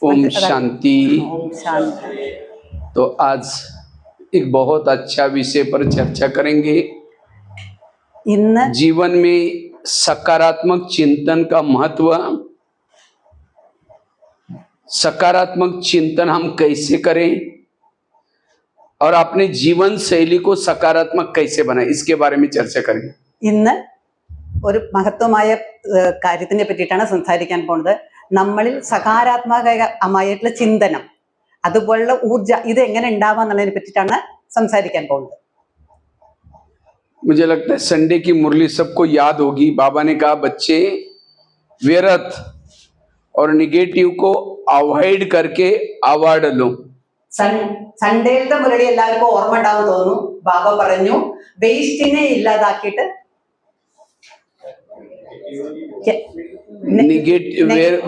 ओम शांति। ओम शांति। तो आज एक बहुत अच्छा विषय पर चर्चा करेंगे। इन्न जीवन में सकारात्मक चिंतन का महत्व, सकारात्मक चिंतन हम कैसे करें और अपने जीवन शैली को सकारात्मक कैसे बनाएं, इसके बारे में चर्चा करेंगे। ഇന്ന് ഒരു മഹത്വമായ കാര്യത്തിനെ പറ്റിയിട്ടാണ് സംസാരിക്കാൻ പോകുന്നത്. നമ്മളിൽ സകാരാത്മകമായിട്ടുള്ള ചിന്തനം, അതുപോലുള്ള ഊർജ ഇത് എങ്ങനെ ഉണ്ടാവാം എന്നുള്ളതിനെ പറ്റിയിട്ടാണ് സംസാരിക്കാൻ പോകുന്നത്. मुझे लगता है संडे की मुरली सबको याद होगी। बाबा ने कहा बच्चे व्यर्थ और निगेटिव को अवॉइड करके अवार्ड लो। സൺഡേയിലത്തെ മുരളി എല്ലാവർക്കും ഓർമ്മ ഉണ്ടാവും തോന്നുന്നു. ബാബ പറഞ്ഞു വേസ്റ്റിനെ ഇല്ലാതാക്കിയിട്ട്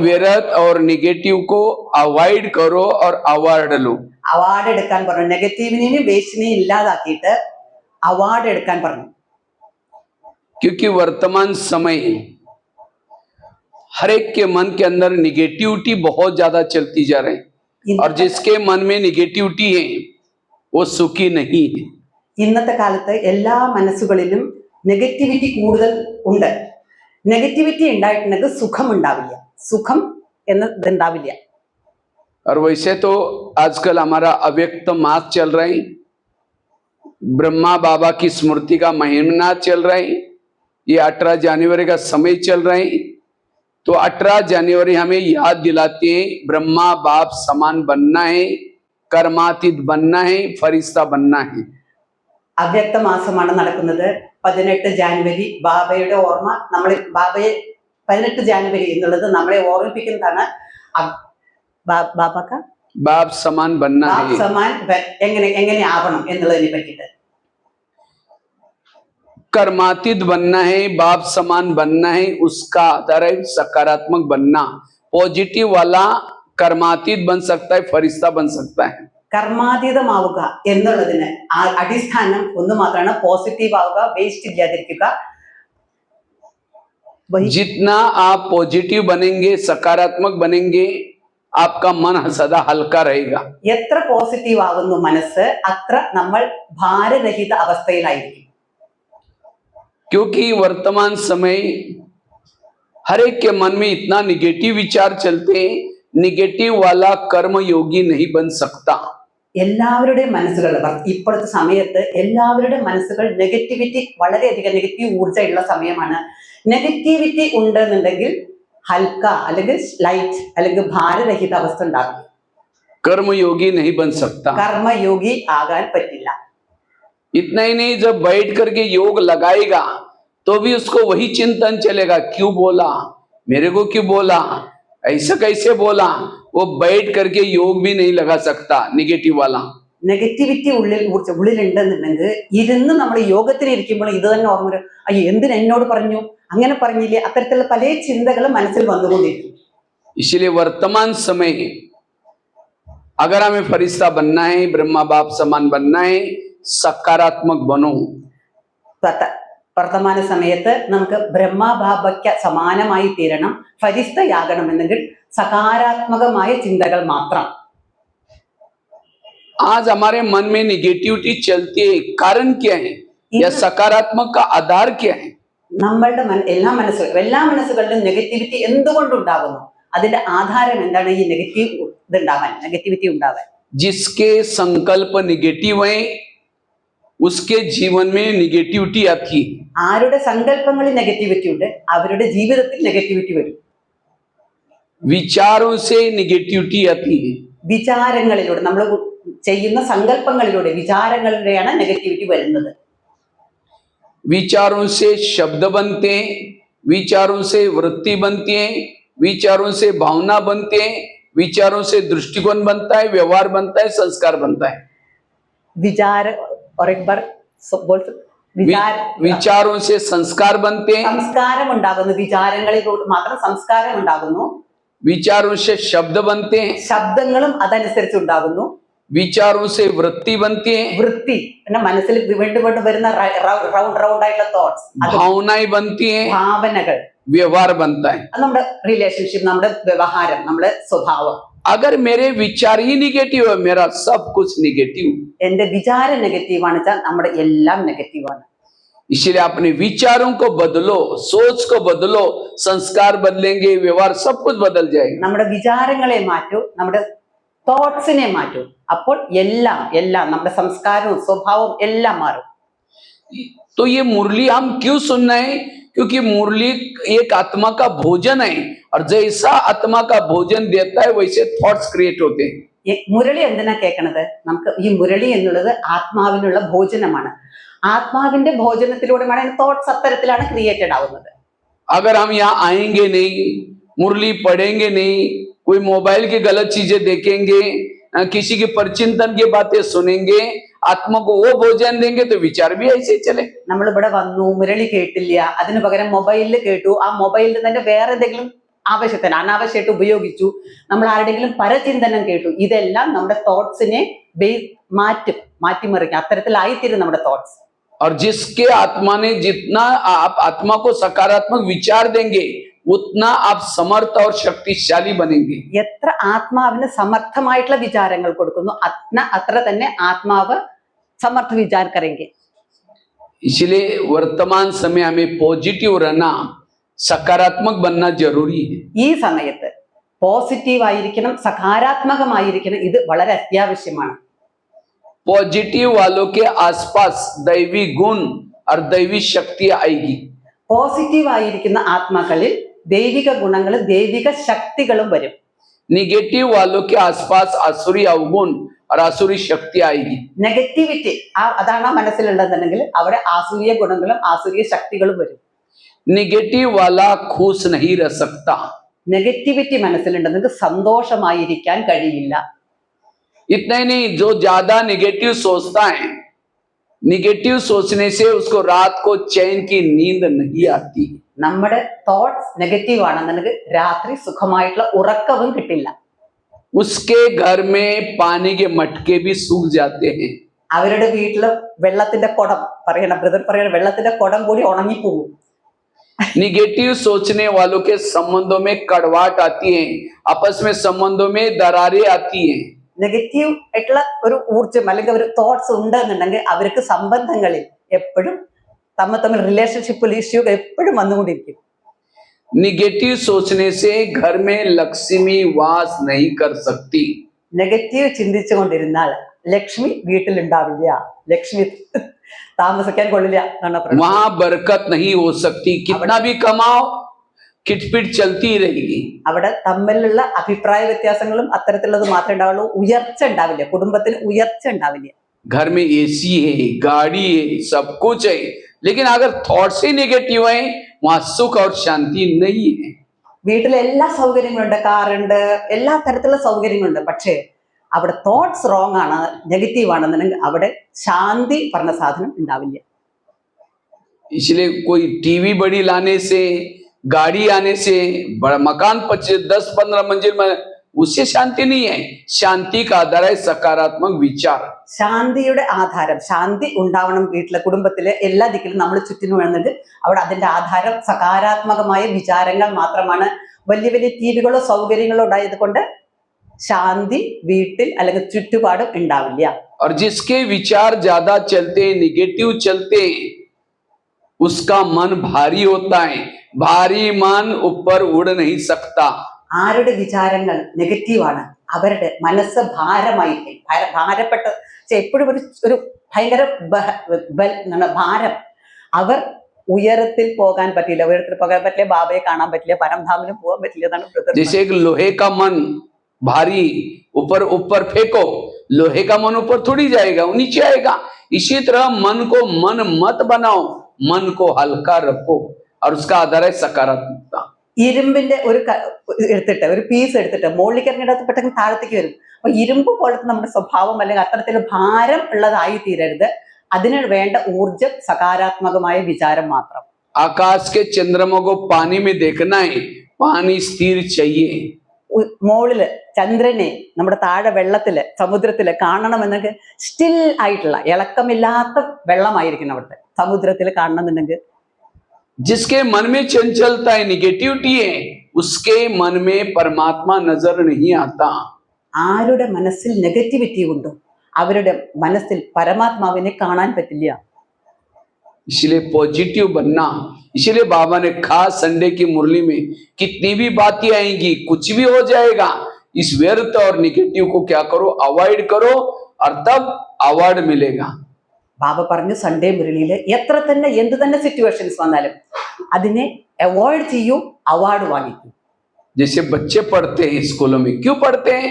व्यर्थ और निगेटिव को अवॉइड करो और अवार्ड लो। അവാർഡ് എടുക്കാൻ പറഞ്ഞു. നെഗറ്റീവിനെയും വേസ്റ്റിനെയും ഇല്ലാതാക്കിയിട്ട് അവാർഡ് എടുക്കാൻ പറഞ്ഞു. क्योंकि वर्तमान समय हर एक के मन के अंदर निगेटिविटी बहुत ज्यादा चलती जा रही है और जिसके मन में निगेटिविटी है वो सुखी नहीं है। ഇന്നത്തെ കാലത്ത് എല്ലാ മനസ്സുകളിലും നെഗറ്റിവിറ്റി കൂടുതൽ ഉണ്ട്. നെഗറ്റിവിറ്റി ഉണ്ടായിട്ടുണ്ടെങ്കിൽ സുഖം ഉണ്ടാവില്ല. സുഖം എന്നതുണ്ടാവില്ല. और वैसे तो आजकल हमारा अव्यक्त मास चल रहा है, ब्रह्मा बाबा की स्मृति का महीना चल रहा है, ये 18 जनवरी का समय चल रहा है। तो 18 जनवरी हमें याद दिलाते हैं ब्रह्मा बाप समान बनना है, कर्मातीत बनना है, फरिश्ता बनना है। അവ്യക്ത മാസമാണ് നടക്കുന്നത്. 18 ജാനുവരി ബാബയുടെ ഓർമ്മ, നമ്മൾ ബാബയെ 18 ജാനുവരി എന്നുള്ളത് നമ്മളെ ഓർമ്മിപ്പിക്കുന്നതാണ്. ബാബക്ക बाप समान बनना है, സമാൻ എങ്ങനെ ആവണം എന്നുള്ളതിനെ പറ്റിയിട്ട്. कर्मातीत बनना है, बाप समान बनना है, उसका आधार है सकारात्मक बनना। पॉजिटिव वाला कर्मातीत बन सकता है, फरिश्ता बन सकता है। കർമാതീതമാവുക എന്നുള്ളതിന് അടിസ്ഥാനം ഒന്ന് മാത്രമാണ്, പോസിറ്റീവ് ആവുക, വേസ്റ്റ് ഇല്ലാതിരിക്കുക. जितना आप पॉजिटिव बनेंगे, सकारात्मक बनेंगे, आपका मन सदा हल्का रहेगा। എത്ര പോസിറ്റീവ് ആവുന്നു മനസ്സ്, അത്ര നമ്മൾ ഭാരരഹിത അവസ്ഥയിലായിരിക്കും. क्योंकि वर्तमान समय हर एक के मन में इतना निगेटिव विचार चलते हैं, निगेटिव वाला कर्म योगी नहीं बन सकता। എല്ലാവരുടെയും മനസ്സുകൾ ഇപ്പോഴത്തെ സമയത്ത് എല്ലാവരുടെ മനസ്സുകൾ നെഗറ്റിവിറ്റി, വളരെയധികം നെഗറ്റീവ് ഊർജ്ജ ഉള്ള സമയമാണ്. നെഗറ്റിവിറ്റി ഉണ്ടെന്നുണ്ടെങ്കിൽ ഹൽക്ക അല്ലെങ്കിൽ ലൈറ്റ് അല്ലെങ്കിൽ ഭാരരഹിത അവസ്ഥ ഉണ്ടാകും. कर्मयोगी नहीं बन सकता, കർമ്മയോഗി ആകാൻ പറ്റില്ല. इतना ही नहीं, जब बैठ करके योग लगाएगा तो भी उसको वही चिंतन चलेगा, क्यों बोला, मेरे को क्यों बोला, ऐसा कैसे बोला। वो बैठ करके योग भी नहीं लगा सकता निगेटिव वाला। നെഗറ്റിവിറ്റി ഉള്ളിലുണ്ടെന്നുണ്ടെങ്കിൽ ഇരുന്ന് നമ്മൾ യോഗത്തിൽ ഇരിക്കുമ്പോൾ ഇത് തന്നെ ഓർമ്മ വരും, അയ്യോ എന്തിന് എന്നോട് പറഞ്ഞു, അങ്ങനെ പറഞ്ഞില്ലേ, അത്തരത്തിലുള്ള പല ചിന്തകളും മനസ്സിൽ വന്നുകൊണ്ടിരിക്കും. इसलिए वर्तमान समय अगर हमें फरिश्ता बनना है, ब्रह्मा बाप समान बनना है, सकारात्मक बनो। വർത്തമാന സമയത്ത് നമുക്ക് ബ്രഹ്മബാബയ്ക്ക് സമാനമായി തീരണം, ഫരിസ്തയാകണമെന്നെങ്കിൽ സകാരാത്മകമായ ചിന്തകൾ മാത്രം. आज हमारे मन में निगेटिविटी चलती है, कारण क्या है या सकारात्मक का आधार क्या है? നമ്മളുടെ എല്ലാ മനസ്സുകളിലും നെഗറ്റിവിറ്റി എന്തുകൊണ്ടുണ്ടാകുന്നു, അതിന്റെ ആധാരം എന്താണ്? ഈ നെഗറ്റിവിറ്റി ഉണ്ടാവാൻ जिसके संकल्प निगेटिव है उसके जीवन में निगेटिविटी आती है। ആരുടെ സങ്കല്പങ്ങളിൽ നെഗറ്റിവിറ്റി ഉണ്ട് അവരുടെ ജീവിതത്തിൽ നെഗറ്റിവിറ്റി വരും. विचारों से निगेटिविटी आती है, വിചാരങ്ങളിലൂടെ, നമ്മൾ ചെയ്യുന്ന സങ്കല്പങ്ങളിലൂടെ, വിചാരങ്ങളിലൂടെയാണ് നെഗറ്റിവിറ്റി വരുന്നത്. विचारों से शब्द बनते हैं, विचारों से वृत्ति बनती है, विचारों से भावना बनते हैं, विचारों से दृष्टिकोण बनता है, व्यवहार बनता है, संस्कार बनता है। विचार और एक बार बोल विचारों से संस्कार बनते हैं, സംസ്കാരം ഉണ്ടാകുന്നു. വിചാരങ്ങളിലൂടെ മാത്രം സംസ്കാരം ഉണ്ടാകുന്നു. विचारों से शब्द बनते हैं, ശബ്ദങ്ങളും അതനുസരിച്ച് ഉണ്ടാകുന്നു. विचारों से वृत्ति बनती है, വൃത്തി പിന്നെ മനസ്സിൽ വീണ്ടും വീണ്ടും വരുന്ന റൗണ്ട് ആയിട്ടുള്ള തോട്ട്സ്, भावनाएं बनती हैं, ഭാവനകൾ, व्यवहार बनता है। നമ്മുടെ റിലേഷൻഷിപ്പ്, നമ്മുടെ വ്യവഹാരം, നമ്മുടെ സ്വഭാവം. अगर मेरे विचार ही निगेटिव है, मेरा सब कुछ निगेटिव। എന്റെ വിചാരം നെഗറ്റീവാണ് വെച്ചാൽ നമ്മുടെ എല്ലാം നെഗറ്റീവാണ്. इसलिए अपने विचारों को बदलो, सोच को बदलो, संस्कार बदलेंगे, व्यवहार सब कुछ बदल जाएगा। നമ്മുടെ വിചാരങ്ങളെ മാറ്റൂ, നമ്മുടെ തോട്ട്സിനെ മാറ്റൂ. അപ്പോൾ എല്ലാം എല്ലാം നമ്മുടെ സംസ്കാരവും സ്വഭാവവും എല്ലാം മാറും. तो ये मुरली हम क्यों सुनना है? क्योंकि मुरली एक आत्मा का भोजन है, और जैसा आत्मा का भोजन देता है वैसे थॉट्स क्रिएट होते हैं। ഈ മുരളി എന്തിനാ കേൾക്കണത്? നമുക്ക് ഈ മുരളി എന്നുള്ളത് ആത്മാവിനുള്ള ഭോജനമാണ്. ആത്മാവിന്റെ ഭോജനത്തിലൂടെയാണ് തോട്ട്സ് അത്തരത്തിലാണ് ക്രിയേറ്റഡ് ആവുന്നത്. अगर हम यहाँ आएंगे नहीं, मुरली पढ़ेंगे नहीं, कोई मोबाइल की गलत चीजें देखेंगे, किसी की परचिंतन की बातें सुनेंगे, आत्मा को वो भोजन देंगे, तो विचार भी ऐसे चले। നമ്മൾ ഇവിടെ വന്നു, മുരളി കേട്ടില്ല, അതിനു പകരം മൊബൈലിൽ കേട്ടു, ആ മൊബൈലിൽ തന്നെ വേറെ എന്തെങ്കിലും ആവശ്യത്തിന് അനാവശ്യമായിട്ട് ഉപയോഗിച്ചു, നമ്മൾ ആരുടെങ്കിലും പരചിന്തനം കേട്ടു, ഇതെല്ലാം നമ്മുടെ തോട്ട്സിനെ മാറ്റിമറിക്കും. അത്തരത്തിലായിത്തീരും നമ്മുടെ തോട്ട്സ്. और जिसके आत्मा ने जितना आप आत्मा को सकारात्मक विचार देंगे, उतना आप समर्थ और शक्तिशाली बनेंगे। എത്ര ആത്മാവിന് സമർത്ഥമായിട്ടുള്ള വിചാരങ്ങൾ കൊടുക്കുന്നു, അത്ര തന്നെ ആത്മാവ് സമർത്ഥ വിചാർ കरेंगे. इसलिए वर्तमान समय हमें पॉजिटिव रहना, सकारात्मक बनना जरूरी है। ഈ സമയത്ത് പോസിറ്റീവ് ആയിരിക്കണം, സകാരാത്മകമായിരിക്കണം. ഇത് വളരെ അത്യാവശ്യമാണ്. पॉजिटिव वालों के आसपास दैवी गुण और दैवी शक्ति आएगी। പോസിറ്റീവ് ആയിരിക്കുന്ന ആത്മാക്കളിൽ ദൈവിക ഗുണങ്ങളും ദൈവിക ശക്തികളും വരും. निगेटिव वालों के आसपास आसुरी अवगुण और आसुरी शक्ति आएगी। നെഗറ്റിവിറ്റി അതാണ് മനസ്സിലുള്ളതെന്നുണ്ടെങ്കിൽ അവിടെ ആസുരീയ ഗുണങ്ങളും ആസുരീയ ശക്തികളും വരും. निगेटिव वाला खुश नहीं रह सकता। നെഗറ്റിവിറ്റി മനസ്സിലുണ്ടെങ്കിൽ സന്തോഷമായിരിക്കാൻ കഴിയില്ല. इतना ही नहीं, जो ज्यादा निगेटिव सोचता है, निगेटिव सोचने से उसको रात को चैन की नींद नहीं आती। നമ്മുടെ തോട്ട്സ് നെഗറ്റീവ് ആണെന്നുണ്ടെങ്കിൽ രാത്രി സുഖമായിട്ടുള്ള ഉറക്കവും കിട്ടില്ല. उसके घर में पानी के मटके भी सूख जाते हैं। അവരുടെ വീട്ടില് വെള്ളത്തിന്റെ കുടം ബ്രദർ പറയണ വെള്ളത്തിന്റെ കുടം കൂടി ഉണങ്ങിപ്പോകും. निगेटिव सोचने वालों के संबंधों में कड़वाहट आती है, आपस में संबंधों में दरारें आती हैं। നെഗറ്റീവ് ആയിട്ടുള്ള ഒരു ഊർജ്ജം അല്ലെങ്കിൽ ഒരു തോട്ട്സ് ഉണ്ടെന്നുണ്ടെങ്കിൽ അവർക്ക് സംബന്ധങ്ങളിൽ എപ്പോഴും തമ്മിൽ റിലേഷൻഷിപ്പ് ഇഷ്യൂ എപ്പോഴും വന്നുകൊണ്ടിരിക്കും. निगेटिव सोचने से घर में लक्ष्मी वास नहीं कर सकती। നെഗറ്റീവ് ചിന്തിച്ചുകൊണ്ടിരുന്നാൽ ലക്ഷ്മി വീട്ടിലുണ്ടാവില്ല, ലക്ഷ്മി താമസിക്കാൻ കൊള്ളില്ല എന്നാണ് പറയുന്നത്. वहां बरकत नहीं हो सकती, कितना भी कमाओ किटपिट चलती रहेगी। അവിടെ തമ്മിലുള്ള അഭിപ്രായ വ്യത്യാസങ്ങളും അത്തരത്തിലുള്ളത് മാത്രമേ ഉണ്ടാവുള്ളൂ, ഉയർച്ച ഉണ്ടാവില്ല, കുടുംബത്തിന് ഉയർച്ച ഉണ്ടാവില്ല. घर में एसी है, गाड़ी है, सब कुछ है, लेकिन अगर थॉट्स ही नेगेटिव है, वहां सुख और शांति नहीं है। വീട്ടിലെ എല്ലാ സൗകര്യങ്ങളുണ്ട്, കാറുണ്ട്, എല്ലാ തരത്തിലുള്ള സൗകര്യങ്ങളുണ്ട്. പക്ഷേ അവിടെ തോട്ട്സ് റോങ് ആണ്, നെഗറ്റീവ് ആണെന്നുണ്ടെങ്കിൽ അവിടെ ശാന്തി പറഞ്ഞ സാധനം ഉണ്ടാവില്ല. इसलिए कोई टीवी बड़ी लाने से, गाड़ी आने से, बड़ा मकान 10-15 मंजिल में, उससे शांति नहीं है। शांति का आधार है सकारात्मक विचार। ശാന്തിയുടെ ആധാരം, ശാന്തി ഉണ്ടാവണം വീട്ടിലെ കുടുംബത്തിലെ എല്ലാ ദിക്കിലും നമ്മൾ ചുറ്റിനും വേണമെന്നുണ്ട്. അവിടെ അതിന്റെ ആധാരം സകാരാത്മകമായ വിചാരങ്ങൾ മാത്രമാണ്. വലിയ വലിയ ടിവികളോ സൗകര്യങ്ങളോ ഉണ്ടായത് കൊണ്ട് ശാന്തി വീട്ടിൽ അല്ലെങ്കിൽ ചുറ്റുപാടും ഉണ്ടാവില്ല. और जिसके विचार ज्यादा चलते हैं, निगेटिव चलते हैं, उसका मन भारी होता है। भारी मन ऊपर उड़ नहीं सकता। ആരുടെ വിചാരങ്ങൾ നെഗറ്റീവാണ് അവരുടെ മനസ്സ് ഭാരമായിരിക്കും. ഭാരപ്പെട്ട എപ്പോഴും ഒരു ഭയങ്കര ഭാരം. അവർ ഉയരത്തിൽ പോകാൻ പറ്റില്ല, ബാബയെ കാണാൻ പറ്റില്ല, പരംധാമിലും പോകാൻ പറ്റില്ല എന്നാണ്. जैसे एक लोहे का मन भारी, ऊपर ऊपर फेंको, लोहे का मन ऊपर थोड़ी जाएगा, वो नीचे आएगा। इसी तरह मन को मन मत बनाओ, मन को हल्का रखो, और उसका आधार है सकारात्मकता। ഇരുമ്പിന്റെ ഒരു പീസ് എടുത്തിട്ട് മുകളിലേക്ക് ഇറങ്ങിയിട്ട് പെട്ടെന്ന് താഴത്തേക്ക് വരും. അപ്പൊ ഇരുമ്പ് പോലത്തെ നമ്മുടെ സ്വഭാവം അല്ലെങ്കിൽ അത്തരത്തിൽ ഭാരം ഉള്ളതായി തീരരുത്. അതിന് വേണ്ട ഊർജം സകാരാത്മകമായ വിചാരം മാത്രം. आकाश के चंद्रमा को पानी में देखना है, पानी स्थिर चाहिए। മുകളില് ചന്ദ്രനെ നമ്മുടെ താഴെ വെള്ളത്തില് സമുദ്രത്തില് കാണണമെന്നെങ്കിൽ സ്റ്റിൽ ആയിട്ടുള്ള ഇളക്കമില്ലാത്ത വെള്ളമായിരിക്കണം അവിടുത്തെ സമുദ്രത്തിൽ കാണണമെന്നുണ്ടെങ്കിൽ. जिसके मन में चंचलता है, निगेटिविटी है, उसके मन में परमात्मा नजर नहीं आता। ആരുടെ മനസ്സിൽ നെഗറ്റിവിറ്റി ഉണ്ടോ അവരുടെ മനസ്സിൽ പരമാത്മാവിനെ കാണാൻ പറ്റില്ല. इसलिए पॉजिटिव बनना, इसलिए बाबा ने खास संडे की मुरली में कितनी भी बातें आएंगी, कुछ भी हो जाएगा, इस व्यर्थ और निगेटिव को क्या करो, अवॉइड करो, और तब अवार्ड मिलेगा. ബാബ പറഞ്ഞു സൺഡേ മുരളിയിൽ എത്ര തന്നെ എന്ത് തന്നെ സിറ്റുവേഷൻസ് വന്നാലും അതിനെ അവോയ്ഡ് ചെയ്യൂ, അവാർഡ് വാങ്ങിക്കൂ. जैसे बच्चे पढ़ते हैं स्कूलों में, क्यों पढ़ते हैं?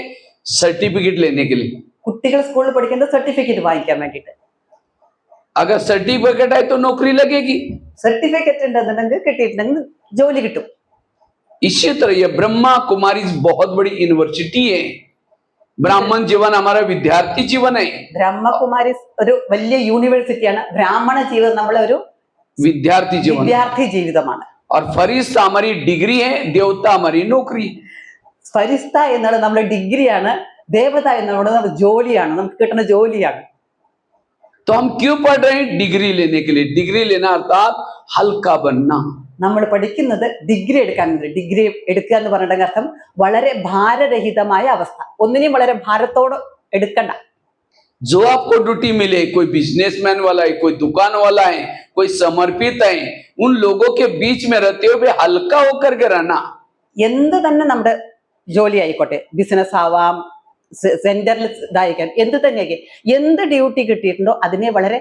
सर्टिफिकेट लेने के लिए. കുട്ടികൾ സ്കൂളിൽ പഠിക്കുന്നത് സർട്ടിഫിക്കറ്റ് വാങ്ങിക്കാൻ വേണ്ടിയിട്ട്. अगर सर्टिफिकेट है तो नौकरी लगेगी. സർട്ടിഫിക്കറ്റ് ഉണ്ടെന്നുണ്ടെങ്കിൽ കിട്ടിയിട്ടുണ്ടെങ്കിൽ ജോലി കിട്ടും. इसी तरह ये ब्रह्मा कुमारी बहुत बड़ी यूनिवर्सिटी है. ब्राह्मण जीवन हमारा विद्यार्थी जीवन है. ബ്രഹ്മകുമാരി ഒരു വലിയ യൂണിവേഴ്സിറ്റിയാണ്. ബ്രാഹ്മണ ജീവിതം നമ്മളെ ഒരു विद्यार्थी जीवन വിദ്യാർത്ഥി ജീവിതമാണ്. और फरिश्ता हमारी डिग्री है, देवता हमारी नौकरी. ഫരിസ്ത എന്നുള്ള നമ്മുടെ ഡിഗ്രിയാണ്, ദേവത എന്നുള്ള നമ്മുടെ ജോലിയാണ്, നമുക്ക് കിട്ടുന്ന ജോലിയാണ്. तो हम क्यों पढ़ रहे हैं? डिग्री लेने के लिए. डिग्री लेना अर्थात हल्का बनना. നമ്മൾ പഠിക്കുന്നത് ഡിഗ്രി എടുക്കാൻ വേണ്ടി. ഡിഗ്രി എടുക്കുക എന്ന് പറഞ്ഞിട്ടുണ്ടെങ്കിൽ അർത്ഥം വളരെ ഭാരരഹിതമായ അവസ്ഥ, ഒന്നിനെയും വളരെ ഭാരത്തോട് എടുക്കണ്ട. जो आपको ड्यूटी मिले, कोई बिजनेसमैन वाला है, कोई दुकान वाला है, कोई समर्पित है, उन लोगों के बीच में रहते हुए हल्का होकर के रहना. എന്ത് തന്നെ നമ്മുടെ ജോലി ആയിക്കോട്ടെ, ബിസിനസ് ആവാം, സെന്ററിൽ ഇതായിരിക്കാം, എന്ത് തന്നെയൊക്കെ, എന്ത് ഡ്യൂട്ടി കിട്ടിയിട്ടുണ്ടോ അതിനെ വളരെ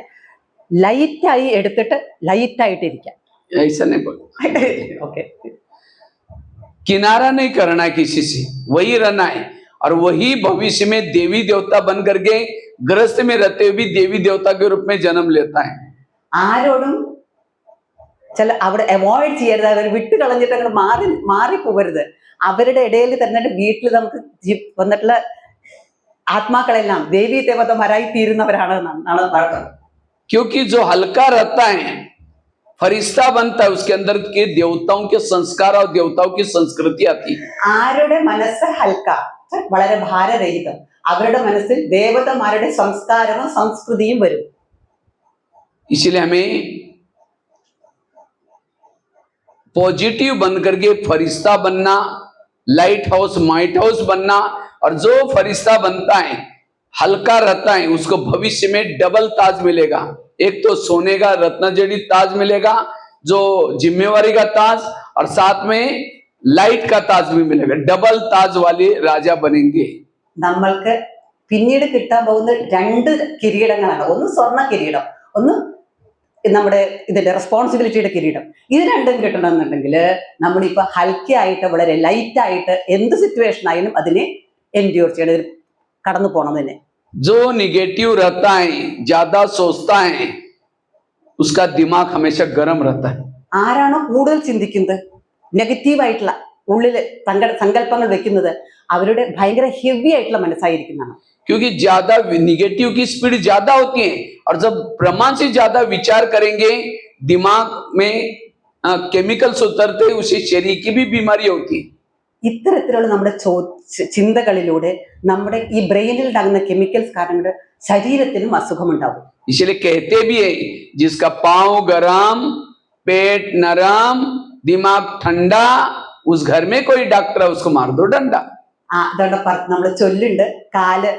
ലൈറ്റായി എടുത്തിട്ട് ലൈറ്റായിട്ടിരിക്കാം. ऐसा नहीं बोल, ഓക്കെ. किनारा नहीं करना है किसी से, वही रहना है. और वही भविष्य में देवी देवता बन करके गृहस्थ में रहते हुए भी देवी देवता के रूप में जन्म लेता है. ആരോടും ചില അവിടെ അവോയ്ഡ് ചെയ്യരുത്, അവർ വിട്ട് കളഞ്ഞിട്ട് അങ്ങനെ മാറിപ്പോകരുത്. അവരുടെ ഇടയിൽ തന്നെ വീട്ടിൽ നമുക്ക് വന്നിട്ടുള്ള ആത്മാക്കളെല്ലാം ദേവീ ദേവതമാരായി തീരുന്നവരാണ് എന്നാണ് പറയുന്നത്. क्योंकि जो हल्का रहता है फरिश्ता बनता है, उसके अंदर के देवताओं के संस्कार और देवताओं की संस्कृति आती है. ആരുടെ മനസ്സ് ഹൽക്ക, വളരെ ഭാരരഹിതം, അവരുടെ മനസ്സിൽ ദേവതമാരുടെ സംസ്കാരവും സംസ്കൃതിയും വരും. इसलिए हमें पॉजिटिव बन करके फरिश्ता बनना, लाइट हाउस माइट हाउस बनना. और जो फरिश्ता बनता है, हल्का रहता है, उसको भविष्य में डबल ताज मिलेगा. एक तो सोने का रत्न जड़ी ताज मिलेगा, जो जिम्मेवारी का ताज, और साथ में लाइट का ताज भी मिलेगा. डबल ताज वाले राजा बनेंगे. നമ്മൾക്ക് പിന്നീട് കിട്ടാൻ പോകുന്ന രണ്ട് കിരീടങ്ങളാണ്. ഒന്ന് സ്വർണ്ണ കിരീടം, ഒന്ന് നമ്മുടെ ഇതിന്റെ റെസ്പോൺസിബിലിറ്റിയുടെ കിരീടം. ഇത് രണ്ടും കിട്ടണമെന്നുണ്ടെങ്കിൽ നമ്മളിപ്പോ ഹൽക്കയായിട്ട് വളരെ ലൈറ്റായിട്ട് എന്ത് സിറ്റുവേഷൻ ആയാലും അതിനെ എൻഡ്യൂർ ചെയ്യണം, കടന്നു പോകണം തന്നെ. जो निगेटिव रहता है, ज्यादा सोचता है, उसका दिमाग हमेशा गर्म रहता है. ആരാണോ കൂടുതൽ ചിന്തിക്കുന്നത്, നെഗറ്റീവായിട്ടുള്ള ഉള്ളിൽ സങ്കല്പങ്ങൾ വെക്കുന്നത്, അവരുടെ ഭയങ്കര ഹെവി ആയിട്ടുള്ള മനസ്സായിരിക്കുന്നതാണ്. क्योंकि ज्यादा निगेटिव की स्पीड ज्यादा होती है, और जब प्रमाण से ज्यादा विचार करेंगे दिमाग में केमिकल्स उतरते, उसे शरीर की भी बीमारी होती है. ഇത്തരത്തിലുള്ള നമ്മുടെ ചിന്തകളിലൂടെ നമ്മുടെ ഈ ബ്രെയിനിൽ ഉണ്ടാകുന്ന കെമിക്കൽസ് കാരണം ശരീരത്തിനും അസുഖമുണ്ടാവും. इसलिए कहते भी है, जिसका पांव गरम, पेट नरम, दिमाग ठंडा, उस घर में कोई डॉक्टर है, उसको मार दो डंडा. അതുകൊണ്ട് നമ്മൾ ചൊല്ലുണ്ട്, കാല്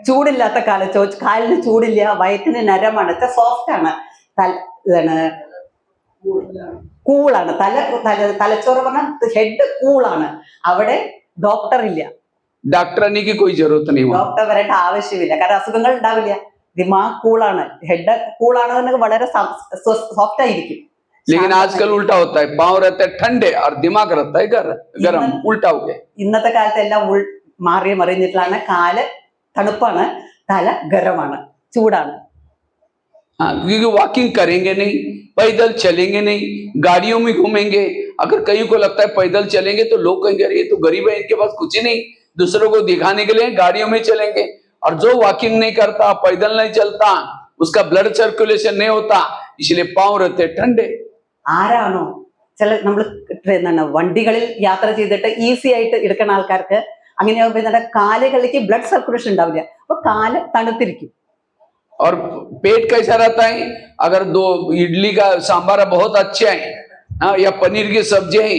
ചൂടില്ലാത്ത കാലിന് ചൂടില്ല, വയറ്റിന് നരമാണ്, സോഫ്റ്റ് ആണ്, ഇതാണ് കൂളാണ്, തലച്ചോറ് പറഞ്ഞാൽ ഹെഡ് കൂളാണ്, അവിടെ ഡോക്ടർ ഇല്ല. डॉक्टर आने की कोई जरूरत नहीं. ഡോക്ടർ വരേണ്ട ആവശ്യമില്ല, കാരണം അസുഖങ്ങൾ ഉണ്ടാവില്ല. ദിമാഗ് കൂളാണ്, ഹെഡ് കൂളാണെന്നുണ്ടെങ്കിൽ വളരെ സോഫ്റ്റ് ആയിരിക്കും. लेकिन आजकल उल्टा होता है, पांव रहता है ठंडे और दिमाग रहता है गरम. उल्टा हो गया. ഇന്നത്തെ കാലത്ത് എല്ലാം മറിഞ്ഞിട്ടാണ്. കാല് തണുപ്പാണ്, തല ഗരമാണ്, ചൂടാണ്. हाँ, क्योंकि वॉकिंग करेंगे नहीं, पैदल चलेंगे नहीं, गाड़ियों में घूमेंगे. अगर कहीं को लगता है पैदल चलेंगे तो लोग कहेंगे अरे ये तो गरीब है, इनके पास कुछ ही नहीं, दूसरों को दिखाने के लिए गाड़ियों में चलेंगे. और जो वॉकिंग नहीं करता, पैदल नहीं चलता, उसका ब्लड सर्कुलेशन नहीं होता, इसलिए पांव रहते ठंडे. ആരാണോ നമ്മൾ എന്താണ് വണ്ടികളിൽ യാത്ര ചെയ്തിട്ട് ഈസി ആയിട്ട് എടുക്കുന്ന ആൾക്കാർക്ക് അങ്ങനെ ആകുമ്പോൾ കാലുകളിലേക്ക് ബ്ലഡ് സർക്കുലേഷൻ ഉണ്ടാവില്ല, അപ്പൊ കാല് തണുത്തിരിക്കും. और पेट कैसा रहता है? अगर दो इडली का सांबार बहुत अच्छा है, या पनीर की सब्जी है,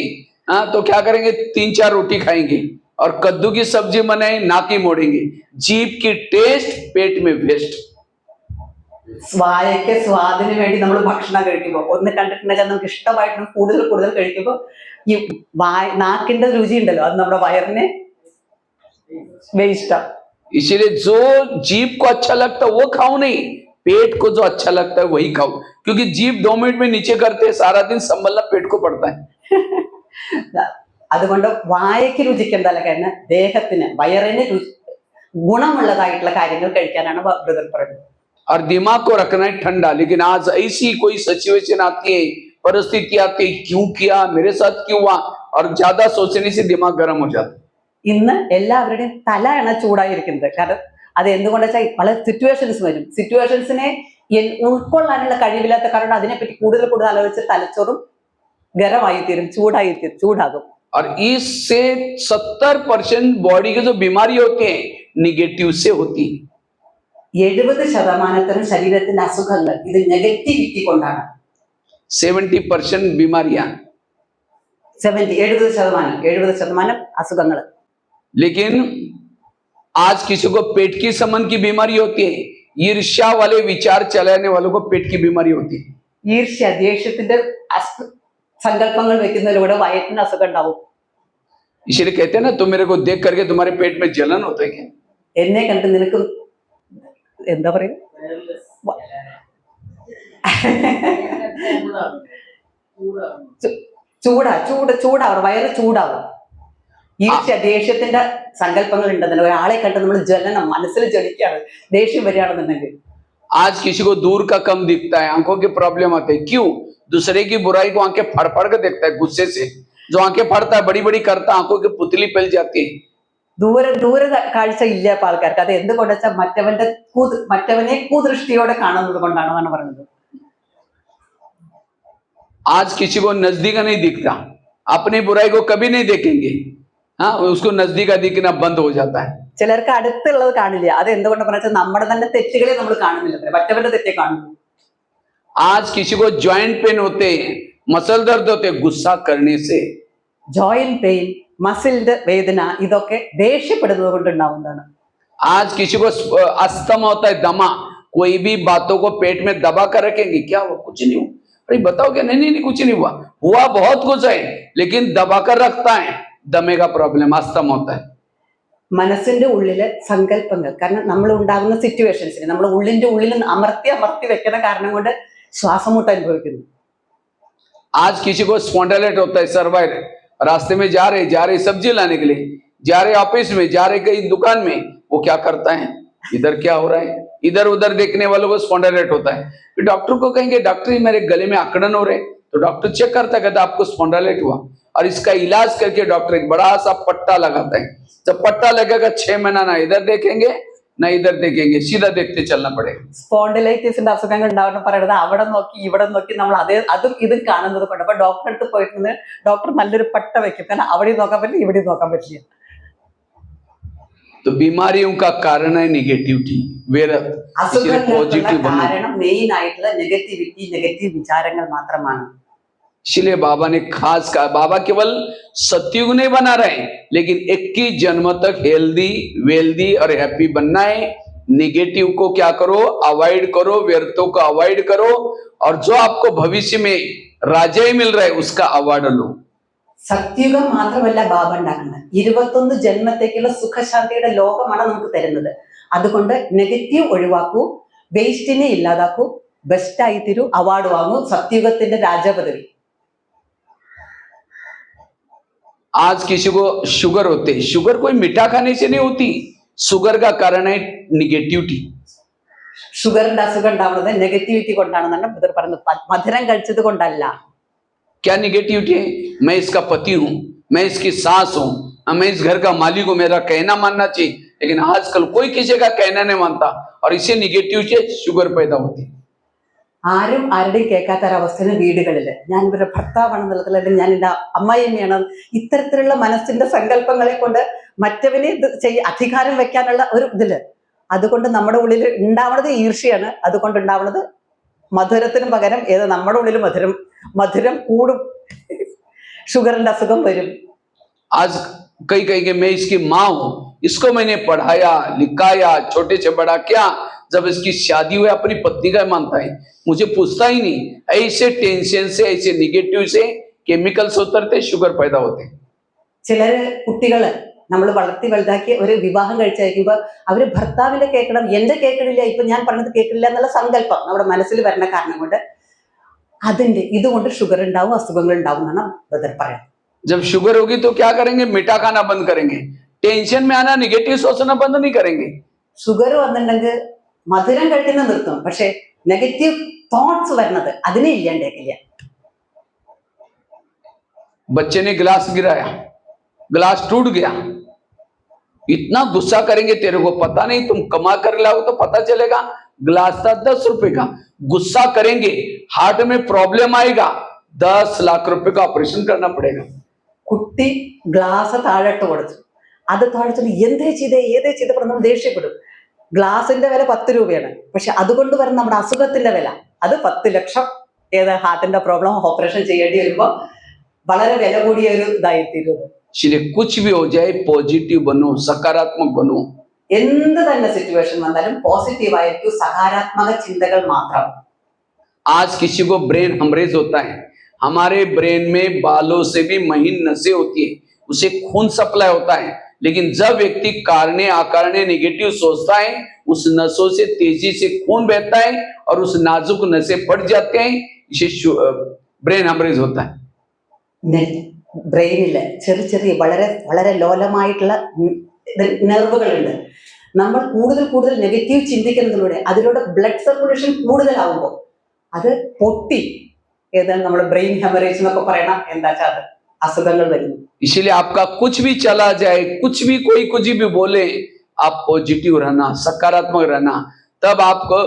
तो क्या करेंगे, 3-4 रोटी खाएंगे. और कद्दू की सब्जी बनाए नाकी मोड़ेंगे, जीभ की टेस्ट पेट में वेस्ट। വായയ്ക്ക് സ്വാദിന് വേണ്ടി നമ്മൾ ഭക്ഷണം കഴിക്കുമ്പോൾ ഒന്ന് കണ്ടിട്ടുണ്ടെങ്കിൽ നമുക്ക് ഇഷ്ടമായിട്ട് കൂടുതൽ കൂടുതൽ കഴിക്കുമ്പോൾ ഈ നാക്കിന്റെ രുചി ഉണ്ടല്ലോ അത് നമ്മുടെ വയറിന് വേസ്റ്റാ. इसीलिए जो जीभ को अच्छा लगता है वो खाओ नहीं, पेट को जो अच्छा लगता है वही खाओ, क्योंकि जीभ 2 मिनट में नीचे करते हैं, सारा दिन संभलना पेट को पड़ता है. അതുകൊണ്ട് വായയ്ക്ക് രുചിക്കേണ്ടല്ല കാരണം ദേഹത്തിന് വയറിന് ഗുണമുള്ളതായിട്ടുള്ള കാര്യങ്ങൾ കഴിക്കാനാണ് ബ്രദർ പറയുന്നത്. और दिमाग को रखना है ठंडा. लेकिन आज ऐसी कोई सिचुएशन आती है, परिस्थिति आती है, क्यों किया, मेरे साथ क्यों हुआ, और ज्यादा सोचने से दिमाग गर्म हो जाता है. ഇന്ന് എല്ലാവരുടെയും തലയാണ് ചൂടായിരിക്കുന്നത്. കാരണം അത് എന്തുകൊണ്ടെന്ന് വെച്ചാൽ പല സിറ്റുവേഷൻസ് വരും. സിറ്റുവേഷൻസിനെ ഉൾക്കൊള്ളാനുള്ള കഴിവില്ലാത്ത കാരണം അതിനെപ്പറ്റി കൂടുതൽ കൂടുതൽ ആലോചിച്ച് തലച്ചോറും ഗരമായി തീരും, ചൂടാകും. और इससे 70% बॉडी की जो बीमारी होती है निगेटिव से होती है. 70% ശരീരത്തിന്റെ അസുഖങ്ങൾ ഇത് നെഗറ്റിവിറ്റി കൊണ്ടാണ്. 70% बीमारियां, 70% അസുഖങ്ങൾ. लेकिन आज किसी को पेट की संबंध की बीमारी होती है, ईर्ष्या वाले विचार चलाने वालों को पेट की बीमारी होती है. ഈർഷ്യ ദേഷ്യത്തിന്റെ സങ്കല്പങ്ങൾ വെക്കുന്നതിലൂടെ വയറ്റിന് അസുഖം ഉണ്ടാവും. इसलिए कहते हैं ना, तुम मेरे को देख करके तुम्हारे पेट में जलन होता है क्या? എന്നെ കണ്ട് നിനക്ക് എന്താ പറയുക, ചൂടാവും, വയറ് ചൂടാവും. ഈർഷ്യ ദേഷ്യത്തിന്റെ സങ്കല്പങ്ങൾ ഉണ്ടെന്നല്ല. ഒരാളെ കണ്ട് നമ്മൾ ജ്വലനം മനസ്സിൽ ജ്വലിക്കുകയാണ് ദേഷ്യം വരികയാണെന്നുണ്ടെങ്കിൽ. आज किसी को दूर का कम दिखता है, आंखों की प्रॉब्लम आती है. क्यों? दूसरे की बुराई को आंखें फड़ फड़ के देखता है गुस्से से. जो आंखें फड़ता है, बड़ी बड़ी करता है, आंखों की पुतली फैल जाती है. ദൂരെ കാഴ്ച ഇല്ലാത്ത ആൾക്കാർക്ക് അത് എന്തുകൊണ്ടെന്ന് വെച്ചാൽ മറ്റവനെ കുദൃഷ്ടിയോടെ കാണുന്നത് കൊണ്ടാണെന്നാണ് പറയുന്നത്. आज किसी को नजदीक नहीं दिखता, अपनी बुराई को कभी नहीं देखेंगे. हाँ, उसको नजदीक दिखना बंद हो जाता है. ചിലർക്ക് അടുത്തുള്ളത് കാണില്ല. അത് എന്തുകൊണ്ട് പറഞ്ഞാൽ നമ്മുടെ തന്നെ തെറ്റുകളെ നമ്മൾ കാണുന്നില്ല, മറ്റവരുടെ തെറ്റേ കാണുന്നു. आज किसी को जॉइंट पेन होते, मसल दर्द होते गुस्सा करने से. ജോയിന്റ് പെയിൻ, മസിലിന്റെ വേദന ഇതൊക്കെ ദേഷ്യപ്പെടുന്നത് കൊണ്ട് ഉണ്ടാവുന്നതാണ്. आज किसी को अस्थमा होता है, दमा. कोई भी बातों को पेट में दबा कर रखेंगे, क्या हुआ, कुछ नहीं हुआ, अरे बताओ क्या, नहीं नहीं कुछ नहीं हुआ बहुत कुछ है, लेकिन दबा कर रखता है, दमे का प्रॉब्लम अस्थमा होता है. മനസ്സിന്റെ ഉള്ളില് സങ്കല്പങ്ങൾ, കാരണം നമ്മൾ ഉണ്ടാകുന്ന സിറ്റുവേഷൻസിന് നമ്മൾ ഉള്ളിന്റെ ഉള്ളിൽ അമർത്തി വെക്കുന്ന കാരണം കൊണ്ട് ശ്വാസമുട്ട് അനുഭവിക്കുന്നു. आज किसी को स्पॉन्डिलाइट होता है, सर्वाइवल. रास्ते में जा रहे सब्जी लाने के लिए, जा रहे ऑफिस में, जा रहे कहीं दुकान में, वो क्या करता है, इधर क्या हो रहा है, इधर उधर देखने वालों को स्पॉन्डिलाइट होता है. फिर डॉक्टर को कहेंगे, डॉक्टर जी मेरे गले में अकड़न हो रहे, तो डॉक्टर चेक करता है, कहता आपको स्पॉन्डिलाइट हुआ. और इसका इलाज करके डॉक्टर एक बड़ा सा पट्टा लगाता है. जब पट्टा लगेगा 6 महीना ना इधर देखेंगे ना इधर देखेंगे, सीधा देखते चलना पड़ेगा. സ്പോണ്ടിലൈറ്റിസിന്റെ അസുഖങ്ങൾ ഉണ്ടാവുന്ന പറയുന്നത് അവിടെ നോക്കി ഇവിടെ നോക്കി നമ്മൾ അതും ഇതും കാണുന്നത് കൊണ്ട്. അപ്പൊ ഡോക്ടറെ അടുത്ത് പോയിട്ട് ഡോക്ടർ നല്ലൊരു പട്ട വെക്കും, കാരണം അവിടെ നോക്കാൻ പറ്റില്ല ഇവിടെ നോക്കാൻ പറ്റില്ല. तो बीमारियों का कारण है निगेटिविटी. അസുഖങ്ങൾക്ക് കാരണം മെയിൻ ആയിട്ടുള്ള നെഗറ്റീവ് വിചാരങ്ങൾ മാത്രമാണ്. इसलिए बाबा ने खास कहा, बाबा केवल सतयुग नहीं बना रहे, लेकिन 21 जन्म तक हेल्दी वेल्दी और हैप्पी बनना है. निगेटिव को क्या करो, अवॉइड करो, व्यर्थों को अवॉइड करो, और जो आपको भविष्य में राजाई मिल रहा है उसका अवार्ड लो. സത്യുഗം മാത്രമല്ല ബാബ ഉണ്ടാക്കുന്നത്, 21 ജന്മത്തേക്കുള്ള സുഖശാന്തിയുടെ ലോകമാണ് നമുക്ക് തരുന്നത്. അതുകൊണ്ട് നെഗറ്റീവ് ഒഴിവാക്കൂ, വേസ്റ്റിനെ ഇല്ലാതാക്കൂ, ബെസ്റ്റ് ആയി തീരൂ, അവാർഡ് വാങ്ങൂ, സത്യുഗത്തിന്റെ രാജപദവി. आज किसी को शुगर होते, शुगर कोई मीठा खाने से नहीं होती, शुगर का कारण है निगेटिविटी. ഷുഗറിന്റെ അസുഖം ഉണ്ടാവുന്നത് നെഗറ്റിവിറ്റി കൊണ്ടാണെന്നാണ് ബ്രദർ പറയുന്നത്, മധുരം കഴിച്ചത് കൊണ്ടല്ല. क्या निगेटिविटी है, मैं इसका पति हूं, मैं इसकी सास हूं, मैं इस घर का मालिक हूं, मेरा कहना मानना चाहिए. लेकिन आजकल कोई किसी का कहना नहीं मानता, और इससे निगेटिव से शुगर पैदा होती है. ആരും ആരുടെയും കേൾക്കാത്ത ഒരവസ്ഥയിൽ വീടുകളിൽ ഞാൻ ഇവരുടെ ഭർത്താവാണെന്നുള്ളതിൽ, അല്ലെങ്കിൽ ഞാൻ എൻ്റെ അമ്മായിയമ്മയാണ്, ഇത്തരത്തിലുള്ള മനസ്സിന്റെ സങ്കല്പങ്ങളെ കൊണ്ട് മറ്റവനെ അധികാരം വെക്കാനുള്ള ഒരു ഇതില്. അതുകൊണ്ട് നമ്മുടെ ഉള്ളിൽ ഉണ്ടാവുന്നത് ഈർഷ്യയാണ്. അതുകൊണ്ട് ഉണ്ടാവുന്നത് മധുരത്തിന് പകരം നമ്മുടെ ഉള്ളിൽ മധുരം കൂടും, ഷുഗറിന്റെ അസുഖം വരും. आज कई कई के मैं इसकी माँ हूं, इसको मैंने पढ़ाया लिखाया छोटे से बड़ा किया, जब इसकी शादी हुई अपनी पत्नी का मानता है, मुझे पूछता ही नहीं। ऐसे टेंशन से, ऐसे निगेटिव से केमिकल्स उतरते, शुगर पैदा होते। ചിലര് കുട്ടികള് നമ്മൾ വളർത്തി വലുതാക്കി ഒരു വിവാഹം കഴിച്ചയക്കുമ്പോ അവര് ഭർത്താവിന്റെ കേൾക്കണം, എന്റെ കേൾക്കണില്ല, ഇപ്പൊ ഞാൻ പറഞ്ഞത് കേൾക്കില്ല എന്നുള്ള സങ്കല്പം നമ്മുടെ മനസ്സിൽ വരുന്ന കാരണം കൊണ്ട് അതിന്റെ ഇതുകൊണ്ട് ഷുഗർ ഉണ്ടാവും, അസുഖങ്ങൾ ഉണ്ടാവും എന്നാണ് ബ്രദർ പറയാം. जब शुगर होगी तो क्या करेंगे? मीठा खाना बंद करेंगे, टेंशन में आना, निगेटिव सोचना बंद नहीं करेंगे. ഷുഗർ വന്നിട്ടുണ്ടെങ്കിൽ മധുരം കഴിക്കുന്നത് നിർത്തും, പക്ഷെ നെഗറ്റീവ് തോട്ട്സ് വരുന്നത് അതിനെ ഇല്ലാണ്ടേക്കില്ല. बच्चे ने गिलास गिराया, गिलास टूट गया, इतना गुस्सा करेंगे, तेरे को पता नहीं, तुम कमा कर लाओ तो पता चलेगा, गिलास था 10 रुपए का, गुस्सा करेंगे, हार्ट में प्रॉब्लम आएगा, 10 लाख रुपए का ऑपरेशन करना पड़ेगा. കുട്ടി ഗ്ലാസ് താഴോട്ട് കൊടുത്തു, അത് താഴത്തോട്ട് എന്തേ ചെയ്തേ ഏതേ ചെയ്ത നമ്മൾ ദേഷ്യപ്പെടും. ഗ്ലാസിന്റെ വില 10 രൂപയാണ്, പക്ഷെ അതുകൊണ്ട് വരുന്ന നമ്മുടെ അസുഖത്തിന്റെ വില അത് 10 ലക്ഷം. ഏത് ഹാർട്ടിന്റെ പ്രോബ്ലം ഓപ്പറേഷൻ ചെയ്യേണ്ടി വരുമ്പോൾ വളരെ വില കൂടിയ ഒരു ഇതായിത്തീരുന്നത്. इसलिए कुछ भी हो जाए पॉजिटिव बनो, सकारात्मक बनो. എന്ത് തന്നെ സിറ്റുവേഷൻ വന്നാലും പോസിറ്റീവ് ആയിരിക്കും, സകാരാത്മക ചിന്തകൾ മാത്രം. आज किसी को ब्रेन हेमरेज होता है, हमारे ब्रेन में बालों से भी महीन नसें होती है, उसे खून सप्लाई होता है, लेकिन जब व्यक्ति कारणे आकारणे नेगेटिव सोचता है, उस नसों से तेजी से खून बहता है और उस नाजुक नसें फट जाते हैं, इसे ब्रेन हेमरेज होता है. ബ്രെയിനില് ചെറിയ ചെറിയ വളരെ വളരെ ലോലമായിട്ടുള്ള നെർവുകളുണ്ട്. നമ്മൾ കൂടുതൽ കൂടുതൽ നെഗറ്റീവ് ചിന്തിക്കുന്നതിലൂടെ അതിലൂടെ ബ്ലഡ് സർക്കുലേഷൻ കൂടുതലാവുമ്പോൾ അത് പൊട്ടി ഏതാണ് നമ്മൾ ബ്രെയിൻ ഹെമറേജ് എന്നൊക്കെ പറയണ എന്താ വെച്ചാൽ അത് അസുഖങ്ങൾ വരുന്നു. इसलिए आपका कुछ भी चला जाए, कुछ भी कोई कुछ भी बोले, आप पॉजिटिव रहना, सकारात्मक रहना, तब आपको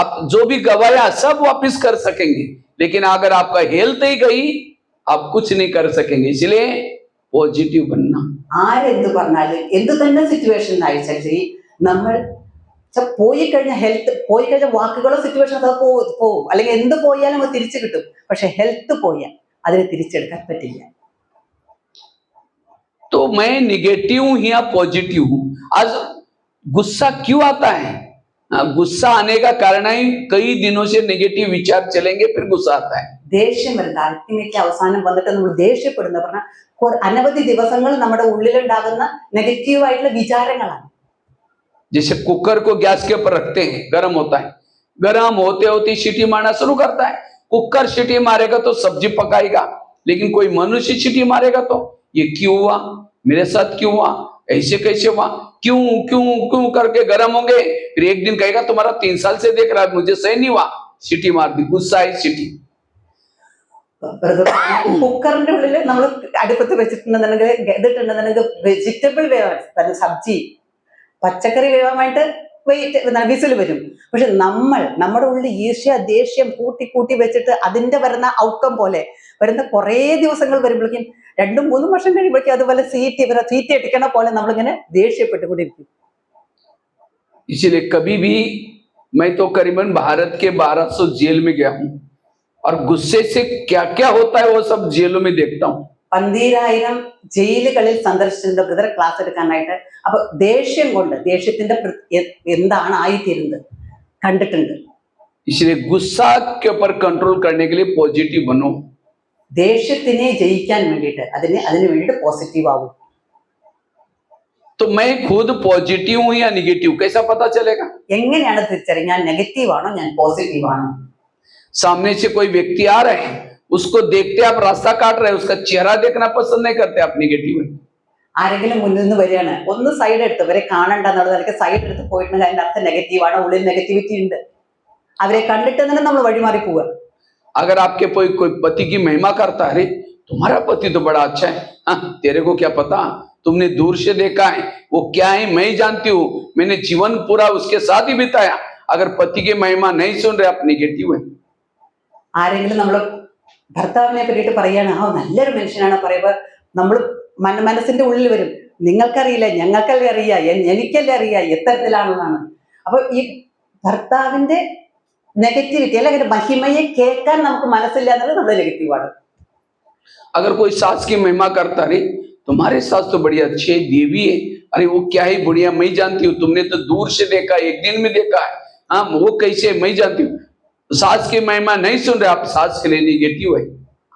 आप जो भी गवाया सब वापस कर सकेंगे. लेकिन अगर आपका हेल्थ ही गई, आप कुछ नहीं कर सकेंगे. इसलिए पॉजिटिव बनना. ആരെന്ത് പറഞ്ഞാലും എന്ത് തന്നെ സിറ്റുവേഷൻ അയച്ചാൽ ശരി, നമ്മൾ പോയി കഴിഞ്ഞ ഹെൽത്ത് പോയി കഴിഞ്ഞ വാക്കുകളോ സിറ്റുവേഷൻ അത് പോവും, അല്ലെങ്കിൽ എന്ത് പോയാലും അത് തിരിച്ചു കിട്ടും. പക്ഷെ ഹെൽത്ത് പോയാൽ അതിനെ തിരിച്ചെടുക്കാൻ പറ്റില്ല. तो मैं निगेटिव हूं या पॉजिटिव हूं? आज गुस्सा क्यों आता है? गुस्सा आने का कारण है कई दिनों से नेगेटिव विचार चलेंगे, फिर गुस्सा आता है. ദേഷ്യം വരുന്നത് അൾട്ടിമേറ്റ്ലി അവസാനം വന്നിട്ട് നമ്മൾ ദേഷ്യപ്പെടുന്ന പറഞ്ഞാൽ അനവധി ദിവസങ്ങൾ നമ്മുടെ ഉള്ളിലുണ്ടാകുന്ന നെഗറ്റീവ് ആയിട്ടുള്ള വിചാരങ്ങളാണ്. जैसे कुकर को गैस के ऊपर रखते हैं, गर्म होता है, गर्म होते होते सीटी मारना शुरू करता है. कुकर सीटी मारेगा तो सब्जी पकाएगा, लेकिन कोई मनुष्य सीटी मारेगा तो ये क्यों हुआ, मेरे साथ क्यों हुआ, ऐसे कैसे हुआ, क्यों क्यों क्यों करके गर्म होंगे. फिर एक दिन कहेगा तुम्हारा 3 साल से देख रहा है, मुझे सही नहीं हुआ, सीटी मार दी, गुस्सा है सीटी. കുക്കറിന്റെ ഉള്ളിൽ നമ്മൾ അടുപ്പത്ത് വെച്ചിട്ടുണ്ടെന്നുണ്ടെങ്കിൽ ഇതിട്ടുണ്ടെന്നുണ്ടെങ്കിൽ വെജിറ്റബിൾ വേവാൻ സബ്ജി പച്ചക്കറി വേവാനായിട്ട് വിസിൽ വരും. പക്ഷെ നമ്മുടെ ഉള്ളിൽ ഈർഷ്യ ദേഷ്യം കൂട്ടി കൂട്ടി വെച്ചിട്ട് അതിന്റെ വരുന്ന ഔട്ട്കം പോലെ വരുന്ന കുറേ ദിവസങ്ങൾ വരുമ്പോഴേക്കും 2-3 വർഷം കഴിയുമ്പോഴേക്കും അതുപോലെ സീറ്റ് അടിക്കണ പോലെ നമ്മളിങ്ങനെ ദേഷ്യപ്പെട്ടുകൊണ്ടിരിക്കും. इसलिए कभी भी मैं तो करीबन भारत के 1200 जेल में गया हूं और गुस्से से क्या क्या होता है वो सब जेलों में देखता हूं. 12,000 ജയിലുകളിൽ സന്ദർശിച്ചിട്ടുണ്ട് ബ്രദർ ക്ലാസ് എടുക്കാനായിട്ട്. അപ്പൊ ദേഷ്യം കൊണ്ട് ദേഷ്യത്തിന്റെ എന്താണ് ആയിത്തീരുന്നത് കണ്ടിട്ടുണ്ട്. इसलिए गुस्सा के ऊपर कंट्रोल करने के लिए पॉजिटिव बनो. ദേഷ്യത്തിനെ ജയിക്കാൻ വേണ്ടിയിട്ട് അതിന് വേണ്ടിയിട്ട് പോസിറ്റീവ് ആവും. तो मैं खुद पॉजिटिव हूं या निगेटिव, कैसा पता चलेगा? എങ്ങനെയാണ് തിരിച്ചറിയാൻ ഞാൻ നെഗറ്റീവ് ആണോ ഞാൻ പോസിറ്റീവ് ആണോ? सामने से कोई व्यक्ति आ रहे हैं, उसको देखते आप रास्ता काट रहे हैं, उसका चेहरा देखना पसंद नहीं करते, आप निगेटिव है. ആരെങ്കിലും മുന്നിൽ നിന്ന് വരികയാണ്, ഒന്ന് സൈഡ് എടുത്ത് ഇവരെ കാണണ്ട എന്നുള്ള നിലയ്ക്ക് സൈഡ് എടുത്ത് പോയിട്ടുണ്ടെങ്കിൽ അതിന്റെ അർത്ഥം നെഗറ്റീവ് ആണ്, ഉള്ളിൽ നെഗറ്റിവിറ്റി ഉണ്ട്. അവരെ കണ്ടിട്ട് തന്നെ നമ്മൾ വഴിമാറി പോവുക. अगर आपके कोई पति की महिमा करता है, अरे तुम्हारा पति तो बड़ा अच्छा है, हाँ, तेरे को क्या पता, तुमने दूर से देखा है, वो क्या है मैं जानती हूँ, मैंने जीवन पूरा उसके साथ ही बिताया. अगर पति की महिमा नहीं सुन रहे, आप निगेटिव है. ആരെങ്കിലും നമ്മൾ ഭർത്താവിനെ പറ്റിയിട്ട് പറയാണ്, ആ നല്ലൊരു മനുഷ്യനാണ് പറയുമ്പോൾ നമ്മൾ മനസ്സിന്റെ ഉള്ളിൽ വരും, നിങ്ങൾക്കറിയില്ല, ഞങ്ങൾക്കല്ലേ അറിയാം, എനിക്കല്ലേ അറിയാം എത്തരത്തിലാണെന്നാണ്. അപ്പൊ ഈ ഭർത്താവിന്റെ നെഗറ്റിവിറ്റി അല്ലെങ്കിൽ മഹിമയെ കേൾക്കാൻ നമുക്ക് മനസ്സില്ല എന്നുള്ളത് നമ്മുടെ നെഗറ്റീവാണ്. अगर कोई सास की महिमा करता रही तो तुम्हारे सास तो बड़ी अच्छी देवी है, अरे वो क्या ही बढ़िया, मैं जानती हूँ, तुमने तो दूर से देखा, एक दिन में देखा है, हाँ वो कैसे मैं जानती हूँ। सास की महिमा नहीं सुन रहे आप, सास के लिए निगेटिव है।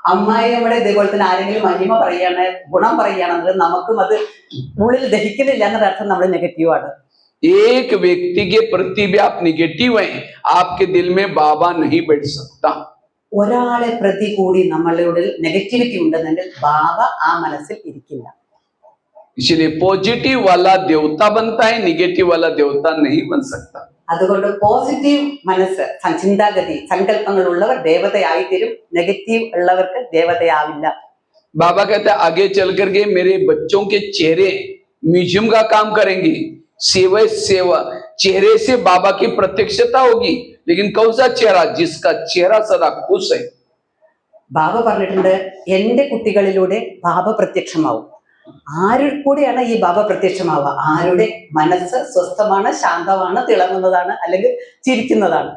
അമ്മായിയമ്മയുടെ ഇതേപോലെ തന്നെ ആരെങ്കിലും മഹിമ പറയാണ്, ഗുണം പറയുകയാണെങ്കിൽ നമുക്കും അത് ഉള്ളിൽ ദഹിക്കുന്നില്ല എന്നൊരർത്ഥം നമ്മൾ നെഗറ്റീവാണ്. एक व्यक्ति के प्रति भी आप निगेटिव हैं, आपके दिल में बाबा नहीं बैठ सकता। ഒരാളെ പ്രതി കൂടി നമ്മളുടെ ഉള്ളിൽ നെഗറ്റിവിറ്റി ഉണ്ടെന്നെങ്കിൽ ബാബ ആ മനസ്സിൽ ഇരിക്കില്ല. इसलिए पॉजिटिव वाला देवता बनता है, निगेटिव वाला देवता नहीं बन सकता। അതുകൊണ്ട് പോസിറ്റീവ് മനസ്സ്, ചിന്താഗതി, സങ്കല്പങ്ങൾ ഉള്ളവർ ദേവതയായി തീരും. നെഗറ്റീവ് ഉള്ളവർക്ക് ദേവതയാവില്ല. बाबा कहते हैं आगे चल करके मेरे बच्चों के चेहरे म्यूजियम का काम करेंगे, सेवा चेहरे से बाबा की प्रत्यक्षता होगी, लेकिन कौन सा चेहरा? जिसका चेहरा सदा खुश है। ബാബ പറഞ്ഞിട്ടുണ്ട്, എന്റെ കുട്ടികളിലൂടെ ബാബ പ്രത്യക്ഷമാവും. ആരിൽ കൂടെയാണ് ഈ ബാബ പ്രത്യക്ഷമാവുക? ആരുടെ മനസ്സ് സ്വസ്ഥമാണ്, ശാന്തമാണ്, തിളങ്ങുന്നതാണ്, അല്ലെങ്കിൽ ചിരിക്കുന്നതാണ്,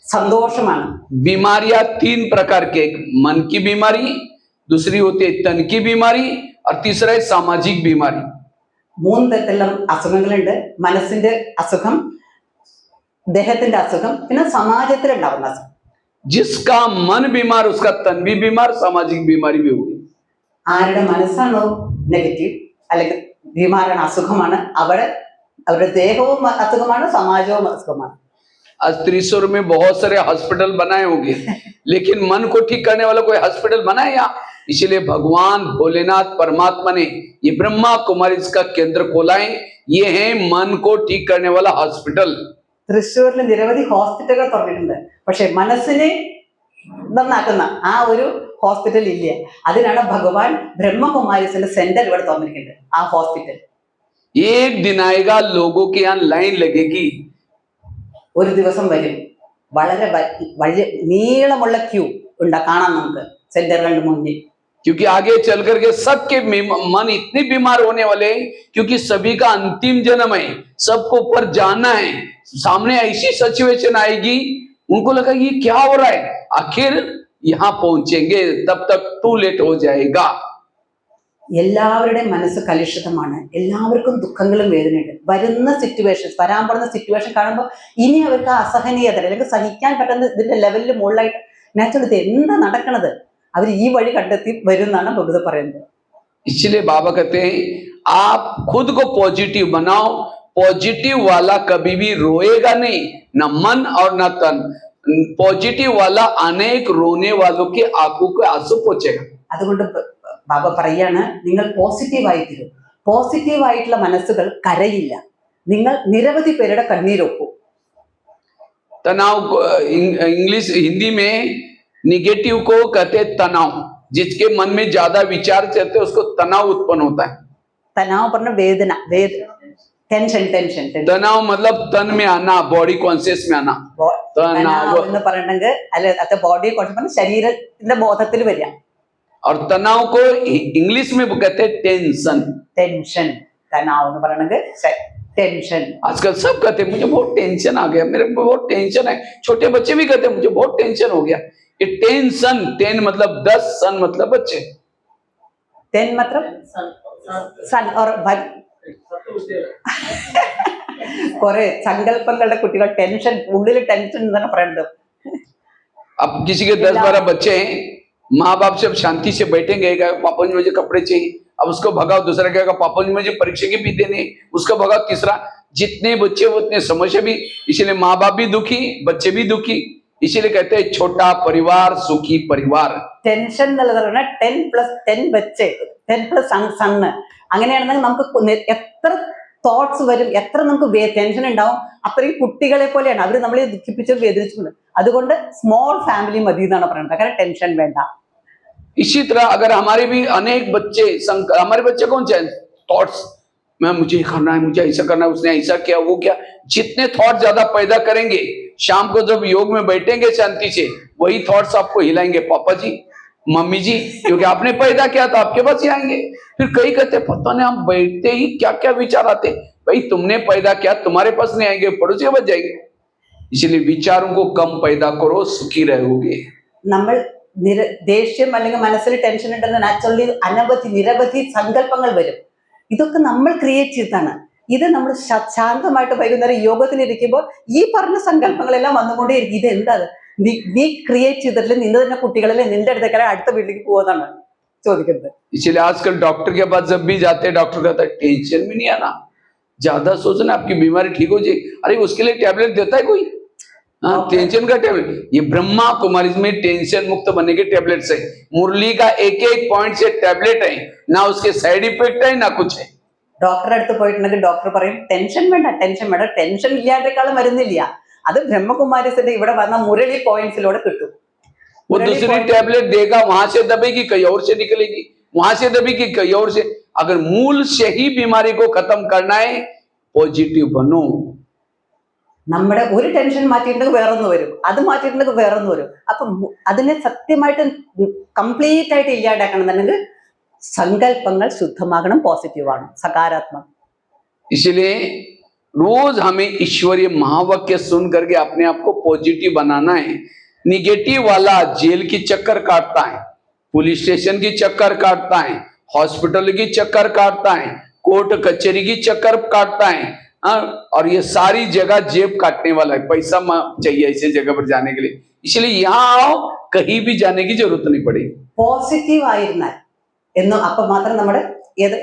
സന്തോഷമാണ്. बीमारियां तीन प्रकार के, एक मन की बीमारी, दूसरी होती है तन की बीमारी, और तीसरा है सामाजिक बीमारी। മൂന്ന് തരത്തിലുള്ള അസുഖങ്ങളുണ്ട്. മനസ്സിന്റെ അസുഖം, ദേഹത്തിന്റെ അസുഖം, പിന്നെ സമാജത്തിലുണ്ടാവുന്ന അസുഖം. जिसका मन बीमार उसका तन भी बीमार, सामाजिक बीमारी भी होगी। ആരുടെ മനസ്സാണോ നെഗറ്റീവ് അല്ലെങ്കിൽ ബീമാറാണ്, അസുഖമാണ്, അവരുടെ ദേഹവും അസുഖമാണ്, സമാജവും അസുഖമാണ്. आज त्रिशूर में बहुत सारे हॉस्पिटल बनाए होंगे, लेकिन मन को ठीक करने वाला कोई हॉस्पिटल बनाए या? इसलिए भगवान भोलेनाथ परमात्मा ने ये ब्रह्मा कुमारी इसका केंद्र खोला है, ये है मन को ठीक करने वाला हॉस्पिटल। തൃശ്ശൂരിൽ നിരവധി ഹോസ്പിറ്റലുകൾ തുറന്നിട്ടുണ്ട്, പക്ഷെ മനസ്സിനെ നന്നാക്കുന്ന ആ ഒരു ഹോസ്പിറ്റൽ ഇല്ല. അതിനാണ് ഭഗവാൻ ബ്രഹ്മകുമാരീസിന്റെ സെന്റർ ഇവിടെ തുറന്നിരിക്കുന്നത്, ആ ഹോസ്പിറ്റൽ. एक दिन आएगा लोगों के यहाँ लाइन लगेगी, ഒരു ദിവസം വരും, വളരെ വലിയ നീളമുള്ള ക്യൂ കാണാം നമുക്ക് സെന്ററുകളുടെ മുന്നിൽ. क्योंकि आगे चल करके सबके मन इतने बीमार होने वाले हैं, क्योंकि सभी का अंतिम जन्म है, सबको ऊपर जाना है। सामने ऐसी सिचुएशन आएगी, उनको लगा ये क्या हो रहा है, आखिर यहाँ पहुंचेंगे तब तक टू लेट हो जाएगा। എല്ലാവരുടെയും മനസ്സ് കലുഷിതമാണ്, എല്ലാവർക്കും ദുഃഖങ്ങളും വേദനയുണ്ട്. വരുന്ന സിറ്റുവേഷൻസ്, വരാൻ പോകുന്ന സിറ്റുവേഷൻ കാണുമ്പോൾ ഇനി അവർക്ക് അസഹനീയത അല്ലെങ്കിൽ സഹിക്കാൻ പറ്റുന്ന ഇതിന്റെ ലെവലിൽ മുകളിലായിട്ട് നാച്ചുറൽ ഇത് എന്താ നടക്കണത്, അവർ ഈ വഴി കണ്ടെത്തി വരും എന്നാണ് ബുദ്ധ പറയുന്നത്. इसलिए बाबा कहते हैं आप खुद को पॉजिटिव बनाओ, पॉजिटिव वाला कभी भी रोएगा नहीं, न मन और न तन। पॉजिटिव वाला अनेक रोने वालों के आंखों को आंसू पहुंचेगा। അതുകൊണ്ട് ബാബ പറയാണ്, നിങ്ങൾ പോസിറ്റീവായി തീരും. പോസിറ്റീവായിട്ടുള്ള മനസ്സുകൾ കരയില്ല, നിങ്ങൾ നിരവധി പേരുടെ കണ്ണീരൊപ്പു. तनाव इंग्लिश हिंदी में निगेटिव को कहते हैं तनाव, जिसके मन में ज्यादा विचार चलते उसको तनाव उत्पन्न होता है। തനാവ് പറഞ്ഞ വേദന, ടെൻഷൻ. तनाव मतलब तन में आना, बॉडी कॉन्शियस में आना। തനാവ് എന്ന് പറഞ്ഞെങ്കിൽ അല്ലെ ബോഡി കോൺഷ്യസ്, ശരീരത്തിന്റെ ബോധത്തിൽ വരിക. और तनाव को इंग्लिश में कहते हैं टेंशन। टेंशन, तनाव എന്ന് പറയണത് टेंशन। आजकल सब कहते हैं मुझे बहुत टेंशन आ गया, मेरे को बहुत टेंशन है। छोटे बच्चे भी कहते हैं मुझे बहुत टेंशन हो गया। ये टेंशन, 10 मतलब 10, सन मतलब बच्चे। 10 मतलब सन और കുറെ സങ്കല്പങ്ങളുടെ കുട്ടികൾ ടെൻഷൻ, ഉള്ളിൽ ടെൻഷൻ എന്നാണ് പറയുന്നത്. अब किसी के 10-12 बच्चे हैं, माँ बाप सब शांति से बैठेंगे, पापा जी मुझे कपड़े चाहिए, अब उसको भगाओ, दूसरा कहेगा पापा जी मुझे परीक्षा की फी देने, उसको भगाओ, तीसरा। जितने बच्चे उतने समस्या भी, इसलिए माँ बाप भी दुखी, बच्चे भी दुखी। इसीलिए कहते हैं छोटा परिवार सुखी परिवार। ടെൻഷൻ എന്നുള്ളത് പറഞ്ഞാൽ 10+10 ബच्चे, 10+ സണ്ണ്. അങ്ങനെയാണെങ്കിൽ നമുക്ക് എത്ര തോട്ട്സ് വരും, എത്ര നമുക്ക് ടെൻഷൻ ഉണ്ടാവും. അത്രയും കുട്ടികളെ പോലെയാണ് അവർ നമ്മളെ ദുഃഖിപ്പിച്ച് വേദനിച്ചിട്ടുണ്ട്. അതുകൊണ്ട് സ്മോൾ ഫാമിലി മതി എന്നാണ് പറയുന്നത്, കാരണം ടെൻഷൻ വേണ്ട. इसी तरह अगर हमारे भी अनेक बच्चे, हमारे बच्चे कौन से थॉट्स, मैं मुझे करना है, मुझे ऐसा करना है, उसने ऐसा किया, वो क्या, जितने थॉट ज्यादा पैदा करेंगे, शाम को जब योग में बैठेंगे शांति से, वही थॉट्स आपको हिलाएंगे, पापा जी मम्मी जी, क्योंकि आपने पैदा किया तो आपके पास ही आएंगे। फिर कई कहते पता नहीं हम बैठते ही क्या क्या विचार आते, भाई तुमने पैदा किया, तुम्हारे पास नहीं आएंगे, पड़ोसी बच जाएंगे। इसलिए विचारों को कम पैदा करो, सुखी रहोगे। നമ്മൾ ദേഷ്യം അല്ലെങ്കിൽ മനസ്സിൽ ടെൻഷൻ ഉണ്ടെന്ന് നാച്ചുറലി നിരവധി സങ്കല്പങ്ങൾ വരും. ഇതൊക്കെ നമ്മൾ ക്രിയേറ്റ് ചെയ്താണ്. ഇത് നമ്മൾ ശാന്തമായിട്ട് വൈകുന്നേരം യോഗത്തിനിരിക്കുമ്പോൾ ഈ പറഞ്ഞ സങ്കല്പങ്ങളെല്ലാം വന്നുകൊണ്ടേയിരിക്കും. ഇത് എന്താ നീ ക്രിയേറ്റ് ചെയ്തിട്ടില്ല, നിന്റെ തന്നെ കുട്ടികളല്ലേ നിന്റെ അടുത്തേക്കാരെ അടുത്ത വീട്ടിലേക്ക് പോകുന്നതാണ് ചോദിക്കുന്നത്. इसलिए आजकल डॉक्टर के पास जब भी जाते हैं डॉक्टर कहता है टेंशन में नहीं आना, ज्यादा सोचना आपकी बीमारी ठीक हो जाएगी. अरे उसके लिए टैबलेट देता है कोई? हाँ, टेंशन का टैबलेट. ये ब्रह्मा कुमारी में टेंशन मुक्त बनने के टैबलेट्स है. मुरली का एक एक पॉइंट से टैबलेट है, ना उसके साइड इफेक्ट है ना कुछ है. ഡോക്ടറെ അടുത്ത് പോയിട്ടുണ്ടെങ്കിൽ ഡോക്ടർ പറയും ടെൻഷൻ വേണ്ട, ടെൻഷൻ ഇല്ലാണ്ടേക്കാളും മരുന്നില്ല. അത് ബ്രഹ്മകുമാരീസിന്റെ ഇവിടെ വന്ന മുരളി പോയിന്റ്സിലൂടെ കിട്ടും. वो दूसरी टैबलेट देगा, वहां से दबेगी कहीं और से निकलेगी, वहां से दबेगी कहीं और से. अगर मूल से ही बीमारी को खत्म करना है, पॉजिटिव बनो. നമ്മുടെ ഒരു ടെൻഷൻ മാറ്റിയിട്ടുണ്ടെങ്കിൽ വേറൊന്ന് വരും, അത് മാറ്റിയിട്ടുണ്ടെങ്കിൽ വേറൊന്ന് വരും. അപ്പം അതിനെ സത്യമായിട്ട് കംപ്ലീറ്റ് ആയിട്ട് ഇല്ലാണ്ടാക്കണമെന്നുണ്ടെങ്കിൽ സങ്കല്പങ്ങൾ ശുദ്ധമാകണം, പോസിറ്റീവ് ആണ്, സകാരാത്മകം. इसलिए रोज हमें ईश्वरीय महावाक्य सुन करके अपने आप को पॉजिटिव बनाना है. निगेटिव वाला जेल की चक्कर काटता है, पुलिस स्टेशन की चक्कर काटता है, हॉस्पिटल की चक्कर काटता है, कोर्ट कचहरी की चक्कर काटता है. और ये सारी जगह जेब काटने वाला है. पैसा चाहिए ऐसे जगह पर जाने के लिए. इसलिए यहाँ आओ, कहीं भी जाने की जरूरत नहीं पड़ेगी. പോസിറ്റീവ് ആയിരുന്നാൽ എന്ന് അപ്പൊ മാത്രം നമ്മുടെ ഏത്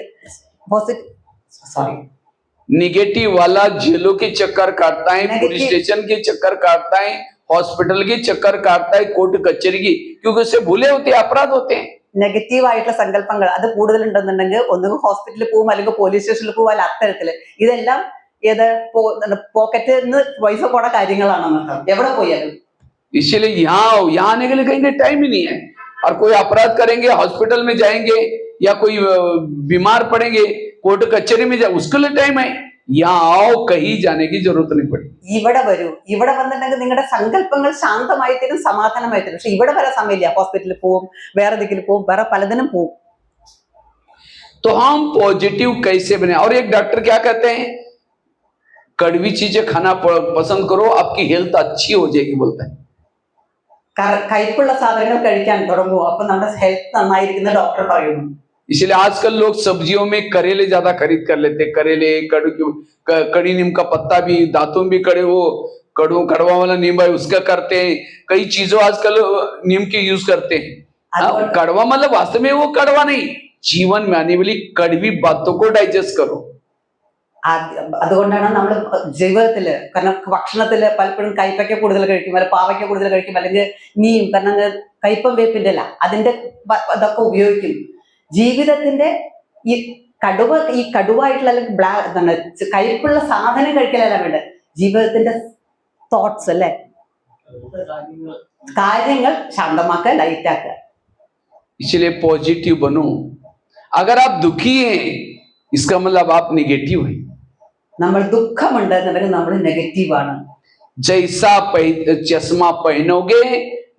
निगेटिव वाला जेलों के चक्कर काटता है, पुलिस स्टेशन के चक्कर काटता है, हॉस्पिटल की चक्कर काटता है, कोर्ट कचहरी की, क्योंकि उससे भूले होते हैं, अपराध होते हैं. നെഗറ്റീവ് ആയിട്ടുള്ള സങ്കല്പങ്ങൾ അത് കൂടുതലുണ്ടെന്നുണ്ടെങ്കിൽ ഒന്നുകിൽ ഹോസ്പിറ്റലിൽ പോകും, അല്ലെങ്കിൽ പോലീസ് സ്റ്റേഷനിൽ പോകും, അല്ല അത്തരത്തില് ഇതെല്ലാം ഏത് പോക്കറ്റിൽ നിന്ന് പൈസ പോണ കാര്യങ്ങളാണെന്നർത്ഥം എവിടെ പോയാലും. इसलिए यहाँ आओ, यहाँ आने के लिए कहीं टाइम ही नहीं है. और कोई अपराध करेंगे, हॉस्पिटल में जाएंगे या कोई बीमार पड़ेंगे, कोर्ट कचहरी में जाए, उसके लिए टाइम है. यहाँ आओ, कहीं जाने की जरूरत नहीं पड़ी. ഇവിടെ വരൂ, ഇവിടെ വന്നിട്ടുണ്ടെങ്കിൽ നിങ്ങളുടെ സങ്കല്പങ്ങൾ ശാന്തമായി തരും, സമാധാനമായി തരും. പക്ഷെ ഇവിടെ വരാൻ സമയമില്ല. ഹോസ്പിറ്റലിൽ പോവും, വേറെ ദിക്കിൽ പോവും, വേറെ പലതിനും പോവും. तो हम पॉजिटिव कैसे बने? और एक डॉक्टर क्या कहते हैं, कड़वी चीजें खाना पसंद करो, आपकी हेल्थ अच्छी हो जाएगी बोलते हैं. കയ്പുള്ള സാധനങ്ങൾ കഴിക്കാൻ തുടങ്ങുമോ അപ്പൊ നമ്മുടെ ഹെൽത്ത് നന്നായിരിക്കുന്ന ഡോക്ടർ പറയുന്നു. इसलिए आजकल लोग सब्जियों में करेले ज्यादा खरीद कर लेते हैं. करेले, कड़ी नीम का पत्ता भी, दांतों भी कड़े, वो कड़वा वाला नीम है उसका करते हैं. कई चीजों आजकल नीम की यूज करते हैं. कड़वा मतलब वास्तव में वो कड़वा नहीं, जीवन में आने वाली कड़वी बातों को डाइजेस्ट करो. അതുകൊണ്ടാണ് നമ്മൾ ജീവിതത്തില്, കാരണം ഭക്ഷണത്തില് പലപ്പോഴും കയ്പയ്ക്ക കൂടുതൽ കഴിക്കും, അല്ലെങ്കിൽ പാവയ്ക്ക കൂടുതൽ കഴിക്കും, അല്ലെങ്കിൽ നീയും കാരണം കയ്പം വേപ്പിന്റെ അല്ല അതിന്റെ അതൊക്കെ ഉപയോഗിക്കും. ജീവിതത്തിന്റെ ഈ കടുവായിട്ടുള്ള അല്ലെങ്കിൽ കയ്പുള്ള സാധനം കഴിക്കലല്ല വേണ്ടത്, ജീവിതത്തിന്റെ തോട്ട്സ് അല്ലെ, കാര്യങ്ങൾ ശാന്തമാക്കുക, ലൈറ്റാക്കുക. इसलिए पॉजिटिव बनो. अगर आप दुखी हैं, इसका मतलब आप निगेटिव हैं. നമ്മൾ ദുഃഖമുണ്ട് എന്നുണ്ടെങ്കിൽ നമ്മൾ നെഗറ്റീവ് ആണ്. जैसा चश्मा पहनोगे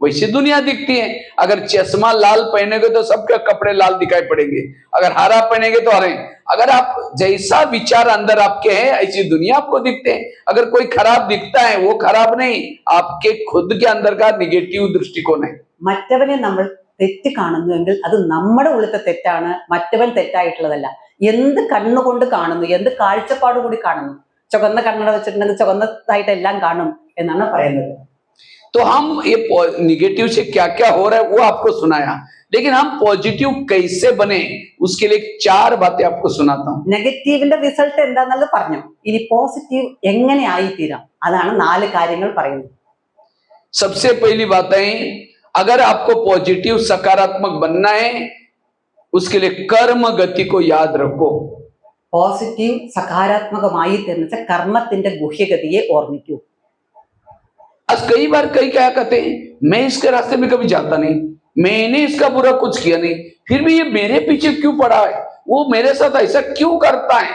वैसे दुनिया दिखती है. अगर चश्मा लाल पहनोगे तो सबके कपड़े लाल दिखाई पड़ेंगे, अगर हरा पहनेंगे तो हरे. अगर आप जैसा विचार अंदर आपके है ऐसी दुनिया आपको दिखते हैं. अगर कोई खराब दिखता है वो खराब नहीं, आपके खुद के अंदर का निगेटिव दृष्टिकोण है. മറ്റവനെ നമ്മൾ തെറ്റ് കാണുന്നുവെങ്കിൽ അത് നമ്മുടെ ഉള്ളിലത്തെ തെറ്റാണ്, മറ്റവൻ തെറ്റായിട്ടുള്ളതല്ല. എന്ത് കണ്ണുകൊണ്ട് കാണുന്നു, എന്ത് കാഴ്ചപ്പാട് കൂടി കാണുന്നു. ചുവന്ന കണ്ണട വെച്ചിട്ടുണ്ടെങ്കിൽ ചുവന്നതായിട്ട് എല്ലാം കാണും എന്നാണ് പറയുന്നത്. तो हम ये निगेटिव से क्या क्या हो रहा है वो आपको सुनाया, लेकिन हम पॉजिटिव कैसे बने उसके लिए 4 बातें आपको सुनाता हूं. നെഗറ്റീവിന്റെ റിസൾട്ട് എന്താണെന്നുള്ളത് പറഞ്ഞു. ഇനി പോസിറ്റീവ് എങ്ങനെ ആയിത്തീരാം അതാണ് 4 കാര്യങ്ങൾ പറയുന്നത്. सबसे पहली बात है, अगर आपको पॉजिटिव सकारात्मक बनना है उसके लिए कर्म गति को याद रखो. പോസിറ്റീവ് സകാരാത്മകമായി തന്നെ കർമ്മത്തിന്റെ ഗുഹ്യഗതിയെ ഓർമ്മിക്കൂ. आज कई बार कई क्या कहते हैं, मैं इसके रास्ते में कभी जाता नहीं, मैंने इसका बुरा कुछ किया नहीं, फिर भी ये मेरे पीछे क्यों पड़ा है, वो मेरे साथ ऐसा क्यों करता है.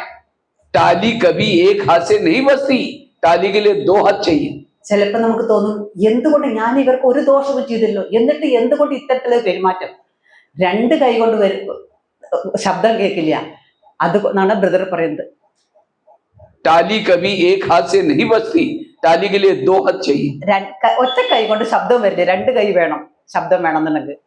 टाली कभी एक हाथ से नहीं बसती, टाली के लिए 2 हाथ चाहिए. ചിലപ്പോൾ നമുക്ക് തോന്നും എന്തുകൊണ്ട് ഞാൻ ഇവർക്ക് ഒരു ദോഷവും ചെയ്തില്ലോ, എന്നിട്ട് എന്തുകൊണ്ട് ഇത്തരത്തിലുള്ള പെരുമാറ്റം. 2 കൈ കൊണ്ട് ശബ്ദം കേൾക്കില്ല, അതാണ് ബ്രദർ പറയുന്നത്. टाली कभी एक हाथ से नहीं बसती, टाली के लिए 2 हाथ चाहिए. ഒറ്റ കൈ കൊണ്ട് ശബ്ദം വരില്ല, 2 കൈ വേണം. ശബ്ദം വേണമെന്നുണ്ടെങ്കിൽ.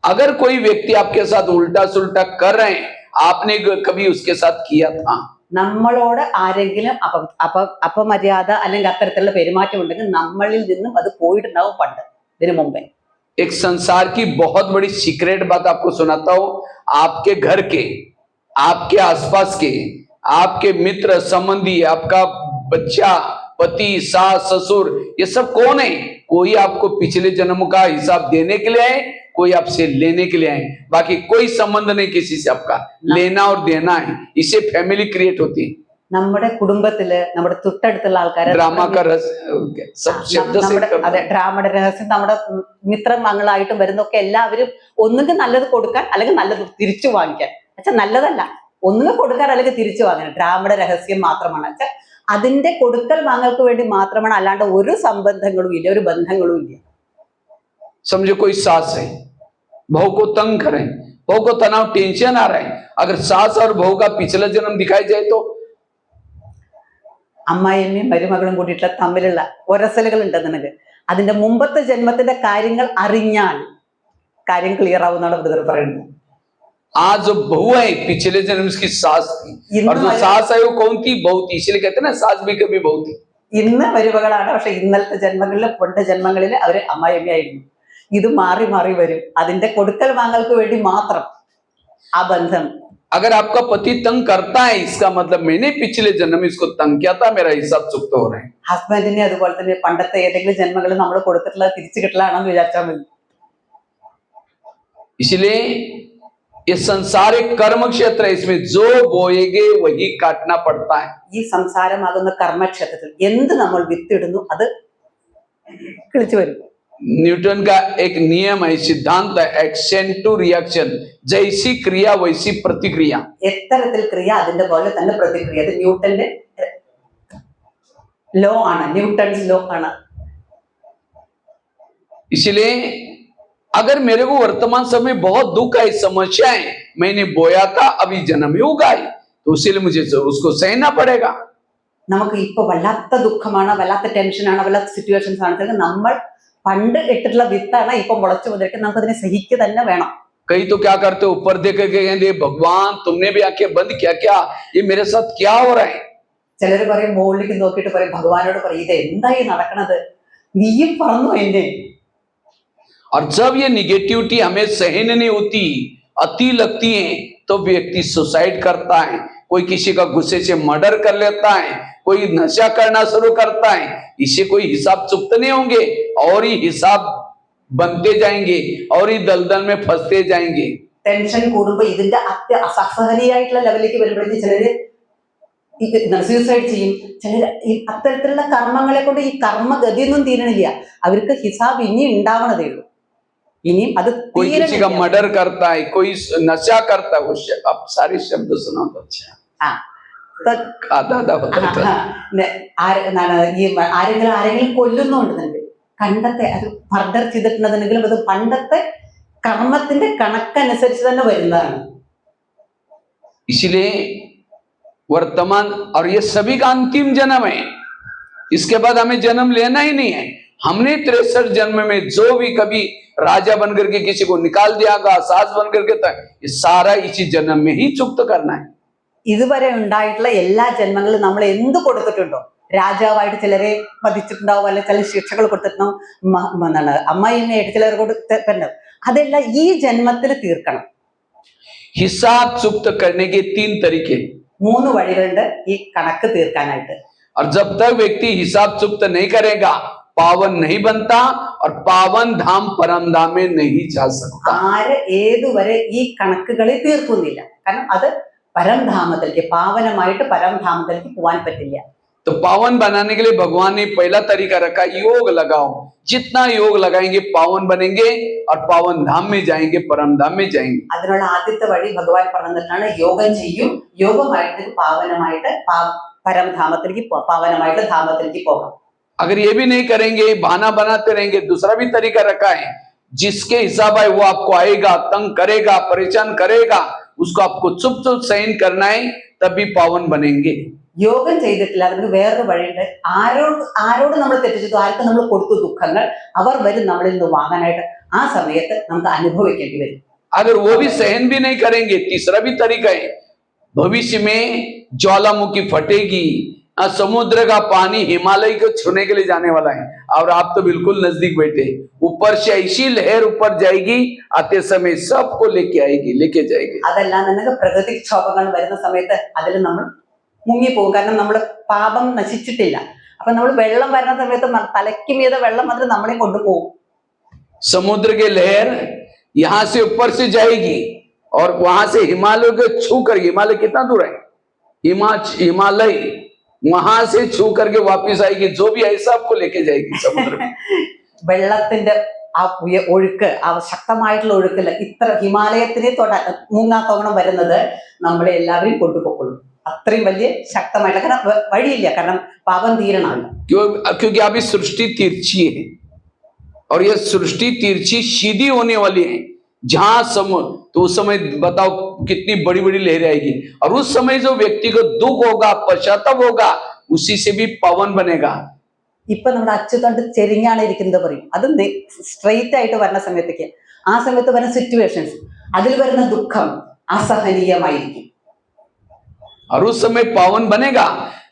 अगर कोई व्यक्ति आपके साथ उल्टा सुल्टा कर रहे हैं, आपने कभी उसके साथ किया था? നമ്മളോട് ആരെങ്കിലും അപമര്യാദ അല്ലെങ്കിൽ അത്തരത്തിലുള്ള പെരുമാറ്റം ഉണ്ടെങ്കിൽ നമ്മളിൽ നിന്നും അത് പോയിട്ടുണ്ടാവും പണ്ട്, ഇതിനു മുമ്പേ. एक संसार की बहुत बड़ी सीक्रेट बात आपको सुनाता हूं. आपके घर के, आपके आसपास के, आपके मित्र संबंधी, आपका बच्चा, पति, सास, ससुर, ये सब कौन है? कोई आपको पिछले जन्म का हिसाब देने के लिए है, कोई आपसे लेने के लिए है. बाकी कोई संबंध नहीं किसी से आपका. लेना और देना है. इससे फैमिली क्रिएट होती है. നമ്മുടെ കുടുംബത്തില് നമ്മുടെ തൊട്ടടുത്തുള്ള ആൾക്കാരെ ड्रामा का रस सब शब्द से അതെ, ഡ്രാമയുടെ രഹസ്യം നമ്മുടെ മിത്രങ്ങളായിട്ടും വരുന്നൊക്കെ എല്ലാവരും ഒന്നുകിൽ നല്ലത് കൊടുക്കാൻ അല്ലെങ്കിൽ നല്ലത് തിരിച്ചു വാങ്ങിക്കാൻ. പക്ഷെ നല്ലതല്ല, ഒന്നുകിൽ കൊടുക്കാൻ അല്ലെങ്കിൽ തിരിച്ചു വാങ്ങാൻ. ഡ്രാമയുടെ രഹസ്യം മാത്രമാണ്. വെച്ചാൽ അതിന്റെ കൊടുക്കൽ വാങ്ങൽക്ക് വേണ്ടി മാത്രമാണ്, അല്ലാണ്ട് ഒരു സംബന്ധങ്ങളും ഇല്ല, ഒരു ബന്ധങ്ങളും ഇല്ല. समझो कोई सास है, बहू को तंग करें, बहू को तनाव टेंशन आ रहा है, अगर सास और बहू का पिछला जन्म दिखाई जाए तो അമ്മായിയമ്മയും മരുമകളും കൂടിയിട്ടുള്ള തമ്മിലുള്ള ഒരസലുകൾ ഉണ്ടെന്നുണ്ടെങ്കിൽ അതിന്റെ മുമ്പത്തെ ജന്മത്തിന്റെ കാര്യങ്ങൾ അറിഞ്ഞാൽ കാര്യം ക്ലിയർ ആവുന്നാണ് ബ്രദർ പറയുന്നത്. आज जो बहू है पिछले जन्म की सास थी, और जो सास है वो कौन थी? बहू थी. इसलिए कहते हैं ना, सास भी कभी बहू थी. ഇന്ന് വരുവകളാണ്, പക്ഷെ ഇന്നലത്തെ ജന്മങ്ങളിലെ പൊണ്ട ജന്മങ്ങളിൽ അവര് അമ്മായിയമ്മയായിരുന്നു. ഇത് മാറി മാറി വരും. അതിന്റെ കൊടുക്കൽ വാങ്ങൽക്ക് വേണ്ടി മാത്രം ആ ബന്ധം. अगर आपका पति तंग करता है, इसका मतलब मैंने पिछले जन्म में इसको तंग किया था, मेरा हिसाब चुकता हो रहा है. ഹസ്ബൻഡിനെ അതുപോലെ തന്നെ പണ്ടത്തെ ഏതെങ്കിലും ജന്മങ്ങളിൽ നമ്മൾ കൊടുത്തിട്ടുള്ളത് തിരിച്ചു കിട്ടലാണെന്ന് വിചാരിച്ചാൽ മതി. इसलिए ये संसार एक कर्म क्षेत्र है, इसमें जो बोएंगे वही काटना पड़ता है. ഈ സംസാരമാകുന്ന കർമ്മക്ഷേത്രത്തിൽ എന്ത് നമ്മൾ വിത്തിടുന്നു അത് കിളിച്ചു വരും. न्यूटन का एक नियम है, सिद्धांत है, एक्शन टू रिएक्शन. जैसी क्रिया वैसी प्रतिक्रिया. എത്തരത്തിൽ ക്രിയ അതിന്റെ പോലെ തന്നെ പ്രതിക്രിയ. അത് ന്യൂട്ടന്റെ ലോ ആണ്, ന്യൂട്ടൺസ് ലോ ആണ്. इसलिए अगर मेरे को वर्तमान समय बहुत दुख है, समस्याएं, मैंने बोया था, अभी जन्म में उगाई, तो इसलिए मुझे उसको सहना पड़ेगा. നമുക്ക് ഇപ്പൊ വല്ലാത്ത ദുഃഖമാണ്, വല്ലാത്ത ടെൻഷനാണ്, വല്ലാത്ത സിറ്റുവേഷൻസ് ആണെന്നുണ്ടെങ്കിൽ നമ്മൾ പണ്ട് ഇട്ടിട്ടുള്ള വിത്താണ് ഇപ്പൊ മുളച്ചു വന്നിരിക്കുന്നത്. നമുക്ക് അതിനെ സഹിക്കുക തന്നെ വേണം. कई तो क्या करते, ऊपर देख के कहते भगवान तुमने भी आंखें बंद किया क्या? ये मेरे साथ क्या हो रहा है? ചിലര് പറയും, മുകളിലേക്ക് നോക്കിയിട്ട് പറയും, ഭഗവാനോട് പറയും, ഇത് എന്തായി നടക്കണത്, നീയും പറഞ്ഞു എന്നെ. और जब ये निगेटिविटी हमें सहन नहीं होती, अति लगती है, तो व्यक्ति सुसाइड करता है, कोई किसी का गुस्से से मर्डर कर लेता है, कोई नशा करना शुरू करता है. इससे कोई हिसाब चुकते नहीं होंगे, और ही हिसाब बनते जाएंगे, और ही दलदल में फंसते जाएंगे. ടെൻഷൻ കൂടുമ്പോ ഇതിന്റെ അസഹനീയായിട്ടുള്ള ലെവലിലേക്ക് വരുമ്പോഴേക്കും ചിലര് സൂസൈഡ് ചെയ്യും. ചിലര് ഈ അത്തരത്തിലുള്ള കർമ്മങ്ങളെ കൊണ്ട് ഈ കർമ്മഗതിയൊന്നും തീരണില്ല. അവർക്ക് ഹിസാബ് ഇനി ഉണ്ടാവണതേ ഉള്ളൂ. ഇനിയും അത് कोई किसी का मर्डर करता है, कोई नशा करता है. वो आप सारे शब्द सुना तो अच्छा. ആരെങ്കിലും കൊല്ലുന്നുണ്ടെന്നുണ്ടെങ്കിൽ പണ്ടത്തെ അത് മർഡർ ചെയ്തിട്ടുണ്ടെന്നുണ്ടെങ്കിലും അത് പണ്ടത്തെ കർമ്മത്തിന്റെ കണക്കനുസരിച്ച് തന്നെ വരുന്നതാണ്. इसलिए वर्तमान, और ये सभी का अंतिम जन्म है. इसके बाद हमें जन्म लेना ही नहीं है. हमने 63 जन्म में जो भी कभी राजा बन करके किसी को निकाल दिया, सास बन करके, ये सारा इसी जन्म में ही चुक्त करना है. ഇതുവരെ ഉണ്ടായിട്ടുള്ള എല്ലാ ജന്മങ്ങളിലും നമ്മൾ എന്ത് കൊടുത്തിട്ടുണ്ടോ, രാജാവായിട്ട് ചിലരെ വധിച്ചിട്ടുണ്ടാവും, അല്ലെങ്കിൽ ചില ശിക്ഷകൾ കൊടുത്തിട്ടുണ്ടാവും, അമ്മായിയമ്മയായിട്ട് ചിലർ കൊടുത്തിട്ടുണ്ടാവും. അതെല്ലാം ഈ ജന്മത്തിൽ തീർക്കണം. हिसाब चुक्त करने के 3 तरीके. 3 വഴികളുണ്ട് ഈ കണക്ക് തീർക്കാനായിട്ട്. और जब तक व्यक्ति हिसाब चुक्त नहीं करेगा, पावन नहीं बनता, और पावन धाम परम धाम में नहीं जा सकता. ആര് ഏതുവരെ ഈ കണക്കുകളെ തീർക്കുന്നില്ല, കാരണം അത് പരംധാമത്തിലേക്ക്, പാവനമായിട്ട് പരംധാമത്തിലേക്ക് പോകാൻ പറ്റില്ല. तो पावन बनाने के लिए भगवान ने पहला तरीका रखा, योग लगाओ. जितना योग लगाएंगे पावन बनेंगे, और पावन धाम में जाएंगे, परम धाम में जाएंगे. അതിനുള്ള ആദ്യത്തെ വഴി ഭഗവാൻ പറഞ്ഞിട്ടാണ്, യോഗം ചെയ്യും. യോഗമായിട്ട് പാവനമായിട്ട് പരംധാമത്തിലേക്ക്, പാവനമായിട്ട് ധാമത്തിലേക്ക് പോകാം. अगर ये भी नहीं करेंगे, बहाना बनाते रहेंगे, दूसरा भी तरीका रखा है, जिसके हिसाब है वो आपको आएगा, तंग करेगा, परेशान करेगा, उसको आपको चुप चुप सहन करना है, तभी पावन बनेंगे. യോഗം ചെയ്തിട്ടില്ല നമുക്ക് വേറൊരു വഴിയുണ്ട്. ആരോട് നമ്മൾ തെറ്റിച്ചു, ആർക്ക് നമ്മൾ കൊടുത്തു ദുഃഖങ്ങൾ, അവർ വരും നമ്മളിൽ നിന്ന് വാങ്ങാനായിട്ട്. ആ സമയത്ത് നമുക്ക് അനുഭവിക്കേണ്ടി വരും. अगर वो भी सहन भी नहीं करेंगे, तीसरा भी तरीका है, भविष्य में ज्वालामुखी फटेगी, समुद्र का पानी हिमालय को छूने के लिए जाने वाला है और आप तो बिल्कुल नजदीक बैठे, ऊपर से ऐसी लहर ऊपर जाएगी, आते समय सबको लेके जाएगी. അതെല്ലാം തന്നെ പ്രകൃതിക്ഷോഭങ്ങൾ വരുന്ന സമയത്ത് അതിൽ നമ്മൾ മുങ്ങിപ്പോകും. കാരണം നമ്മൾ പാപം നശിച്ചിട്ടില്ല. അപ്പൊ നമ്മൾ വെള്ളം വരുന്ന സമയത്ത് തലയ്ക്ക് മീതെ വെള്ളം മാത്രം നമ്മളെ കൊണ്ടുപോകും. समुद्र के लहर यहां से ऊपर से जाएगी और वहां से हिमालय को छू करके, हिमालय कितना दूर है, हिमालय वहां से छू करके वापस आएगी, जो भी है सबको लेके जाएगी समुद्र में. വെള്ളത്തിന്റെ ആ ഒഴുക്ക്, ആ ശക്തമായിട്ടുള്ള ഒഴുക്കില്ല ഇത്ര ഹിമാലയത്തിനെ മുങ്ങാത്തോണം വരുന്നത് നമ്മളെ എല്ലാവരെയും കൊണ്ടുപോകുള്ളൂ. അത്രയും വലിയ ശക്തമായിട്ടുള്ള, കാരണം വഴിയില്ല, കാരണം പാപം തീരണമല്ല. क्योंकि अभी सृष्टि तिरछी है और ये सृष्टि तिरछी सीधी होने वाली है. जहां तो उस समय बताओ कितनी बड़ी बड़ी लहरें आएगी, और उस समय जो व्यक्ति को दुख होगा, पश्चाताप होगा, उसी से भी पवन बनेगा. ഇപ്പൊ നമ്മുടെ അച്ചുതണ്ട് ചെരിഞ്ഞാണ് ഇരിക്കുന്നത് പറയും. അത് സ്ട്രെയിറ്റ് ആയിട്ട് വരുന്ന സമയത്തേക്ക്, ആ സമയത്ത് വരുന്ന സിറ്റുവേഷൻസ്, അതിൽ വരുന്ന ദുഃഖം അസഹനീയമായിരിക്കും. और उस समय पावन बनेगा.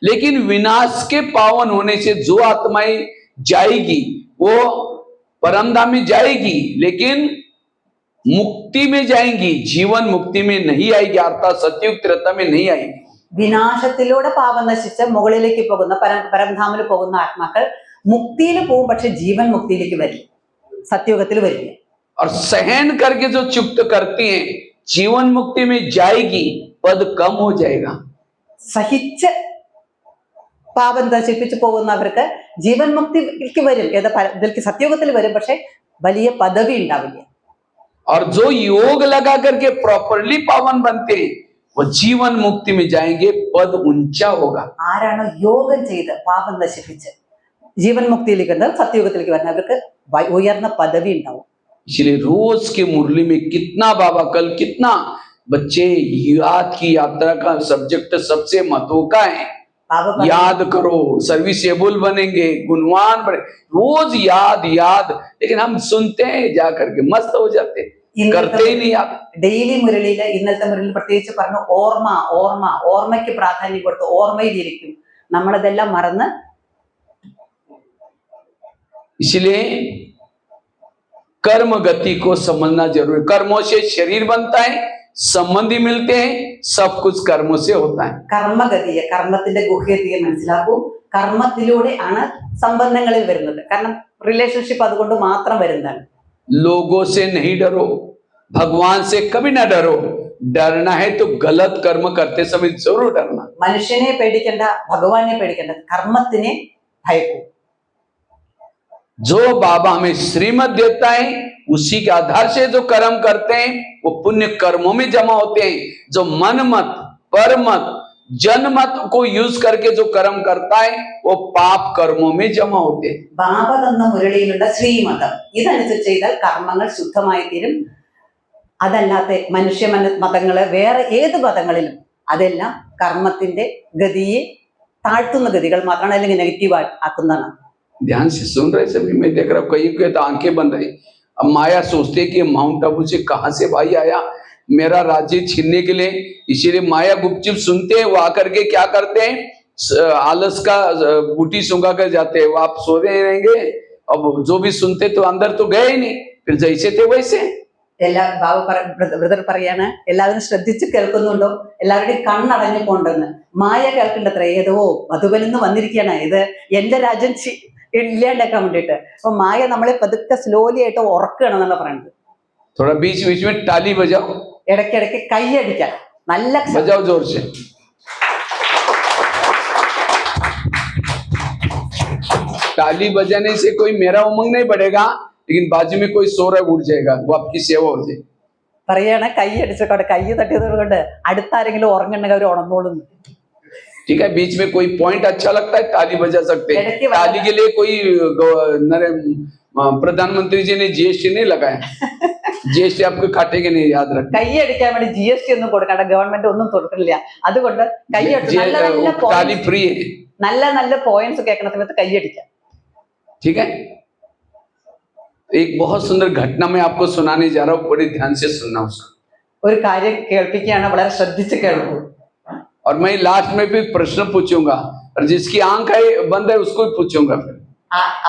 लेकिन विनाश के पावन होने से जो आत्माएं जाएगी वो परमधाम में जाएगी, लेकिन मुक्ति में जाएंगी, जीवन मुक्ति में नहीं आएगी, अर्थात सतयुग त्रेता में नहीं आएगी. വിനാശത്തിലൂടെ പാപം നശിച്ച് മുകളിലേക്ക് പോകുന്ന പരംധാമിൽ പോകുന്ന ആത്മാക്കൾ മുക്തിയിൽ പോകും, പക്ഷെ ജീവൻ മുക്തിയിലേക്ക് വരില്ല, സത്യയുഗത്തിൽ വരില്ല. और सहन करके जो चुक्त करती हैं जीवन मुक्ति में जाएगी, पद कम हो जाएगा. സഹിച്ച് പാപം നശിപ്പിച്ചു പോകുന്നവർക്ക് ജീവൻ മുക്തിക്ക് വരും, ഇതിലേക്ക് സത്യയുഗത്തിൽ വരും, പക്ഷെ വലിയ പദവി ഉണ്ടാവില്ല. और जो योग लगा करके प्रॉपरली पावन बनते हैं वो जीवन मुक्ति में जाएंगे, पद ऊंचा होगा. ആരാണോ യോഗം ചെയ്ത് പാപം നശിപ്പിച്ച് ജീവൻ മുക്തിയിലേക്ക് വരുന്നത്, സത്യയുഗത്തിലേക്ക് വരുന്നവർക്ക് ഉയർന്ന പദവി ഉണ്ടാവും. इसलिए रोज के मुरली में कितना बाबा, कल कितना बच्चे याद की यात्रा का सब्जेक्ट सबसे महत्व का है. याद करो, सर्विसेबल बनेंगे, गुणवान बने, रोज याद याद. लेकिन हम सुनते हैं जा करके मस्त हो जाते हैं, करते ही नहीं. आप ഡെയിലി മുരളിയില്, ഇന്നത്തെ മുരളിയിൽ പ്രത്യേകിച്ച് പറഞ്ഞു, ഓർമ്മ ഓർമ്മ ഓർമ്മയ്ക്ക് പ്രാധാന്യം കൊടുത്ത് ഓർമ്മയിലിരിക്കും. നമ്മളിതെല്ലാം മറന്ന്. इसलिए कर्म गति को समझना जरूरी. कर्मों से शरीर बनता है, संबंधी मिलते हैं, सब कुछ कर्मों से होता है. കർമ്മഗതിയെ, കർമ്മത്തിന്റെ ഗുഹ്യതയെ മനസ്സിലാക്കൂ. കർമ്മത്തിലൂടെ ആണ് സംബന്ധങ്ങളിൽ വരുന്നത്. കാരണം റിലേഷൻഷിപ്പ് അതുകൊണ്ട് മാത്രം വരുന്നതാണ്. लोगों से नहीं डरो, भगवान से कभी ना डरो. डरना है तो गलत कर्म करते समय जरूर डरना. മനുഷ്യനെ പേടിക്കണ്ട, ഭഗവാനെ പേടിക്കണ്ട, കർമ്മത്തിനെ ഭയക്കൂ. जो बाबा हमें श्रीमत देता है उसी के आधार से जो कर्म करते हैं वो पुण्य कर्मों में जमा होते हैं. जो मन मत, पर मत, जन मत को यूज करके जो कर्म करता है वो पाप कर्मों में जमा होते हैं. ബാബ തന്ന മുരളിയിലുള്ള ശ്രീമതം ഇതനുസരിച്ച് ചെയ്താൽ കർമ്മങ്ങൾ ശുദ്ധമായി തീരും. അതല്ലാത്ത മനുഷ്യ മതങ്ങള്, വേറെ ഏത് മതങ്ങളിലും അതെല്ലാം കർമ്മത്തിന്റെ ഗതിയെ താഴ്ത്തുന്ന ഗതികൾ മാത്രമാണ്, അല്ലെങ്കിൽ നെഗറ്റീവ് ആക്കുന്നതാണ്. ध्यान से सुन रहे सभी. मैं देख रहा हूँ कई के तो आंखें बंद रही. अब माया सोचते कि माउंट आबू से कहां से भाई आया मेरा राज्य छीनने के लिए. इसीलिए माया गुपचुप सुनते हैं, वो आकर के क्या करते हैं, आलस का बूटी सूंघा कर जाते हैं. वो आप सो रहे रहेंगे, अब जो भी सुनते तो अंदर तो गए ही नहीं, फिर जैसे थे वैसे. എല്ലാ ബ്രദർ പറയാണ്, എല്ലാവരും ശ്രദ്ധിച്ച് കേൾക്കുന്നുണ്ടോ, എല്ലാവരുടെയും കണ്ണടഞ്ഞു പോണ്ടെന്ന്. മായ കേൾക്കേണ്ടത്ര, ഏതോ മധുബനിൽ നിന്ന് വന്നിരിക്കുകയാണ്, ഇത് എന്റെ രാജ്യം ഇല്ലാണ്ടാക്കാൻ വേണ്ടിയിട്ട്. അപ്പൊ മായ നമ്മളെ പതുക്കെ സ്ലോലി ആയിട്ട് ഉറക്കുകയാണെന്നുള്ള പറയുന്നത്. थोड़ा बीच बीच में ताली बजाओ, ഇടയ്ക്കിടയ്ക്ക് കൈയടിക്കാൻ, നല്ല बजाओ जोर से. ताली बजाने से कोई मेरा उमंग नहीं बढ़ेगा, लेकिन बाजू में कोई सो रहा है उठ जाएगा, वो आपकी सेवा हो जाएगी. പറയാണ് കൈയടിച്ചോട്ടെ, കൈ തട്ടിയത് കൊണ്ട് അടുത്താരെങ്കിലും ഉറങ്ങുണ്ടെങ്കിൽ അവർ ഉണർന്നോളുന്നു. ठीक है, बीच में कोई पॉइंट अच्छा लगता है ताली बजा सकते हैं. ताली के लिए कोई प्रधानमंत्री जी ने जीएसटी नहीं लगाया. जीएसटी आपको काटेंगे नहीं, याद रखना। കൈയടിക്കാൻ വേണ്ടി GST ഒന്നും കൊടുക്കാണ്ട് ഗവൺമെന്റ് ഒന്നും കൊടുക്കില്ല. അതുകൊണ്ട് കൈയടിച്ച് നല്ല നല്ല ताली പോയിന്റ്സ്, फ्री है, നല്ല നല്ല പോയിന്റ്സ് കേൾക്കുന്ന സമയത്ത് കൈയടിക്കാം. ठीक है। एक बहुत सुंदर घटना मैं आपको सुनाने जा रहा हूँ, बड़े ध्यान से सुनना उसको। ഒരു കാര്യം കേൾപ്പിക്കുകയാണ്, വളരെ ശ്രദ്ധിച്ച് കേൾക്കൂ. और मैं लास्ट में भी प्रश्न पूछूंगा, और जिसकी आंख है बंद है उसको भी पूछूंगा फिर।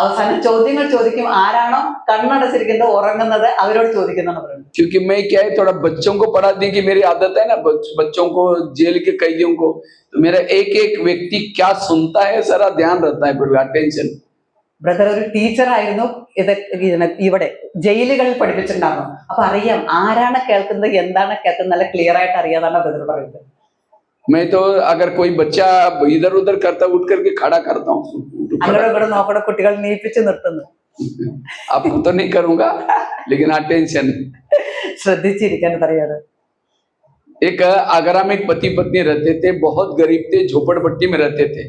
അവസാനം ചോദ്യങ്ങൾ ചോദിക്കും. ആരാണോ കണ്ണടച്ചിരിക്കുന്നത് ഉറങ്ങുന്നത് അവരോട് ചോദിക്കുന്നതാണ് പറയുന്നത്. क्योंकि मैं क्या है, थोड़ा बच्चों को पढ़ा दी कि मेरी आदत है ना, बच्चों को, जेल के कैदियों को, तो मेरा एक एक व्यक्ति क्या सुनता है सारा ध्यान रहता है, पूरा अटेंशन। ബ്രദർ ഒരു ടീച്ചറായിരുന്നു, ഇവിടെ ജയിലുകളിൽ പഠിപ്പിച്ചിട്ടുണ്ടായിരുന്നു. അപ്പൊ അറിയാം ആരാണ് കേൾക്കുന്നത്, എന്താണ് കേൾക്കുന്നത്, നല്ല ക്ലിയർ ആയിട്ട് അറിയാതാണ് ബ്രദർ പറയുന്നത്. मैं तो अगर कोई बच्चा इधर उधर करता उठ करके खड़ा करता हूँ, അങ്ങോട്ടും ഇങ്ങോട്ടും നോക്കണ കുട്ടികൾ നീപ്പിച്ച് നിർത്തുന്നു. आपको तो नहीं करूंगा, लेकिन अटेंशन। ശ്രദ്ധിച്ചിരിക്കാൻ പറയാണ്. एक आगरा में एक पति पत्नी रहते थे, बहुत गरीब थे, झोपड़पट्टी में रहते थे।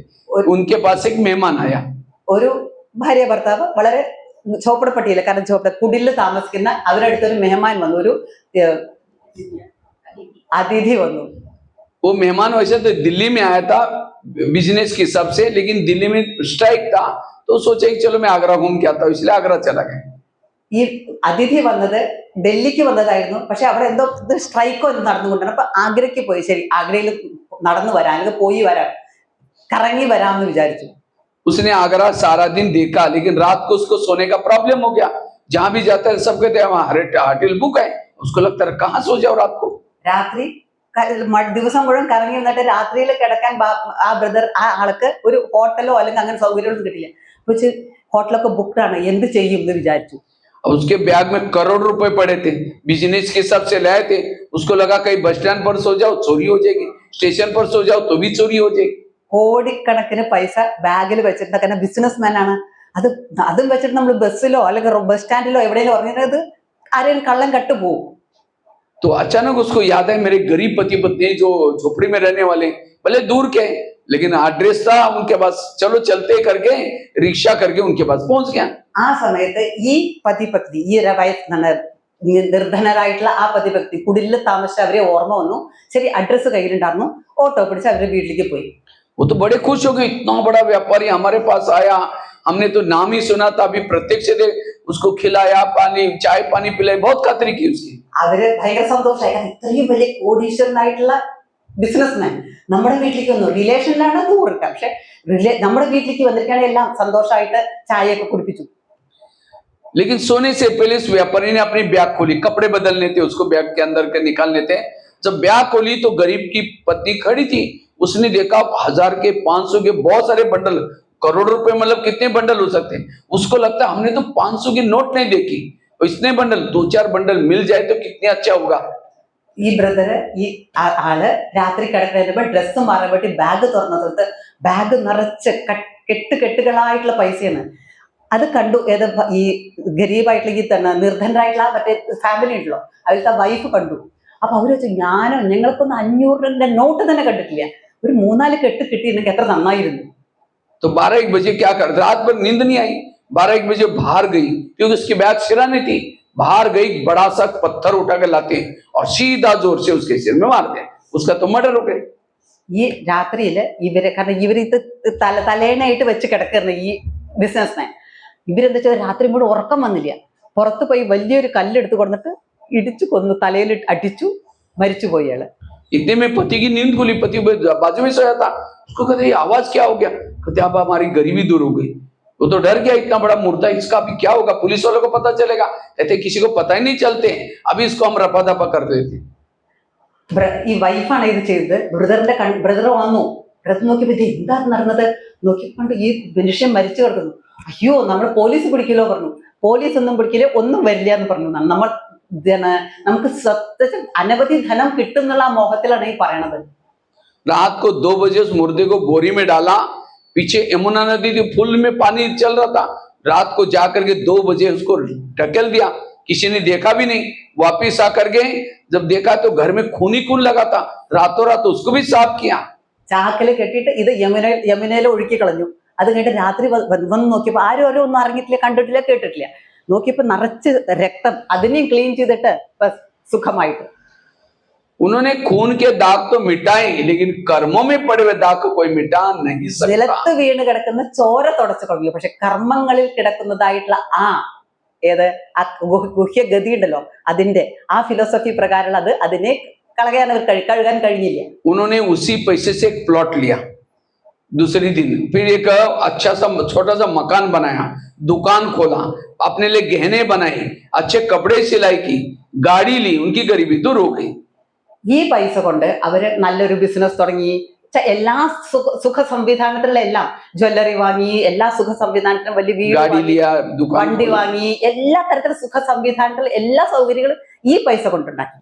उनके पास एक मेहमान आया। ഒരു ഭാര്യ ഭർത്താവ് വളരെ ചോപ്പടപ്പട്ടിയില്ല, കാരണം കുടിലിൽ താമസിക്കുന്ന അവരുടെ അടുത്തൊരു മെഹമാൻ വന്നു, ഒരു അതിഥി വന്നു. वो मेहमान वैसे तो दिल्ली में आया था बिजनेस के हिसाब से, लेकिन दिल्ली में स्ट्राइक था, तो सोचा कि चलो मैं आगरा घूम के आता हूँ, इसलिए आगरा चला गया। ഈ അതിഥി വന്നത് ഡൽഹിക്ക് വന്നതായിരുന്നു, പക്ഷെ അവിടെ എന്തോ സ്ട്രൈക്കോ എന്ന് നടന്നുകൊണ്ടാണ്. അപ്പൊ ആഗ്രയ്ക്ക് പോയി. ശരി, ആഗ്രയിൽ നടന്നു വരാൻ, അല്ലെങ്കിൽ പോയി വരാൻ, കറങ്ങി വരാമെന്ന് വിചാരിച്ചു. उसने आगरा सारा दिन देखा, लेकिन रात को उसको सोने का प्रॉब्लम हो गया। जहां भी जाता है सब कहते हैं वहां होटल बुक है, उसको लगता है कहाँ सो जाओ रात को। രാത്രി ദിവസം മുഴുവൻ കറങ്ങി വന്നിട്ട് രാത്രിയിൽ കിടക്കാൻ ആ ബ്രദർ, ആ ആൾക്ക് ഒരു ഹോട്ടലോ അല്ലെങ്കിൽ അങ്ങനെ സൗകര്യമൊന്നും കിട്ടില്ല. പക്ഷെ ഹോട്ടലൊക്കെ ബുക്ക്ഡ് ആണ്, എന്ത് ചെയ്യും എന്ന് വിചാരിച്ചു. उसके बैग में करोड़ रुपए पड़े थे, बिजनेस के हिसाब से लाए थे। उसको लगा कहीं बस स्टैंड पर सो जाओ चोरी हो जाएगी, स्टेशन पर सो जाओ तो भी चोरी हो जाएगी। കോടിക്കണക്കിന് പൈസ ബാഗിൽ വെച്ചിട്ട്, കാരണം ബിസിനസ്മാൻ ആണ്, അതും വെച്ചിട്ട് നമ്മൾ ബസ്സിലോ അല്ലെങ്കിൽ ബസ് സ്റ്റാൻഡിലോ എവിടെയെങ്കിലും ഉറങ്ങുന്നത് ആരെയും കള്ളം കട്ടുപോകും. तो अचानक उसको याद है, मेरे गरीब पति पत्नी जो झोपड़ी में रहने वाले, भले दूर के, लेकिन एड्रेस था उनके पास, चलो चलते करके रिक्शा करके उनके पास पहुंच गया। ആ സമയത്ത് ഈ പതിപത്നി, ഈ നിർധനരായിട്ടുള്ള ആ പതിപത്നി കുടിലിൽ താമസിച്ച അവരെ ഓർമ്മ വന്നു. ശരി, അഡ്രസ്സ് കയ്യിലുണ്ടായിരുന്നു. ഓട്ടോ പിടിച്ച് അവരുടെ വീട്ടിലേക്ക് പോയി. वो तो बड़े खुश हो गए, इतना बड़ा व्यापारी हमारे पास आया, हमने तो नाम ही सुना था, अभी प्रत्यक्ष से उसको खिलाया, पानी चाय पानी पिलाई, बहुत खातिरी की उसकी। അവര് ഭയങ്കര സന്തോഷമായി, കാരണം ഇത്രയും വലിയ കോടീശ്വരനായിട്ടുള്ള ബിസിനസ്മാൻ നമ്മുടെ വീട്ടിലേക്ക് വന്നു. റിലേഷനിലാണ് ദൂരം, പക്ഷെ നമ്മുടെ വീട്ടിലേക്ക് വന്നിരിക്കുകയാണെങ്കിൽ എല്ലാം സന്തോഷമായിട്ട് ചായയൊക്കെ കുടിപ്പിച്ചു. लेकिन सोने से पहले इस व्यापारी ने अपनी बैग खोली, कपड़े बदलने थे उसको, बैग के अंदर के निकालने थे। जब बैग खोली तो गरीब की पत्नी खड़ी थी। उसने देखा 1000 के 500 के बहुत सारे बंडल, करोड़ रुपए मतलब कितने बंडल हो सकते हैं। उसको लगता है हमने तो 500 की नोट नहीं देखी, और इतने बंडल, 2-4 बंडल मिल जाए तो कितने अच्छा होगा। ഈ ബ്രദറ്, ഈ ആള് രാത്രി കിടക്കുന്നതിന് ഡ്രസ്സ് മാറാൻ വേണ്ടി ബാഗ് തുറന്നത്, ബാഗ് നിറച്ച് കെട്ടുകളായിട്ടുള്ള പൈസയാണ്. അത് കണ്ടു ഏത് ഈ ഗരീബായിട്ടുള്ള ഈ തന്നെ നിർധനരായിട്ടുള്ള മറ്റേ ഫാമിലി ഉണ്ടല്ലോ, അതിലത്തെ വൈഫ് കണ്ടു. അപ്പൊ അവര് വെച്ചു, ഞങ്ങൾക്കൊന്ന് 500 നോട്ട് തന്നെ കണ്ടിട്ടില്ല, ഒരു 3-4 കെട്ട് കിട്ടിയിരുന്നെങ്കിൽ എത്ര നന്നായിരുന്നു. तो 12-1 बजे क्या कर, रात भर नींद नहीं आई, 12-1 बजे बाहर गई, क्योंकि उसकी बैग सिरानी थी। बाहर गई, बड़ा सा पत्थर उठा कर लाते हैं और सीधा जोर से उसके सिर में मारते हैं, उसका तो मर्डर हो गया। ഈ രാത്രിയില് ഇവര്, കാരണം ഇവരിത് തലേണയായിട്ട് വെച്ച് കിടക്കുന്ന ഈ ബിസിനസ്മാൻ, ഇവരെന്താ വെച്ചാൽ രാത്രി കൂടെ ഉറക്കം വന്നില്ല. പുറത്ത് പോയി വലിയൊരു കല്ലെടുത്ത് കൊടുത്തിട്ട് ഇടിച്ചു കൊന്നു, തലയിൽ അടിച്ചു, മരിച്ചുപോയി അയാള്. इतने में पति की नींद खुली, पति बाजू में सोया था। उसको कहते आवाज क्या हो गया, कहते अब हमारी गरीबी दूर हो गई। वो तो डर गया, इतना बड़ा मुर्दा, इसका अभी क्या होगा, पुलिस वालों को पता चलेगा। कहते किसी को पता ही नहीं चलते, अभी इसको हम रफा दफा कर देते। ഈ വൈഫാണ് ഇത് ചെയ്തത്. ബ്രദർ വന്നു, ബ്രദർ നോക്കിയപ്പോ ഇത് എന്താ നടന്നത് നോക്കിക്കൊണ്ട് ഈ മനുഷ്യൻ മരിച്ചു കിടക്കുന്നു. അയ്യോ, നമ്മൾ പോലീസ് പിടിക്കലോ പറഞ്ഞു. പോലീസ് ഒന്നും പിടിക്കില്ല, ഒന്നും വരില്ല എന്ന് പറഞ്ഞു. നമുക്ക് അനവധി ധനം കിട്ടുന്നുള്ള ആ മോഹത്തിലാണ് ഈ പറയണത്. रात को 2 बजे उस मुर्दे को बोरी में डाला, पीछे यमुना नदी थी, फुल में पानी चल रहा था। रात को जाकर के 2 बजे उसको ढकेल दिया, किसी ने देखा भी नहीं। वापिस आकर के जब देखा तो घर में खून ही खून लगा था। रातों रात उसको भी साफ किया। ചാക്കില് കെട്ടിയിട്ട് ഇത് യമുനയിൽ ഒഴുക്കി കളഞ്ഞു. അത് കഴിഞ്ഞിട്ട് രാത്രി വന്ന് നോക്കിയപ്പോ ആരും ഒന്നും അറിഞ്ഞിട്ടില്ല, കണ്ടിട്ടില്ല, കേട്ടിട്ടില്ല. നോക്കിയപ്പോ നിറച്ച് രക്തം, അതിനെയും ക്ലീൻ ചെയ്തിട്ട് ഇപ്പൊ സുഖമായിട്ട്. उन्होंने खून के दाग तो मिटाए, लेकिन कर्मों में पड़े हुए दाग को कोई मिटा नहीं सकता. നിലത്ത് വീണ് കിടക്കുന്ന ചോര തുടച്ചു കളഞ്ഞു. പക്ഷെ കർമ്മങ്ങളിൽ കിടക്കുന്നതായിട്ടുള്ള ഏത് ആ ഗുഹ്യഗതി ഉണ്ടല്ലോ, അതിന്റെ ആ ഫിലോസഫി പ്രകാരം അതിനെ കഴുകാൻ കഴിഞ്ഞില്ല. उन्होंने उसी पैसे से एक प्लॉट लिया दूसरी दिन, फिर एक अच्छा सा छोटा सा मकान बनाया, दुकान खोला, अपने लिए गहने बनाए, अच्छे कपड़े सिलाई की, गाड़ी ली, उनकी गरीबी दूर हो गई. ഈ പൈസ കൊണ്ട് അവര് നല്ലൊരു ബിസിനസ് തുടങ്ങി. എല്ലാ സുഖ സംവിധാനത്തിലുള്ള എല്ലാം, ജ്വല്ലറി വാങ്ങി, എല്ലാ സുഖ സംവിധാനത്തിലും വലിയ വീട്, വണ്ടി വാങ്ങി, എല്ലാ തരത്തിലുള്ള സുഖ സംവിധാനത്തിലുള്ള എല്ലാ സൗകര്യങ്ങളും ഈ പൈസ കൊണ്ടുണ്ടാക്കി.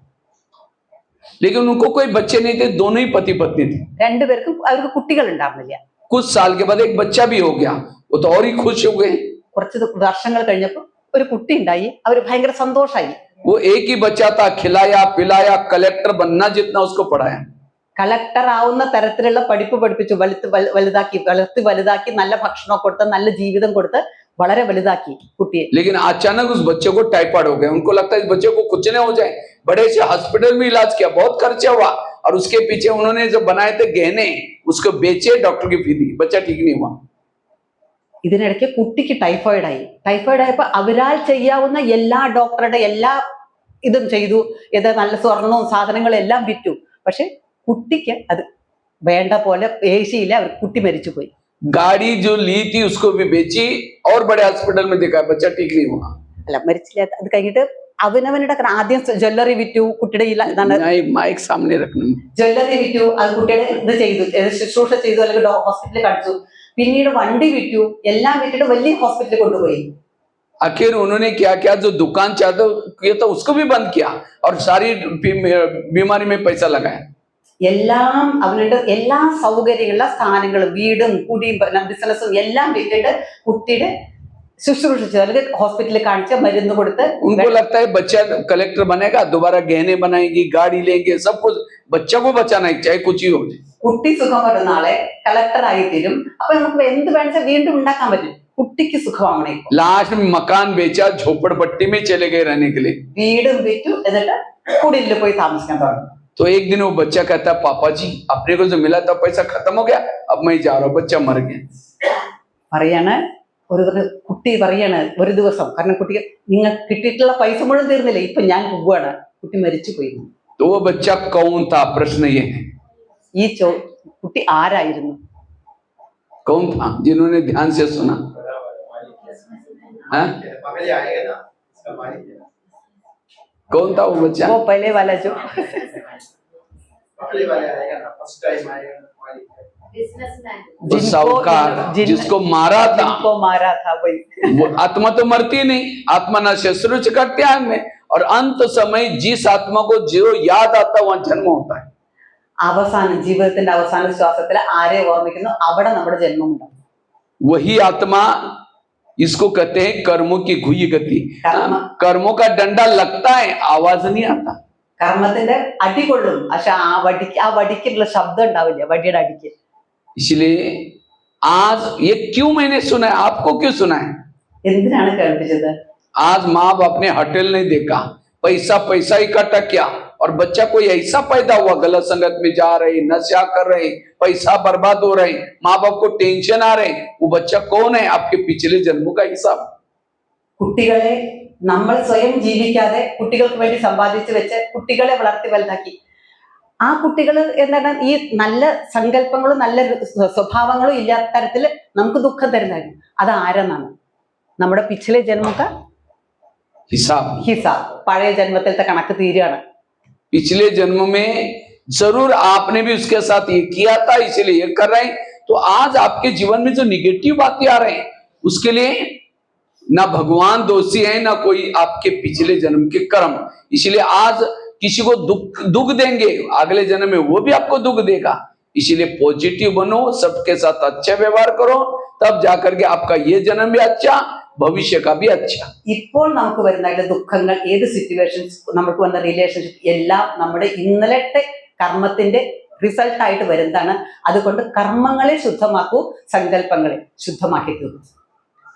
लेकिन उनको कोई बच्चे नहीं थे, दोनों ही पति पत्नी थे. രണ്ടുപേർക്കും അവർക്ക് കുട്ടികൾ ഉണ്ടായിരുന്നില്ല. कुछ साल के बाद एक बच्चा भी हो गया, वो तो और ही खुश हो गए. കുറച്ച് വർഷങ്ങൾ കഴിഞ്ഞപ്പോൾ ഒരു കുട്ടി ഉണ്ടായി, അവര് ഭയങ്കര സന്തോഷമായി. वो एक ही बच्चा था, खिलाया पिलाया, कलेक्टर बनना जितना उसको पढ़ाया. കളക്ടർ ആവുന്ന തരത്തിലുള്ള പഠിപ്പ് പഠിപ്പിച്ചു, വലുതാക്കി നല്ല ഭക്ഷണം കൊടുത്ത്, നല്ല ജീവിതം കൊടുത്ത് വളരെ വലുതാക്കി കുട്ടിയെ. लेकिन अचानक उस बच्चे को टाइफाइड हो गया. उनको लगता है इस बच्चे को कुछ नहीं हो जाए, बड़े से हॉस्पिटल में इलाज किया, बहुत खर्चा हुआ, और उसके पीछे उन्होंने जो बनाए थे गहने उसको बेचे, डॉक्टर की फी दी, बच्चा ठीक नहीं हुआ. ഇതിനിടയ്ക്ക് കുട്ടിക്ക് ടൈഫോയിഡ് ആയപ്പോ അവരാൽ ചെയ്യാവുന്ന എല്ലാ ഡോക്ടറുടെ എല്ലാ ഇതും ചെയ്തു. നല്ല സ്വർണവും സാധനങ്ങളും എല്ലാം വിറ്റു. പക്ഷെ കുട്ടിക്ക് അത് വേണ്ട പോലെ ഏശിയില്ല. അവർ കുട്ടി മരിച്ചുപോയി. गाड़ी जो ली थी उसको भी बेची और बड़े हॉस्पिटल में दिखाया, बच्चा ठीक नहीं हुआ. അല്ല, മരിച്ചില്ല. അത് കഴിഞ്ഞിട്ട് അവനവനുടെ ആദ്യം ജ്വല്ലറി വിറ്റു, കുട്ടിയുടെ माइक सामने रखना. ജ്വല്ലറി വിറ്റു, അത് കുട്ടിയുടെ ഇത് ചെയ്തു, ശുശ്രൂഷ ചെയ്തു, അല്ലെങ്കിൽ ഹോസ്പിറ്റലിൽ കാണിച്ചു. പിന്നീട് വണ്ടി വിറ്റു, എല്ലാം വിറ്റിട്ട് വലിയ ഹോസ്പിറ്റലിൽ കൊണ്ടുപോയി. आखिर उन्होंने क्या किया, जो दुकान चाहते किया था उसको भी बंद किया और सारी बीमारी में पैसा लगाया. എല്ലാം അവരുടെ എല്ലാ സൗകര്യങ്ങളുള്ള സ്ഥാനങ്ങളും, വീടും കുടിയും ബിസിനസ്സും എല്ലാം വിറ്റിട്ട് കുട്ടിയുടെ ശുശ്രൂഷിച്ചു, അല്ലെങ്കിൽ ഹോസ്പിറ്റലിൽ കാണിച്ച് മരുന്ന് കൊടുത്ത്. उनको लगता है बच्चा कलेक्टर बनेगा, दोबारा गहने बनाएगी, गाड़ी लेंगे, सब कुछ बच्चा को बचाना है, चाहे कुछ ही हो जाए. കുട്ടി സുഖം ഒരു നാളെ കളക്ടർ ആയി തീരും. അപ്പൊ നമുക്ക് എന്ത് വേണമെച്ചാൽ വീണ്ടും ഉണ്ടാക്കാൻ പറ്റും. കുട്ടിക്ക് സുഖമാവണേ. लास्ट में मकान बेचा, झोपड़पट्टी में चले गए रहने के लिए. വീടും വിറ്റു, എന്നിട്ട് കുടിലിൽ പോയി താമസിക്കാൻ തുടങ്ങി. तो एक दिन वो बच्चा कहता है, पापा जी अपने को जो मिला था पैसा खत्म हो गया, अब मैं जा रहा हूँ. बच्चा मर गया. പറയാണ് കുട്ടി പറയാണ് ഒരു ദിവസം, കാരണം കുട്ടിക്ക് നിങ്ങൾക്ക് കിട്ടിയിട്ടുള്ള പൈസ മുഴുവൻ തീർന്നില്ല, ഇപ്പൊ ഞാൻ പോവാണ്, കുട്ടി മരിച്ചു പോയി. तो वो बच्चा कौन था, प्रश्न ये है. ഈ കുട്ടി ആരായിരുന്നു? कौन था? जिन्होंने ध्यान से सुना. कौन था वो बच्चा? वो पहले वाला जो वो साहूकार जिसको मारा था वही. वो आत्मा तो मरती नहीं, आत्मा न शस्त्र कर त्याग में, और अंत समय जिस आत्मा को जो याद आता वहां जन्म होता है. അവസാനം ജീവിതത്തിന്റെ അവസാന ശ്വാസത്തിൽ ആരെ ഓർമ്മിക്കുന്നു അവിടെ നമ്മുടെ ജന്മം ഉണ്ടാവും. वही आत्मा, इसको कहते हैं कर्मों की घुई गति. कर्मों का डंडा लगता है, आवाज नहीं आता. കർമ്മത്തിന്റെ അടി കൊള്ളും, പക്ഷെ ആ വടിക്കുള്ള ശബ്ദം ഉണ്ടാവില്ല, വടിയുടെ അടിക്ക്. इसलिए आज ये क्यों मैंने सुना है, आपको क्यों सुना है? എന്തിനാണ് കേൾപ്പിച്ചത്? आज माँ बाप ने होटल नहीं देखा, पैसा इकट्ठा किया, और बच्चा कोई ऐसा पैदा हुआ गलत संगत में जा रहे, नशा कर रहे, पैसा बर्बाद हो रहे, माँ बाप को टेंशन आ रहे. वो बच्चा कौन है? आपके पिछले जन्मों का हिसाब. കുട്ടികളെ നമ്മൾ സ്വയം ജീവിക്കാതെ കുട്ടികൾക്ക് വേണ്ടി സമ്പാദിച്ചു വെച്ച് കുട്ടികളെ വളർത്തി വലുതാക്കി. ആ കുട്ടികൾ എന്താണ് ഈ നല്ല സങ്കല്പങ്ങളും നല്ല സ്വഭാവങ്ങളും ഇല്ലാത്ത തരത്തിൽ നമുക്ക് ദുഃഖം തരുന്നതായിരുന്നു. അത് ആരെന്നാണ്? നമ്മുടെ പിछले ജന്മക്ക ഹിസാബ്, പഴയ ജന്മത്തിലത്തെ കണക്ക് തീരുകയാണ്. पिछले जन्म में जरूर आपने भी उसके साथ ये किया था, इसलिए ये कर रहे हैं. तो आज आपके जीवन में जो निगेटिव बातें आ रहे हैं, उसके लिए ना भगवान दोषी है, ना कोई आपके पिछले जन्म के कर्म. इसलिए आज किसी को दुख देंगे, अगले जन्म में वो भी आपको दुख देगा. इसलिए पॉजिटिव बनो, सबके साथ अच्छा व्यवहार करो, तब जाकर के आपका ये जन्म भी अच्छा, ഭവിഷ്യ കബി അച്ഛ. ഇപ്പോൾ നമുക്ക് വരുന്ന ദുഃഖങ്ങൾ, ഏത് സിറ്റുവേഷൻസ്, നമുക്ക് വന്ന റിലേഷൻഷിപ്പ് എല്ലാം നമ്മുടെ ഇന്നലത്തെ കർമ്മത്തിന്റെ റിസൾട്ട് ആയിട്ട് വരുന്നതാണ്. അതുകൊണ്ട് കർമ്മങ്ങളെ ശുദ്ധമാക്കൂ, സങ്കല്പങ്ങളെ ശുദ്ധമാക്കി തീർക്കും.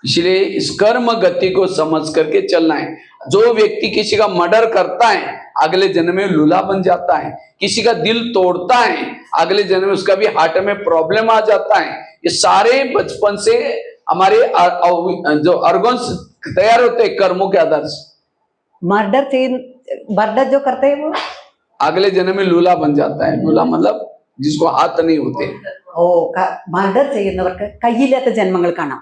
इसलिए इस कर्म गति को समझ करके चलना है। जो व्यक्ति किसी का मर्डर करता है अगले जन्म में लूला बन जाता है, किसी का दिल तोड़ता है अगले जन्म में उसका भी हार्ट में प्रॉब्लम आ जाता है। ये सारे बचपन से हमारे जो ऑर्गन्स तैयार होते हैं कर्मों के आधार से। मर्डर जो करते हैं वो अगले जन्म में लूला बन जाता है। लूला मतलब जिसको हाथ नहीं होते। മർഡർ ചെയ്യുന്നവർക്ക് കയ്യില്ലാത്ത ജന്മങ്ങൾ കാണാം.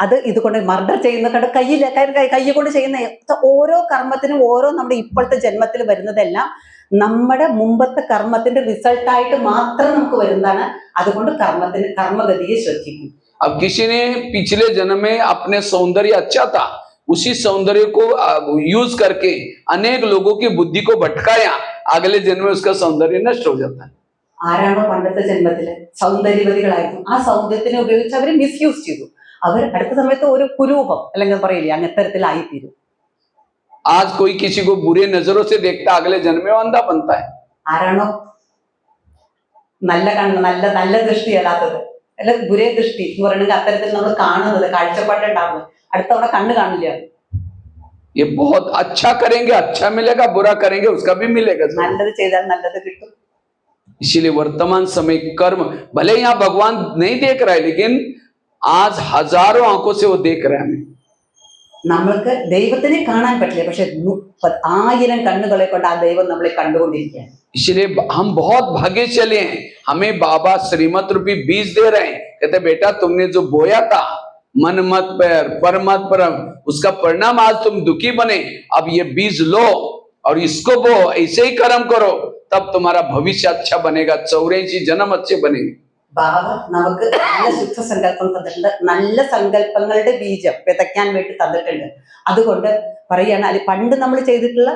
അത് ഇതുകൊണ്ട് മർഡർ ചെയ്യുന്ന കണ്ട് കൈ കൊണ്ട് ചെയ്യുന്ന ഓരോ കർമ്മത്തിനും ഓരോ നമ്മുടെ ഇപ്പോഴത്തെ ജന്മത്തിൽ വരുന്നതെല്ലാം നമ്മുടെ മുമ്പത്തെ കർമ്മത്തിന്റെ റിസൾട്ടായിട്ട് മാത്രം നമുക്ക് വരുന്നതാണ്. അതുകൊണ്ട് കർമ്മഗതിയെ ശ്രദ്ധിക്കും. अब किसी ने पिछले जन्म में अपने सौंदर्य अच्छा था, उसी सौंदर्य को यूज करके अनेक लोगों की बुद्धि को भटकाया, अगले जन्म में उसका सौंदर्य नष्ट हो जाता है. ആരാണോ പണ്ടത്തെ ജന്മത്തില് സൗന്ദര്യവതികളായിരുന്നു ആ സൗന്ദര്യത്തിനെ ഉപയോഗിച്ച് അവര് മിസ്യൂസ് ചെയ്തു. അവർ അടുത്ത സമയത്ത് ഒരു കുരൂപം അല്ലെങ്കിൽ പറയില്ലേ അങ്ങനത്തെ തരത്തിലായിത്തീരും. आज कोई किसी को बुरे नजरों से देखता अगले जन्म में अंधा बनता है. ആരാണോ നല്ല കണ്ണ് നല്ല ദൃഷ്ടി അല്ലാത്തത് അല്ല ബുരേ ദൃഷ്ടി എന്ന് പറയണെങ്കിൽ അത്തരത്തിൽ നമ്മൾ കാണുന്നത് കാഴ്ചപ്പാടുണ്ടാവുന്നത് അടുത്ത തവണ കണ്ണ് കാണില്ല. ये बहुत अच्छा करेंगे अच्छा मिलेगा, बुरा करेंगे उसका भी मिलेगा. നല്ലത് ചെയ്താൽ നല്ലത് കിട്ടും. इसीलिए वर्तमान समय कर्म भले यहाँ भगवान नहीं देख रहा है लेकिन आज हजारों आंखों से वो देख रहे हैं हमें. നമ്മൾക്ക് ദൈവത്തിനെ കാണാൻ പറ്റില്ല, പക്ഷെ 1000 കണ്ണുകളെ കൊണ്ട് ആ ദൈവം നമ്മളെ കണ്ടുകൊണ്ടിരിക്കുകയാണ്. इसलिए हम बहुत भाग्यशाली हैं, हमें बाबा श्रीमत रूपी बीज दे रहे हैं. कहते बेटा तुमने जो बोया था मन मत पर मत परम, उसका परिणाम आज तुम दुखी बने. अब ये बीज लो और इसको बो, ऐसे ही कर्म करो तब तुम्हारा भविष्य अच्छा बनेगा, 84 जन्म अच्छे बनेंगे. ബാബ നമുക്ക് നല്ല ശുദ്ധ സങ്കല്പം തന്നിട്ടുണ്ട്, നല്ല സങ്കല്പങ്ങളുടെ ബീജം വിതയ്ക്കാൻ വേണ്ടി തന്നിട്ടുണ്ട്. അതുകൊണ്ട് പറയാണ് അത് പണ്ട് നമ്മൾ ചെയ്തിട്ടുള്ള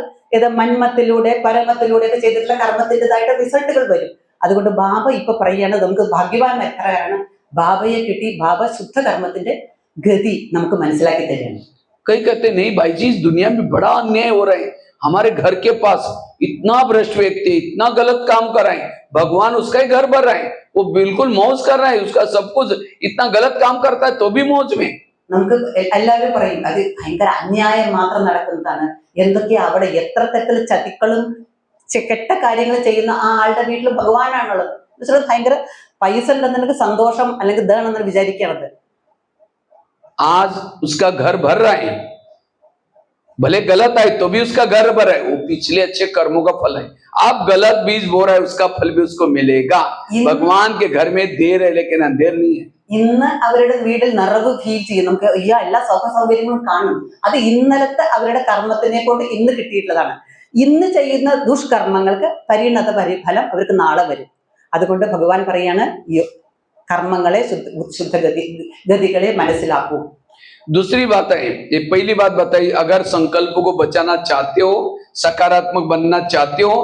മന്മത്തിലൂടെ പരമത്തിലൂടെ ഒക്കെ ചെയ്തിട്ടുള്ള കർമ്മത്തിൻ്റെതായിട്ട് റിസൾട്ടുകൾ വരും. അതുകൊണ്ട് ബാബ ഇപ്പൊ പറയാണ് നമുക്ക് ഭാഗ്യവാൻ എത്രയാണ് ബാബയെ കിട്ടി. ബാബ ശുദ്ധ കർമ്മത്തിന്റെ ഗതി നമുക്ക് മനസ്സിലാക്കി തരികയാണ്. कई कहते नहीं भाई जी इस दुनिया में बड़ा अन्याय हो रहा है, हमारे घर के पास इतना भ्रष्ट व्यक्ति इतना गलत काम कर रहे हैं, भगवान उसका ही घर भर रहे हैं, वो बिल्कुल मौज कर रहा है, उसका सब कुछ इतना गलत काम करता है तो भी मौज में. നമുക്ക് എല്ലാവരും പറയും അത് ഭയങ്കര അന്യായം മാത്രം നടക്കുന്നതാണ്, എന്തൊക്കെയാ അവിടെ എത്ര തരത്തിൽ ചതിക്കളും കെട്ട കാര്യങ്ങൾ ചെയ്യുന്ന ആ ആളുടെ വീട്ടിൽ ഭഗവാനാണുള്ളത്. ഭയങ്കര പൈസ ഉണ്ടെന്ന് സന്തോഷം അല്ലെങ്കിൽ ഇതാണെന്ന് വിചാരിക്കണത്. आज उसका घर भर रहा है, भले गलत आए तो भी उसका घर भर है, वो पिछले अच्छे कर्मों का फल है. आप गलत बीज बो रहा है उसका फल भी उसको मिलेगा. भगवान के घर में देर है लेकिन अंधेर नहीं है. ഇന്ന് അവരുടെ വീട്ടിൽ നിറവ് ഫീൽ ചെയ്യും, നമുക്ക് എല്ലാ സുഖ സൗകര്യങ്ങളും കാണും. അത് ഇന്നലത്തെ അവരുടെ കർമ്മത്തിനെ കൊണ്ട് ഇന്ന് കിട്ടിയിട്ടുള്ളതാണ്. ഇന്ന് ചെയ്യുന്ന ദുഷ്കർമ്മങ്ങൾക്ക് പരിണത ഫലം അവർക്ക് നാളെ വരും. അതുകൊണ്ട് ഭഗവാൻ പറയാണ് ഈ കർമ്മങ്ങളെ ഗതികളെ മനസ്സിലാക്കൂ. दूसरी बात है, ये पहली बात बताई, अगर संकल्प को बचाना चाहते हो, सकारात्मक बनना चाहते हो,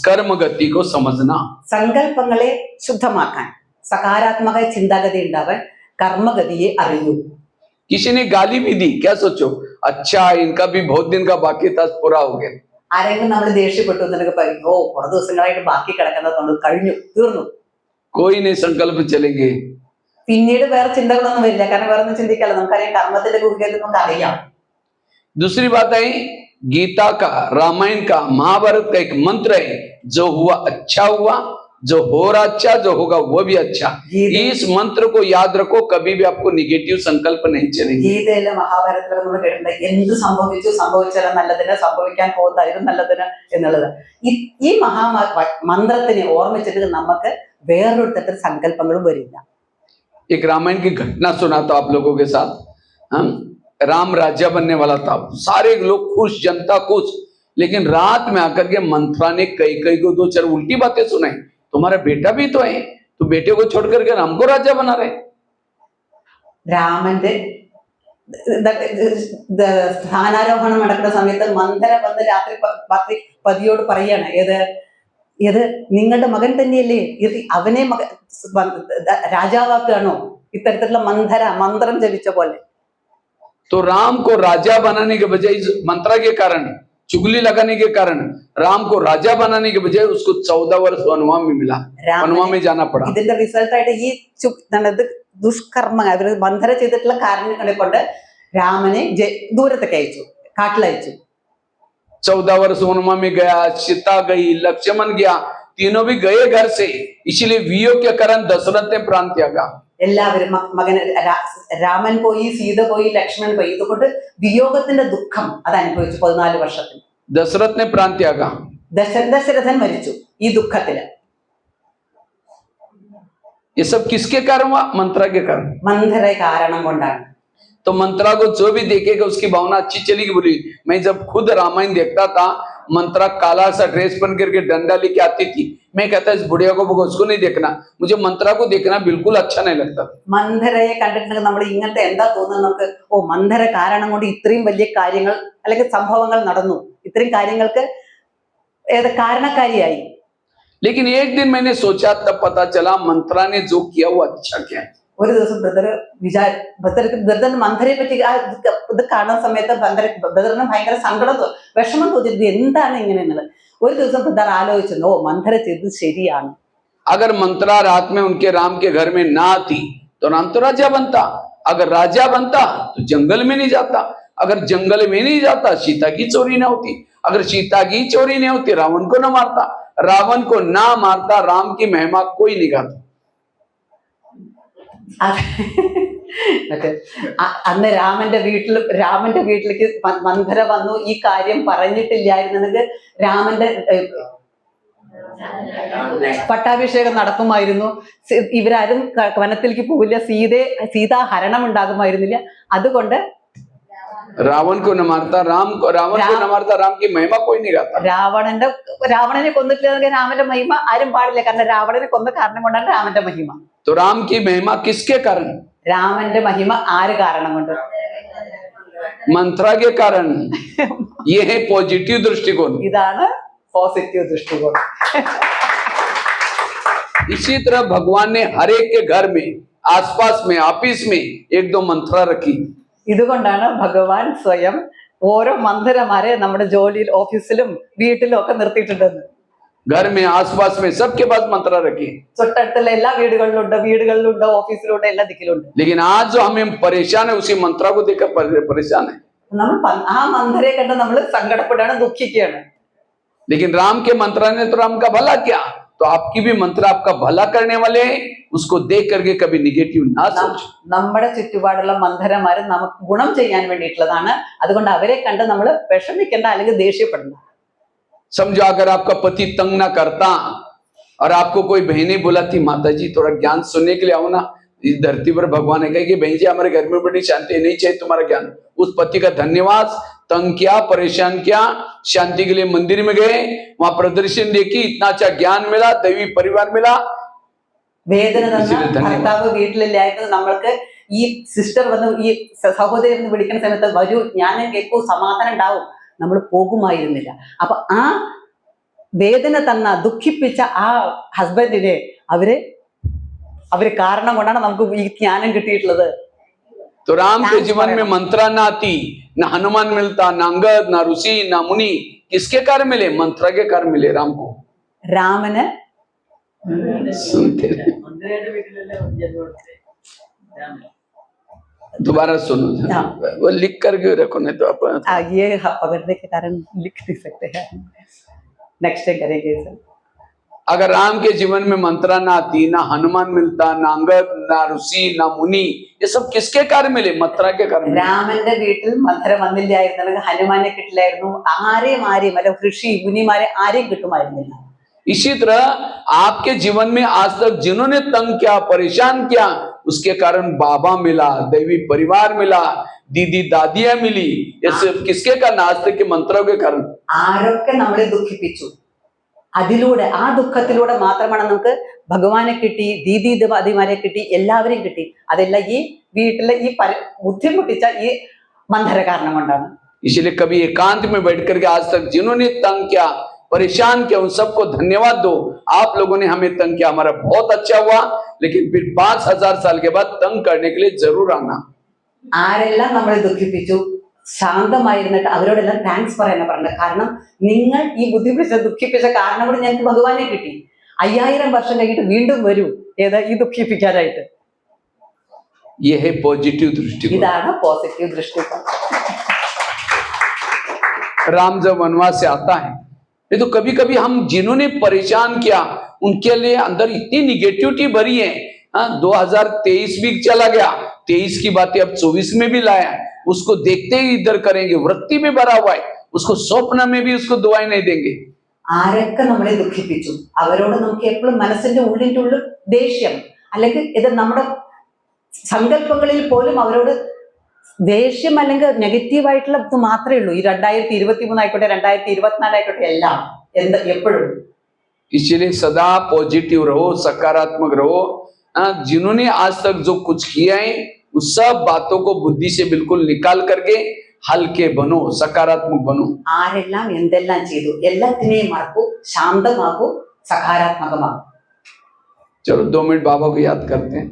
कर्म गति को समझना. സങ്കല്പങ്ങളെ ശുദ്ധമാക്കാൻ സകാരാത്മക ചിന്താഗതി ഉണ്ടാവാൻ കർമ്മഗതിയെ അറിയൂ. किसी ने गाली भी दी, क्या सोचो अच्छा इनका भी बहुत दिन का बाकी था पूरा हो गया. ആരെങ്കിലും നമ്മൾ ദേഷ്യപ്പെട്ടു എന്നൊക്കെ പറയും, ഓ കുറെ ദിവസങ്ങളായിട്ട് ബാക്കി കിടക്കുന്നതുകൊണ്ട് കഴിഞ്ഞു തീർന്നു. कोई नहीं संकल्प चलेंगे. പിന്നീട് വേറെ ചിന്തകളൊന്നും വരില്ല, കാരണം വേറെ ഒന്നും ചിന്തിക്കാല്ലോ, നമുക്കറിയാം കർമ്മത്തിന്റെ ഗുഹയിൽ നമുക്ക് അറിയാം. दूसरी बात है गीता का, रामायण का, महाभारत का एक मंत्र है, जो हुआ अच्छा हुआ, जो हो रहा अच्छा, जो होगा वो भी अच्छा. इस मंत्र को याद रखो, कभी भी आपको निगेटिव संकल्प नहीं चलेंगे. ഗീതയിലെ മഹാഭാരതത്തിലൊക്കെ നമ്മൾ കേട്ടിട്ടുണ്ട് എന്ത് സംഭവിച്ചാലും നല്ലതിന്, സംഭവിക്കാൻ പോകുന്നതായിരുന്നു നല്ലതിന് എന്നുള്ളത്. ഈ മന്ത്രത്തിനെ ഓർമ്മിച്ചിട്ട് നമുക്ക് വേറൊരു തരത്തിൽ സങ്കല്പങ്ങളും വരില്ല. एक रामायण की घटना सुनाता आप लोगों के साथ. राम राजा बनने वाला था, सारे लोग खुश, जनता खुश, लेकिन रात में आकर के मंत्रा ने कई को 2-4 उल्टी बातें सुनाई. तुम्हारा बेटा भी तो है, तो बेटे को छोड़ करके राम को राजा बना रहे. രാമന്റെ സ്ഥാനാരോഹണം നടക്കുന്ന സമയത്ത് മന്ദര വന്ന് രാത്രി പതിയോട് പറയാണ്, ഇത് നിങ്ങളുടെ മകൻ തന്നെയല്ലേ, അവനെ രാജാവാക്കുകയാണോ, ഇത്തരത്തിലുള്ള മന്ത്രം ജപിച്ച പോലെ. तो राम को राजा बनाने के बजाय इस मंत्र के कारण, चुगली लगाने के कारण राम को राजा बनाने के बजाय उसको 14 वर्ष वनवास में मिला, वनवास में जाना पड़ा. ഇതിന്റെ റിസൾട്ട് ആയിട്ട് ഈ ദുഷ്കർമ്മങ്ങൾ അവർ മന്ധര ചെയ്തിട്ടുള്ള കാരണങ്ങളെ കൊണ്ട് രാമനെ ദൂരത്തേക്ക് അയച്ചു, കാട്ടിലയച്ചു. 14 वर्ष वनमा में गया, सीता गई, लक्ष्मण गया, तीनों भी गए घर से, इसलिए वियोग के कारण दशरथ ने प्राण त्यागा. എല്ലാവരും മകൻ രാമൻ പോയി, സീത പോയി, ലക്ഷ്മണൻ പോയി. ഇതുകൊണ്ട് വിയോഗത്തിന്റെ ദുഃഖം അത് അനുഭവിച്ചു 14 വർഷത്തിൽ. दशरथ ने प्राण त्यागा. ദശരഥൻ മരിച്ചു ഈ ദുഃഖത്തില്. ये सब किसके कारण हुआ? मंत्रा के कारण. മന്ധര കാരണം കൊണ്ടാണ്. तो मंत्रा को जो भी देखेगा उसकी भावना अच्छी चलेगी. बोली मैं जब खुद रामायण देखता था, मंत्रा काला सा ड्रेस पहन करके डंडा लेके आती थी, मैं कहता इस बुढ़िया को उसको नहीं देखना, मुझे मंत्रा को देखना बिल्कुल अच्छा नहीं लगता. മന്ധരയെ കണ്ടിട്ടുണ്ടെങ്കിൽ നമ്മൾ ഇങ്ങനത്തെ എന്താ തോന്നുന്നത് നമുക്ക്? ഓ, മന്ധര കാരണം കൊണ്ട് ഇത്രയും വലിയ കാര്യങ്ങൾ അല്ലെങ്കിൽ സംഭവങ്ങൾ നടന്നു, ഇത്രയും കാര്യങ്ങൾക്ക് കാരണക്കാരിയായി. लेकिन एक दिन मैंने सोचा, तब पता चला मंत्रा ने जो किया वो अच्छा क्या है. ഒരു ദിവസം ബ്രദർ മന്ധരയെ പറ്റി ഇത് കാണുന്ന സമയത്ത് ബ്രദറിന് ഭയങ്കര സങ്കടം, വിഷമം തോന്നിയത് എന്താണ് ഇങ്ങനെ എന്നുള്ളത്. ഒരു ദിവസം ബ്രദർ ആലോചിച്ചു, ഓ, മന്ധര ചെയ്തത് ശരിയാണ്. अगर मंत्रा रात में उनके राम के घर में ना आती तो राम तो राजा बनता. अगर राजा बनता तो जंगल में नहीं जाता. अगर जंगल में नहीं जाता सीता की चोरी ना होती. अगर सीता की चोरी नहीं होती रावण को ना मारता. रावण को ना मारता राम की महिमा कोई नहीं गाता. അന്ന് രാമന്റെ വീട്ടിലേക്ക് മന്ധര വന്നു. ഈ കാര്യം പറഞ്ഞിട്ടില്ലായിരുന്നെങ്കിൽ രാമന്റെ പട്ടാഭിഷേകം നടക്കുമായിരുന്നു. ഇവരാരും വനത്തിലേക്ക് പോവില്ല. സീതാഹരണം ഉണ്ടാകുമായിരുന്നില്ല. അതുകൊണ്ട് रावण को न मारता राम को, रावण को न मारता राम की महिमा कोई नहीं गाता. രാവണനെ കൊന്നിട്ടില്ലെങ്കിൽ രാമന്റെ മഹിമ ആരും പാടില്ല. കാരണം രാവണനെ കൊന്ന കാരണം കൊണ്ടാണ് രാമന്റെ മഹിമ. तो राम की महिमा किसके कारण? രാമന്റെ മഹിമ ആര് കാരണം കൊണ്ട്? मंत्रा के कारण. ये है पॉजिटिव दृष्टिकोण. ഇതാണ് പോസിറ്റീവ് ദൃഷ്ടികോണം. इसी तरह भगवान ने हर एक के घर में, आसपास में, ऑफिस में एक दो मंत्रा रखी. ഇതുകൊണ്ടാണ് ഭഗവാൻ സ്വയം ഓരോ മന്ത്രമാരെ നമ്മുടെ ജോലിയിൽ, ഓഫീസിലും വീട്ടിലും ഒക്കെ നിർത്തിയിട്ടുണ്ടെന്ന്. घर में, आसपास में, सबके पास मंत्रा रखी. തൊട്ടടുത്തുള്ള എല്ലാ വീടുകളിലുണ്ട്, ഓഫീസിലുണ്ട്, എല്ലാ ദിക്കിലുണ്ട്. लेकिन आज जो हमें परेशान है उसी मंत्रा को देखकर परेशान है. നമ്മൾ ആ മന്ത്രയെ കണ്ട് നമ്മൾ സങ്കടപ്പെടുകയാണ്, ദുഃഖിക്കുകയാണ്. लेकिन राम के मंत्रा ने तो राम का भला किया, तो आपकी भी मंत्रा आपका भला करने वाले हैं. उसको देख करके कभी निगेटिव ना सोचो. നമ്മുടെ ചുറ്റുപാടുള്ള മന്ധരമാര് നമുക്ക് ഗുണം ചെയ്യാൻ വേണ്ടിയിട്ടുള്ളതാണ്. അതുകൊണ്ട് അവരെ കണ്ട് നമ്മൾ വിഷമിക്കേണ്ട അല്ലെങ്കിൽ ദേഷ്യപ്പെടണ്ട. समझो अगर आपका पति तंग ना करता और आपको कोई बहनें बुलाती, माता जी थोड़ा ज्ञान सुनने के लिए आओ ना. इस धरती पर भगवान ने कहा कि बहन जी हमारे घर में बड़ी शांति, नहीं चाहिए तुम्हारा ज्ञान. उस पति का धन्यवाद. तंग किया, परेशान किया, शांति के लिए मंदिर में गए, वहां प्रदर्शन देखी, इतना अच्छा ज्ञान मिला, दैवी परिवार मिला. വേദന തന്ന ഭർത്താവ് വീട്ടിലില്ലായിരുന്നു. നമ്മൾക്ക് ഈ സിസ്റ്റർ വന്ന്, ഈ സഹോദരി എന്ന് വിളിക്കുന്ന സമയത്ത് വരൂ, ഞാൻ കേൾക്കൂ, സമാധാനം ഉണ്ടാവും, നമ്മൾ പോകുമായിരുന്നില്ല. അപ്പൊ ആ വേദന തന്ന, ദുഃഖിപ്പിച്ച ആ ഹസ്ബൻഡിനെ അവര് കാരണം കൊണ്ടാണ് നമുക്ക് ഈ ജ്ഞാനം കിട്ടിയിട്ടുള്ളത്. तो राम के जीवन में मंत्रा ना आती, ना हनुमान मिलता, ना अंगद, ना ऋषि, ना मुनि. किसके कारण मिले? मंत्रा के कारण मिले राम को. രാമന് सुनते दोबारा सुनो. वो लिख करके रखो, नहीं तो आप ये पकड़ने के कारण लिख नहीं सकते हैं. नेक्स्ट टाइम करेंगे सर. अगर राम के जीवन में मंत्रा ना आती, ना हनुमान मिलता, ना अंगद, ना ऋषि, ना मुनि, ये सब किसके कारण मिले? मंत्रा के कारण. രാമന്റെ വീട്ടിൽ മന്ധര വന്നില്ലായിരുന്നെങ്കിൽ ഹനുമാനെ കിട്ടില്ലായിരുന്നു. ആരെയും അല്ല ഋഷി മുനിമാരെ ആരെയും കിട്ടുമായിരുന്നില്ല. इसी तरह आपके जीवन में आज तक जिन्होंने तंग किया, परेशान किया, उसके कारण बाबा मिला, दैवी परिवार मिला, दीदी दादियां मिली. ये सिर्फ किसके कारण? आज तक के मंत्रों के कारण. ആരൊക്കെ നമ്മളെ ദുഃഖിപ്പിച്ചു, അതിലൂടെ, ആ ദുഃഖത്തിലൂടെ മാത്രമാണ് നമുക്ക് ഭഗവാനെ കിട്ടി, ദീദി ദാദിമാരെ കിട്ടി, എല്ലാവരെയും കിട്ടി. അതെല്ലാം ഈ വീട്ടിലെ ഈ ബുദ്ധിമുട്ടിച്ച ഈ മന്ധര കാരണം കൊണ്ടാണ്. इसलिए कभी एकांत में बैठ करके आज तक जिन्होंने तंग किया, परेशान किया, उन सबको धन्यवाद दो. आप लोगों ने हमें तंग किया, हमारा बहुत अच्छा हुआ, लेकिन फिर 5000 साल के बाद तंग करने के लिए जरूर आना. ആരെല്ലാം നമ്മളെ ദുഃഖിപ്പിച്ചു, ശാന്തമായിരുന്നിട്ട് അവരോടെല്ലാം താങ്ക്സ് പറയാനാണ് പറഞ്ഞത്. കാരണം നിങ്ങൾ ഈ ദുഃഖിപ്പിച്ച കാരണം കൊണ്ട് ഞങ്ങൾക്ക് ഭഗവാനെ കിട്ടി. 5000 വർഷം കഴിഞ്ഞിട്ട് വീണ്ടും വരൂ ഈ ദുഃഖിപ്പിക്കാനായിട്ട്. ये है पॉजिटिव दृष्टिकोण। ഇതാണ് പോസിറ്റീവ് ദൃഷ്ടികോണം. राम जब वनवास से आता है, ये तो कभी कभी हम जिन्होंने परेशान किया उनके लिए अंदर इतनी निगेटिविटी भरी है। 2023 भी चला गया, 23 की बातें अब 24 में भी लाया है। उसको देखते ही इधर करेंगे, वृत्ति में भरा हुआ है, उसको स्वप्न में भी उसको दुआएं नहीं देंगे। ആരൊക്കെ നമ്മളെ ദുഃഖിപ്പിച്ചു അവരോട് നമുക്ക് എപ്പോഴും മനസ്സിന്റെ ഉള്ളിൻ്റെ ഉള്ളിൽ ദേഷ്യം, അല്ലെങ്കിൽ ഇത് നമ്മുടെ സങ്കല്പങ്ങളിൽ പോലും അവരോട് ദേഷ്യം അല്ലെങ്കിൽ നെഗറ്റീവായിട്ടുള്ള ഇത് മാത്രമേ ഉള്ളൂ. ഈ 2023 ആയിക്കോട്ടെ 2024 ആയിക്കോട്ടെ എല്ലാം എപ്പോഴും. इसलिए सदा पॉजिटिव रहो, सकारात्मक रहो। जिन्होंने आज तक जो कुछ किया है उस सब बातों को बुद्धि से बिल्कुल निकाल करके हल्के बनो, सकारात्मक बनो। ആരെല്ലാം എന്തെല്ലാം ചെയ്തു എല്ലാത്തിനെയും മറക്കൂ, ശാന്തമാകൂ, സകാരാത്മകമാകൂ. चलो 2 मिनट बाबा को याद करते हैं।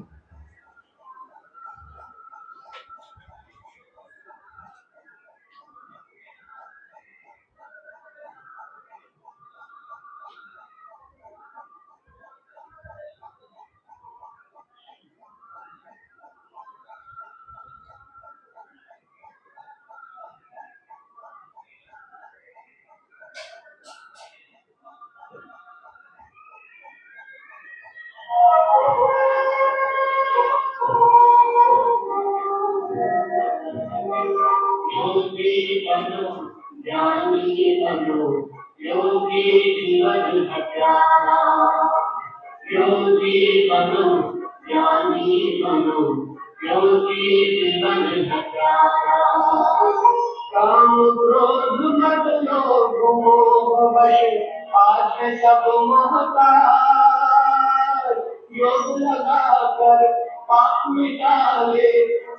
योगी बनो ज्ञानी बनो, योगी जीवन है प्यारा। योगी बनो ज्ञानी बनो, योगी जीवन है प्यारा। काम क्रोध मत लोभ मोह वश, आज सब मोहताज। योग लगा कर पाप मिटा ले,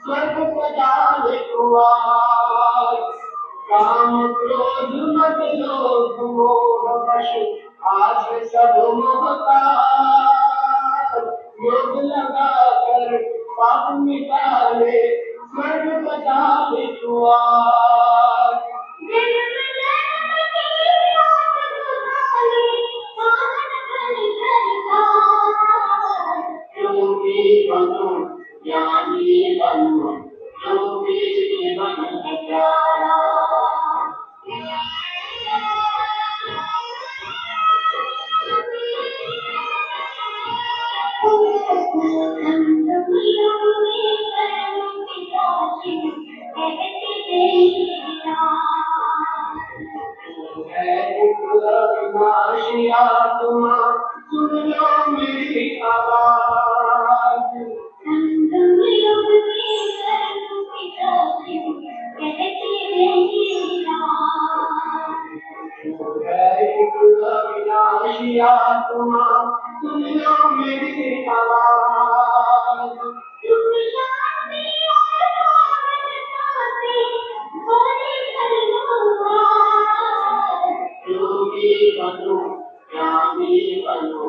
स्वर्ग सजा ले द्वार। काम क्रोध मत लोभ मोह वश, आज सब मोहताज। योग लगा कर पाप मिटा ले, स्वर्ग सजा ले द्वार। योगी बनो ज्ञानी बनो, योगी जीवन है प्यारा। अविनाशी आत्मा सुन लो मेरी आवाज। अविनाशी आत्मा सुन लो मेरी आवाज। योगी बनो ज्ञानी बनो,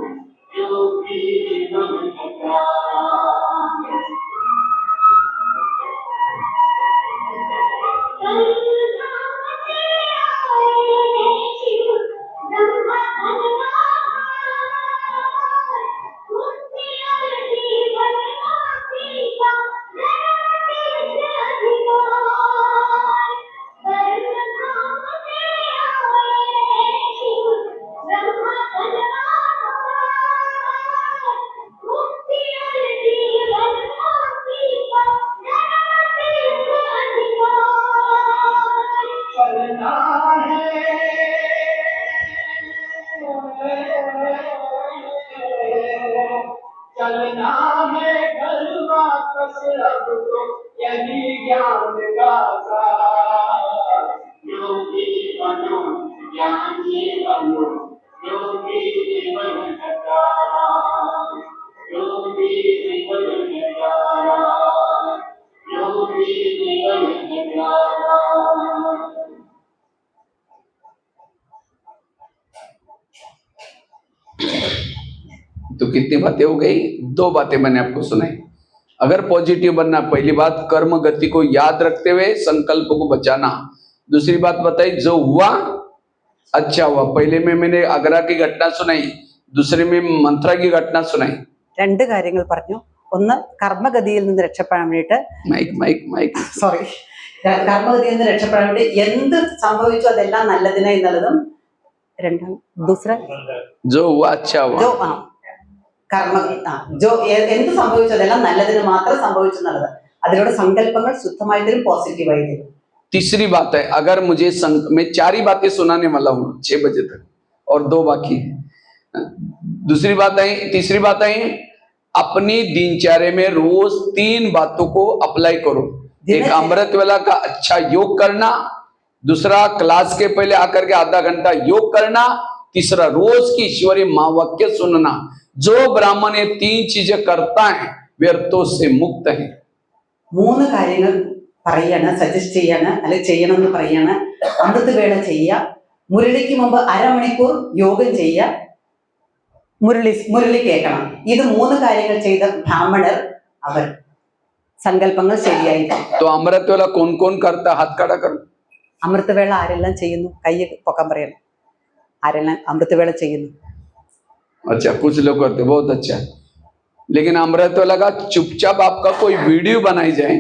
योगी जीवन है प्यारा। चलना है घर वापस अब तो यही ज्ञान का सार। योगी बनो ज्ञानी बनो, योगी जीवन है प्यारा। योगी जीवन है प्यारा, योगी जीवन है प्यारा। तो कितनी बातें हो गई? 2 बातें मैंने आपको सुनाई। अगर पॉजिटिव बनना, पहली बात कर्म गति को याद रखते हुए संकल्प को बचाना। दूसरी बात बताई, जो हुआ अच्छा हुआ। पहले में मैंने आगरा की घटना सुनाई, दूसरे में मंत्रा की घटना सुनाई। 2 കാര്യങ്ങൾ പറഞ്ഞു. ഒന്ന് കർമ്മഗതിയിൽ നിന്ന് രക്ഷപ്പെടാൻ വേണ്ടിയിട്ട്, माइक माइक माइक സോറി, കർമ്മഗതിയിൽ നിന്ന് രക്ഷപ്പെടാൻ വേണ്ടി എന്ത് സംഭവിച്ചു അതെല്ലാം നല്ലതിനെ എന്നുള്ളതും, രണ്ടാം ദൂസര जो हुआ अच्छा ജോ हुआ। കർമ്മ ജോ എന്ത് സംഭവിച്ചു അതെല്ലാം നല്ലതിന് മാത്രം സംഭവിച്ചു എന്നുള്ളത്. അതിലൂടെ സങ്കല്പങ്ങൾ ശുദ്ധമായി തരും, പോസിറ്റീവായി തരും. तीसरी बात है, अगर मुझे मैं 4 ही बातें सुनाने वाला हूँ 6 बजे तक और 2 बाकी है। दूसरी बात है, तीसरी बात है, अपनी दिनचर्या में रोज 3 बातों को अप्लाई करो। एक अमृत वेला का अच्छा योग करना, दूसरा क्लास के पहले आकर के आधा घंटा योग करना, तीसरा रोज की ईश्वरीय महावाक्य सुनना। जो ब्राह्मण ये 3 चीजें करता है व्यर्थों से मुक्त है। 3 കാര്യങ്ങൾ പറയാണ്, സജസ്റ്റ് ചെയ്യാണ്, അല്ലെങ്കിൽ ചെയ്യണമെന്ന് പറയാണ്. അമൃതവേള ചെയ്യുക, മുരളിക്ക് മുമ്പ് അരമണിക്കൂർ യോഗം ചെയ്യുക, മുരളി കേൾക്കണം. ഇത് 3 കാര്യങ്ങൾ ചെയ്ത ബ്രാഹ്മണർ അവർ സങ്കല്പങ്ങൾ ശരിയായി. तो अमृत वेला कौन कौन करता है? हाथ खड़ा करो। അമൃതവേള ആരെല്ലാം ചെയ്യുന്നു? കൈ പൊക്കാൻ പറയണം. ആരെല്ലാം അമൃതവേള ചെയ്യുന്നു? अच्छा, कुछ लोग करते, बहुत अच्छा। लेकिन अमृत वेला का चुपचाप आपका कोई वीडियो बनाई जाए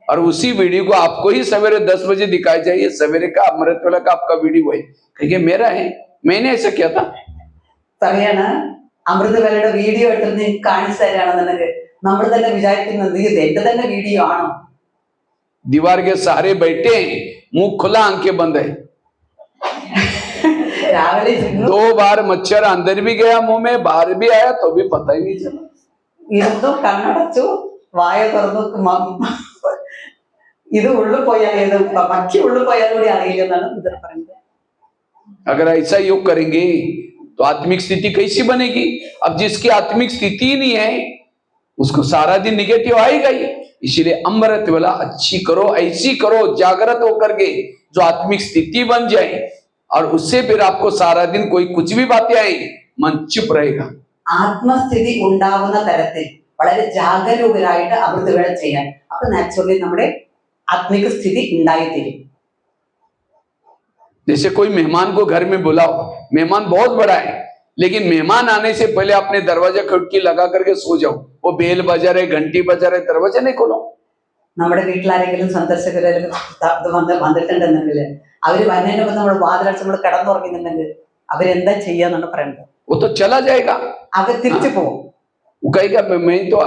और उसी वीडियो को आपको ही सवेरे 10 बजे दिखाई जाए, सवेरे का अमृत वेला का आपका वीडियो है, क्योंकि मेरा है, मैंने ऐसा किया था। പറയാണ് അമൃതവേളയുടെ വീഡിയോ എടുത്തിട്ട് നിങ്ങൾക്ക് കാണിച്ചു തരാണെന്നുണ്ടെങ്കിൽ നമ്മൾ തന്നെ വിചാരിക്കുന്നത് ഇത് എന്റെ തന്നെ വീഡിയോ ആണോ? दीवार के सहारे बैठे, मुंह खुला, आंखें बंद है। രാവിലെ ഇരുന്നു 2 बार मच्छर अंदर भी गया मुंह में, बाहर भी आया तो भी पता ही नहीं चला। ഇരുന്നു, കണ്ണടച്ചു, വായ തുറന്നു, ഇത് ഉള്ളിൽ പോയാൽ ഏത് മക്കി ഉള്ളിൽ പോയാൽ കൂടി അറിയില്ല എന്നാണ് ഇതിൽ പറയുന്നത്. अगर ऐसा योग करेंगे तो आत्मिक स्थिति कैसी बनेगी? अब जिसकी आत्मिक स्थिति ही नहीं है उसको सारा दिन निगेटिव आएगा ही। इसीलिए अमृत वेला अच्छी करो, ऐसी करो जागृत होकर के जो आत्मिक स्थिति बन जाए, और उससे फिर आपको सारा दिन कोई कुछ भी बातें आए, मन चुप रहेगा। ആത്മസ്ഥിതി ഉണ്ടാവുന്ന തരത്തിൽ വളരെ ജാഗരൂകരായിട്ട് അമൃതവേള ചെയ്യാൻ, അപ്പൊ നാച്ചുറലി നമ്മുടെ ആത്മിക സ്ഥിതി ഉണ്ടായിത്തീരും. जैसे कोई मेहमान को घर में बुलाओ, मेहमान बहुत बड़ा है, लेकिन मेहमान आने से पहले अपने दरवाजा खिड़की लगा करके सो जाओ। वो बेल बजा रहे, घंटी बजा रहे, दरवाजा नहीं खोलो। നമ്മുടെ വീട്ടിലാരെങ്കിലും സന്ദർശകരെങ്കിലും വന്നിട്ടുണ്ടെന്നുണ്ടെങ്കിൽ അവര് വരുന്നതിന് മുമ്പ് നമ്മൾ വാതിലടച്ച് നമ്മൾ കിടന്നുറങ്ങുന്നുണ്ടെങ്കിൽ അവരെന്താ ചെയ്യാന്നാണ് പറയുന്നത്? वो तो चला जाएगा, അവർ തിരിച്ചു പോകും. वो कहेगा मैं तो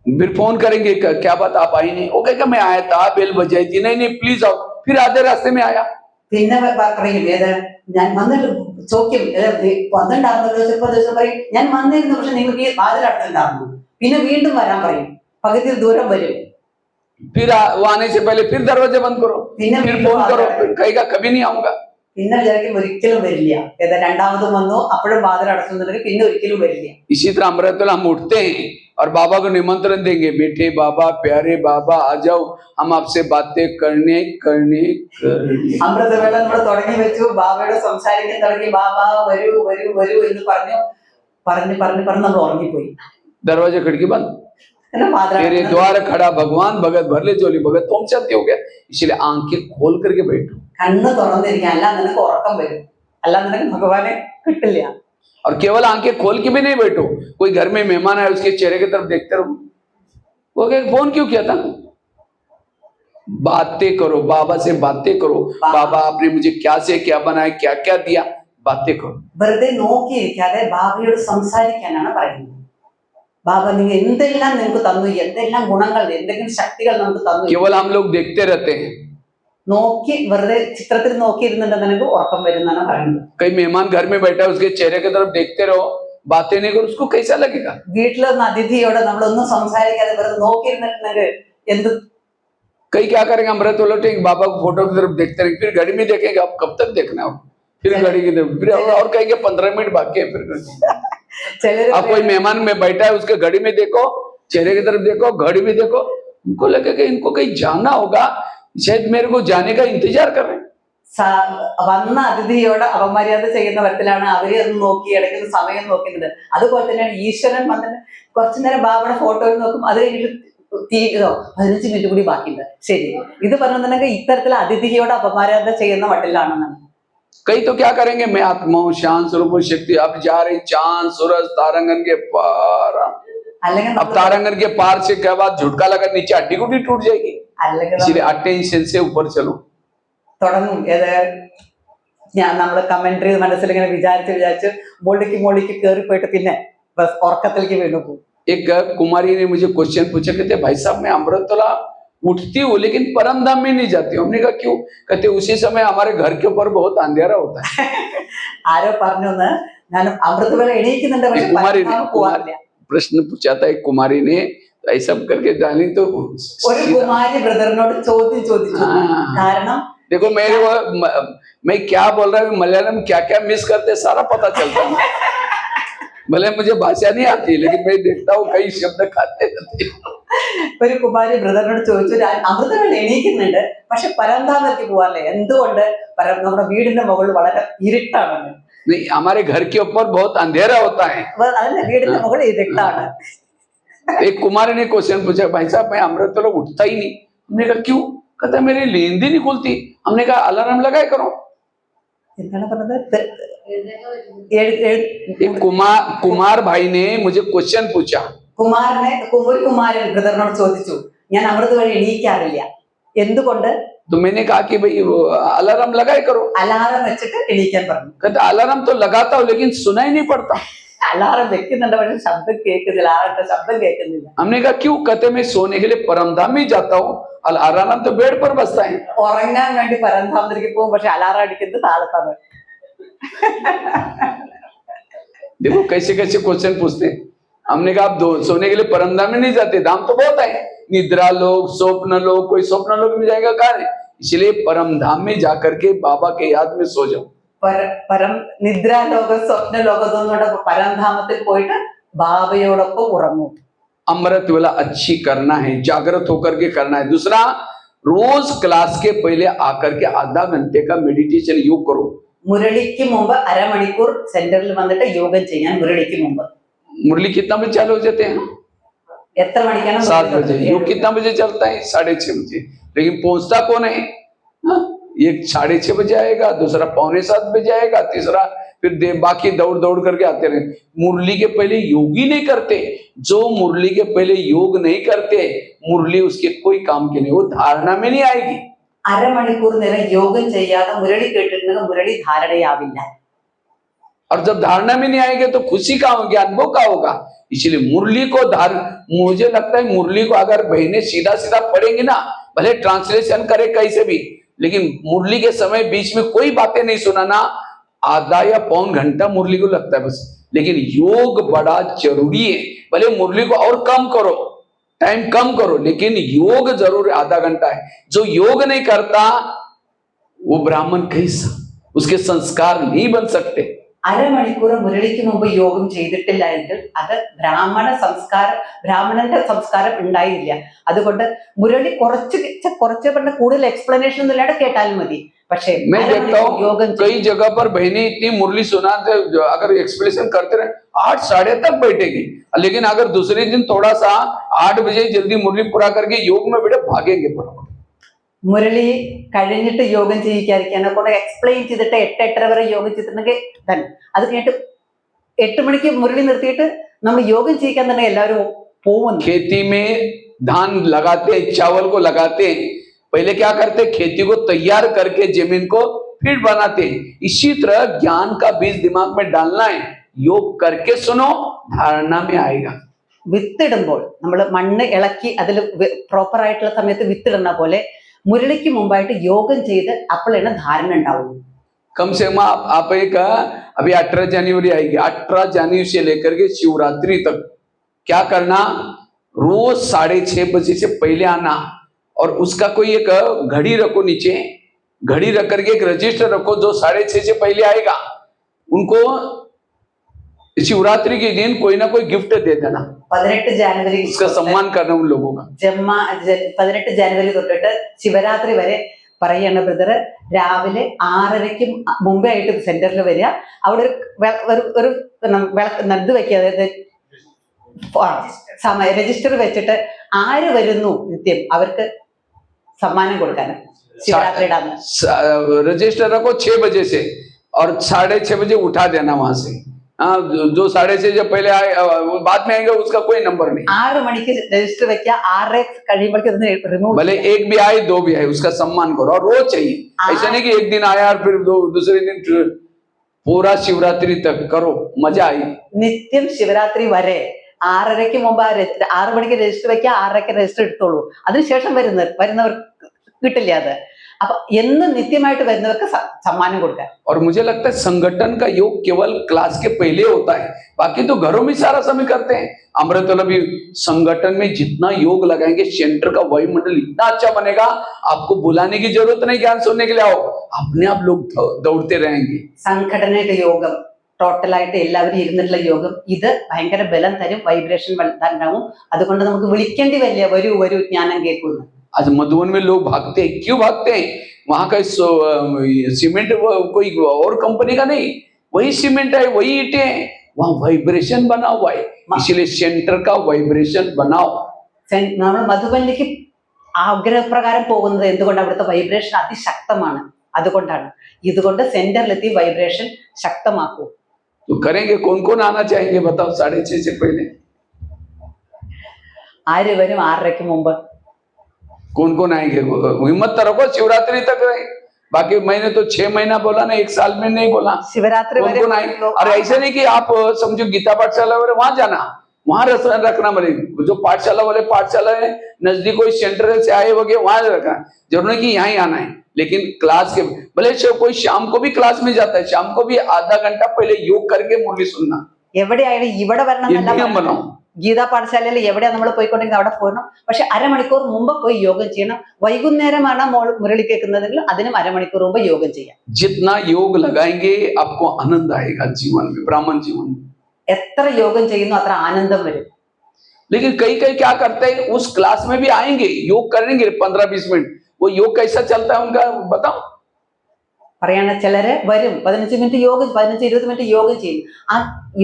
फिर फोन करेंगे, क्या बात आप आई नहीं? वो कहेगा मैं आया था, बेल बजाई थी, नहीं नहीं प्लीज आओ, फिर आधे रास्ते में आया। പിന്നെ പറയും ഏത് ഞാൻ വന്നിട്ട് ചോദ്യം വന്നിട്ടുണ്ടായിരുന്നല്ലോ, ചിലപ്പോ ദിവസം പറയും ഞാൻ വന്നിരുന്നു, പക്ഷെ നിങ്ങൾക്ക് ഈ വാതിലടച്ചിട്ടുണ്ടായിരുന്നു. പിന്നെ വീണ്ടും വരാൻ പറയും, പകുതി ദൂരം വരും. फिर वो आने से पहले फिर दरवाजा बंद करो, फिर फोन करो, कहेगा कभी नहीं आऊंगा। പിന്നെ വിചാരിക്കും ഒരിക്കലും വരില്ല. ഏതാ രണ്ടാമതും വന്നു, അപ്പോഴും വാതിൽ അടച്ചിട്ടുണ്ടെങ്കിൽ പിന്നെ ഒരിക്കലും വരില്ല. इसी तरह अमृत वेला हम उठते हैं और बाबा को निमंत्रण देंगे, बेटे बाबा, प्यारे बाबा आ जाओ, हम आपसे बातें करने। അമൃതവേള നമ്മൾ തുടങ്ങി വെച്ചു, ബാബയോട് സംസാരിക്കാൻ തുടങ്ങി, ബാബ വരൂ വരൂ വരൂ എന്ന് പറഞ്ഞു നമ്മൾ ഉറങ്ങിപ്പോയി. दरवाजा खिड़की बंद, तेरे द्वार खड़ा भगवान भगत भर ले जोली भगत, तुम चलते हो गया। इसलिए आंखें खोल करके बैठो, കണ്ണ് തുറന്നിരിക്കാൻ, അല്ല നിനക്ക് ഉറക്കം വരും, അല്ല നിനക്ക് ഭഗവാനെ കിട്ടില്ല. और केवल आंखें खोल के भी नहीं बैठो। कोई घर में मेहमान आए उसके चेहरे की तरफ देखते रहो, वो कहे फोन क्यों किया था? बातें करो, बाबा से बातें करो, बाबा आपने मुझे क्या से क्या बनाया, क्या क्या दिया, बातें करो। വെറുതെ നോക്കിയിരിക്കാതെ ബാബയോട് സംസാരിക്കാനാണ് പറയുന്നത്. ബാബ നിങ്ങൾ എന്തെല്ലാം നിങ്ങൾക്ക് തന്നു, എന്തെല്ലാം ഗുണങ്ങൾ, എന്തെങ്കിലും ശക്തികൾ നമുക്ക് തന്നു. केवल हम लोग देखते रहते हैं, നോക്കി വെറുതെ ചിത്രത്തിൽ നോക്കിയിരുന്നുണ്ടെന്ന് നിനക്ക് ഉറക്കം വരുന്നാണ് പറയുന്നത്. कई मेहमान घर में बैठा है उसके चेहरे की तरफ देखते रहो, बातें नहीं करो, उसको कैसा लगेगा? വീട്ടിലൊന്ന് അതിഥിയോട് നമ്മളൊന്നും സംസാരിക്കാതെ വെറുതെ നോക്കിയിരുന്നിട്ടുണ്ടെങ്കിൽ എന്ത്? कई क्या करेंगे, अमृत उलटे बाबा को फोटो की तरफ देखते रहेंगे, फिर घड़ी में देखेंगे, अब कब तक देखना है, फिर घड़ी की तरफ, फिर और कहेंगे 15 मिनट बाकी है, फिर ചിലര് अब कोई मेहमान में बैठा है उसके घड़ी में देखो, चेहरे की तरफ देखो, घड़ी में देखो, उनको लगेगा इनको कहीं जाना होगा, शायद मेरे को जाने का इंतजार कर रहे हैं। വന്ന അതിഥിയോട് അപമര്യാദ ചെയ്യുന്ന തരത്തിലാണ് അവരെ ഒന്ന് നോക്കി ഇടയ്ക്ക് സമയം നോക്കുന്നത്. അതുപോലെ തന്നെയാണ് ഈശ്വരൻ വന്നിട്ട് കുറച്ചു നേരം ബാബയുടെ ഫോട്ടോയിൽ നോക്കും, അത് കഴിഞ്ഞിട്ട് 15 മിനിറ്റ് കൂടി ബാക്കിയുണ്ട്. ശരി, ഇത് പറഞ്ഞിട്ടുണ്ടെങ്കിൽ ഇത്തരത്തിൽ അതിഥിയോട് അപമര്യാദ ചെയ്യുന്ന മട്ടിലാണെന്നാണ്. कई तो क्या करेंगे, मैं आत्मा हूँ, शांत स्वरूप शक्ति, अब जा रही चांद सूरज तारंगन के पार, അല്ലെങ്കിൽ अब तारांगण के पार से क्या बात, झुटका लगा नीचे हड्डी गुड्डी टूट जाएगी। അല്ലെങ്കിൽ इसलिए अटेंशन से ऊपर चलो। തുടങ്ങും ഏത് നമ്മള് കമന്ററി മനസ്സിലിങ്ങനെ വിചാരിച്ച് മുകളിലേക്ക് കയറിപ്പോയിട്ട് പിന്നെ ബസ് ഉറക്കത്തിലേക്ക് വീണു പോകും. एक कुमारी ने मुझे क्वेश्चन पूछा, कहते भाई साहब मैं अमृतला उठती हूँ लेकिन परम धाम में नहीं जाती हूँ। हमने कहा क्यों? कहते उसी समय हमारे घर के ऊपर बहुत अंधेरा होता है। ആരോ പറഞ്ഞു ഞാൻ അമൃതവേള എണീക്കുന്നുണ്ട് പക്ഷെ कुमारी ने പരമാവധി പോവാറില്ല. प्रश्न पूछा था एक कुमारी ने, ऐसा करके जानी तो ഒരു കുമാരി ബ്രദറിനോട് ചോദ്യം ചോദിച്ചു. हाँ। കാരണം देखो मेरे मैं क्या बोल रहा हूँ, मलयालम क्या क्या मिस करते सारा पता चलता है। भले मुझे भाषा नहीं आती लेकिन मैं देखता हूँ कई शब्द खाते रहते हैं। ഒരു കുമാരി ബ്രദറിനോട് ചോദിച്ചു, ഞാൻ അമൃതവേള എണീക്കുന്നുണ്ട് പക്ഷെ പരന്താമരയ്ക്ക് പോവാറില്ല, എന്തുകൊണ്ട്? നമ്മുടെ വീടിന്റെ മുകളിൽ വളരെ ഇരുട്ടാണ്. नहीं, हमारे घर के ऊपर बहुत अंधेरा होता है। അതല്ല, വീടിന്റെ മുകളിൽ ഇരുട്ടാണ്. एक कुमारी ने क्वेश्चन पूछा, भाई साहब मैं अमृतला उठता ही नहीं। हमने कहा क्यों? कहता मेरी नींद ही नहीं खुलती। हमने कहा अलार्म लगाए करो। എന്താണ് പറഞ്ഞത്? एक कुमार भाई ने मुझे क्वेश्चन पूछा, ഒരു കുമാരൻ ബ്രദറിനോട് ചോദിച്ചു, ഞാൻ അമൃതവേള എണീക്കാറില്ല, എന്തുകൊണ്ട്? तो मैंने कहा कि भाई अलार्म लगाए करो। അലാറം വെച്ചിട്ട് എണീക്കാൻ പറഞ്ഞു. कहता अलार्म तो लगाता हूँ लेकिन सुनाई नहीं पड़ता। അലാറം വെക്കുന്നുണ്ട് പക്ഷെ ശബ്ദം കേൾക്കുന്നില്ല, അലാറത്തിന്റെ ശബ്ദം കേൾക്കുന്നില്ല. हमने कहा क्यों? कहते मैं सोने के लिए परमधाम में जाता हूँ, अलार्म तो बेड पर बजता है। ഉറങ്ങാൻ വേണ്ടി പരന്താമരയ്ക്ക് പോകും പക്ഷെ അലാറം അടിക്കുന്നത് താഴത്താണ്. देखो कैसे कैसे क्वेश्चन पूछते हैं। हमने कहा आप सोने के लिए परमधाम में नहीं जाते, धाम तो बहुत है, निद्रा लोग, स्वप्न लोग, कोई स्वप्न लोग में जाएगा कहाँ है? इसलिए परम धाम में जाकर के बाबा के याद में सो जाओ। പരം നിദ്രാലോക സ്വപ്നലോകത്തോടെ പരംധാമത്തിൽ പോയിട്ട് ബാബയോടൊപ്പം ഉറങ്ങും. अमृत वेला अच्छी करना है, जागृत होकर के करना है। दूसरा, रोज क्लास के पहले आकर के आधा घंटे का मेडिटेशन योग करो। മുരളിക്ക് മുമ്പ് അരമണിക്കൂർ സെന്ററിൽ വന്നിട്ട് യോഗം ചെയ്യാൻ. മുരളിക്ക് മുമ്പ് मुरली कितना बजे चालू हो जाते हैं? എത്ര മണിക്കാണ്? 7 बजे। योग कितना बजे चलता है? 6:30 बजे। लेकिन पहुंचता कौन है? एक 6:30 बजे आएगा, दूसरा 6:45 बजे आएगा, तीसरा फिर बाकी दौड़ दौड़ करके आते रहे। मुरली के पहले योग ही नहीं करते। जो मुरली के पहले योग नहीं करते, मुरली उसके कोई काम के नहीं, वो धारणा में नहीं आएगी। അരമണിക്കൂർ നേരം യോഗം ചെയ്യാതെ മുരളി കേട്ടിട്ടുണ്ടെങ്കിൽ മുരളി ധാരണയാവില്ല. और जब धारणा में नहीं आएंगे तो खुशी का होगा, अनुभव का होगा। इसलिए मुरली को मुझे लगता है मुरली को अगर बहनें सीधा सीधा पढ़ेंगी ना, भले ट्रांसलेशन करे कैसे भी, लेकिन मुरली के समय बीच में कोई बातें नहीं सुनाना, आधा या पौन घंटा मुरली को लगता है बस। लेकिन योग बड़ा जरूरी है। भले मुरली को और कम करो, टाइम कम करो, लेकिन योग जरूर आधा घंटा है। जो योग नहीं करता वो ब्राह्मण कैसा, उसके संस्कार नहीं बन सकते। അരമണിക്കൂർ മുരളിക്ക് മുമ്പ് യോഗം ചെയ്തിട്ടില്ല എങ്കിൽ അത് ബ്രാഹ്മണന്റെ സംസ്കാരം ഉണ്ടായില്ല. അതുകൊണ്ട് മുരളി കുറച്ച് പറഞ്ഞ കൂടുതൽ എക്സ്പ്ലനേഷൻ ഒന്നും ഇല്ലാതെ കേട്ടാലും മതി. പക്ഷേ मैं देखता हूँ कई जगह पर बहनें इतनी मुरली सुनाते, अगर एक्सप्लेनेशन करते रहे 8 साढ़े तक बैठेगी, लेकिन अगर दूसरे दिन थोड़ा सा 8 बजे जल्दी मुरली पूरा करके योग में बैठे भागेंगे। മുരളി കഴിഞ്ഞിട്ട് യോഗം ചെയ്യിക്കാതിരിക്കാനെ കൊണ്ട് എക്സ്പ്ലെയിൻ ചെയ്തിട്ട് 8-8:30 വരെ യോഗം ചെയ്തിട്ടുണ്ടെങ്കിൽ അത് കഴിഞ്ഞിട്ട് 8 മണിക്ക് മുരളി നിർത്തിയിട്ട് നമ്മൾ യോഗം ചെയ്യിക്കാൻ തന്നെ എല്ലാവരും പോകുന്നു. खेती में धान लगाते, चावल को लगाते, पहले क्या करते? खेती को तैयार करके जमीन को फिर बनाते। इसी तरह ज्ञान का बीज दिमाग में डालना है। योग करके सुनो, धारणा में आएगा। വിത്തിടുമ്പോൾ നമ്മൾ മണ്ണ് ഇളക്കി അതിൽ പ്രോപ്പർ ആയിട്ടുള്ള സമയത്ത് വിത്തിടുന്ന പോലെ മുരളിക്ക് മുമ്പായിട്ട് യോഗം ചെയ്ത് അപ്പോഴാണ് ധാരണ ഉണ്ടാവുള്ളൂ. कम से कम आप एक अभी 18 जनवरी आएगी, 18 जनवरी से लेकर के शिवरात्रि तक क्या करना? रोज 6:30 बजे से पहले आना, और उसका कोई एक घड़ी रखो, नीचे घड़ी रख करके एक रजिस्टर रखो, जो 6:30 से पहले आएगा उनको शिवरात्रि के दिन कोई ना कोई गिफ्ट दे देना। 18 ജനുവരി उसका सम्मान करना उन लोगों का। 18 ജനുവരി തൊട്ടിട്ട് ശിവരാത്രി വരെ പറയണ ബ്രദർ, രാവിലെ 6:30 മുമ്പേ ആയിട്ട് സെന്ററിൽ വരിക. അവിടെ ഒരു ഇത് വെക്കുക, അതായത് രജിസ്റ്റർ വെച്ചിട്ട് ആര് വരുന്നു നിത്യം അവർക്ക് സമ്മാനം കൊടുക്കാൻ ശിവരാത്രിയുടെ അന്ന് रजिस्टर रखो 6 बजे से, और 6:30 बजे उठा देना वहां से। हाँ, जो 6:30 जब पहले आए वो बाद में आएंगे उसका कोई नंबर नहीं। 6 മണിക്ക് രജിസ്റ്റർ വെക്കുക, 6 കഴിയുമ്പോഴേക്കും റിമൂവ്. भले एक भी आए दो भी आए उसका सम्मान करो और रोज चाहिए। ऐसा नहीं कि एक दिन आया और फिर दूसरे दिन पूरा शिवरात्रि तक करो, मजा आई। നിത്യം ശിവരാത്രി വരെ 6:30 മുമ്പ് 6 മണിക്ക് രജിസ്റ്റർ വെക്കുക, 6:30 രജിസ്റ്റർ എടുത്തോളൂ. അതിനുശേഷം വരുന്നവർക്ക് കിട്ടില്ല അത്. അപ്പൊ എന്ന് നിത്യമായിട്ട് വരുന്നവർക്ക് സമ്മാനം കൊടുക്കാൻ. और मुझे लगता है संगठन का योग केवल क्लास के पहले होता है, बाकी तो घरों में सारा समय करते हैं। अमृतोला भी संगठन में जितना योग लगाएंगे सेंटर का वायुमंडल इतना अच्छा बनेगा, आपको बुलाने की जरूरत नहीं, ज्ञान सुनने के लिए आओ, अपने आप लोग दौड़ते रहेंगे। സംഘടനയുടെ യോഗം, ടോട്ടലായിട്ട് എല്ലാവരും ഇരുന്നിട്ടുള്ള യോഗം, ഇത് ഭയങ്കര ബലം തരും, വൈബ്രേഷൻ ഉണ്ടാവും. അതുകൊണ്ട് നമുക്ക് വിളിക്കേണ്ടി വരില്ല, വരൂ വരൂ ജ്ഞാനം കേൾക്കുന്നു. आज मधुबन में लोग भागते हैं, क्यों भागते हैं? वहां का सीमेंट कोई और कंपनी का नहीं, वही सीमेंट है, वही ईंटें हैं, वहां वाइब्रेशन बना हुआ है, इसलिए सेंटर का वाइब्रेशन बनाओ। നമ്മൾ മധുബനിലേക്ക് ആഗ്രഹപ്രകാരം പോകുന്നത് എന്തുകൊണ്ട്? അവിടുത്തെ വൈബ്രേഷൻ അതിശക്തമാണ്, അതുകൊണ്ടാണ്. ഇതുകൊണ്ട് സെന്ററിലെത്തി വൈബ്രേഷൻ ശക്തമാക്കൂ. तो करेंगे, कौन कौन आना चाहेंगे बताओ 6:30 से पहले? ആര് വരും 6:30 मुंब? कौन कौन आएंगे? हिम्मत तो रखो, शिवरात्रि तक रहे। बाकी मैंने तो 6 महीना बोला ना, 1 साल में नहीं बोला। शिवरात्रि कौन कौन आएंगे? और ऐसे नहीं कि आप समझो गीता पाठशाला वाले वहां जाना, वहां रखना मरे। जो पाठशाला वाले पाठशाला है नजदीक कोई सेंटर से आए वगैरह वहां रखना, जरूर नहीं कि यहाँ ही आना है। लेकिन क्लास के भले कोई शाम को भी क्लास में जाता है, शाम को भी आधा घंटा पहले योग करके मुरली सुनना। എവിടെയായാലും ഇവിടെ വരണം. बनाओ ഗീതാ പാഠശാലയിൽ എവിടെയാ നമ്മൾ പോയിക്കൊണ്ടെങ്കിൽ അവിടെ പോകണം. പക്ഷെ അരമണിക്കൂർ മുമ്പ് പോയി യോഗം ചെയ്യണം. വൈകുന്നേരമാണ് മുരളി കേൾക്കുന്നതെങ്കിൽ അതിനും അരമണിക്കൂർ മുമ്പ് യോഗം ചെയ്യാം. जितना योग लगाएंगे आपको आनंद आएगा जीवन में, ब्राह्मण जीवन में। എത്ര യോഗം ചെയ്യുന്നു അത്ര ആനന്ദം വരും. लेकिन कई कई क्या करते हैं, उस क्लास में भी आएंगे, योग करेंगे 15-20 मिनट, वो योग कैसा चलता है उनका बताओ। പറയണ ചിലര് വരും 15 മിനിറ്റ് യോഗം, 15-20 മിനിറ്റ് യോഗം ചെയ്യും. ആ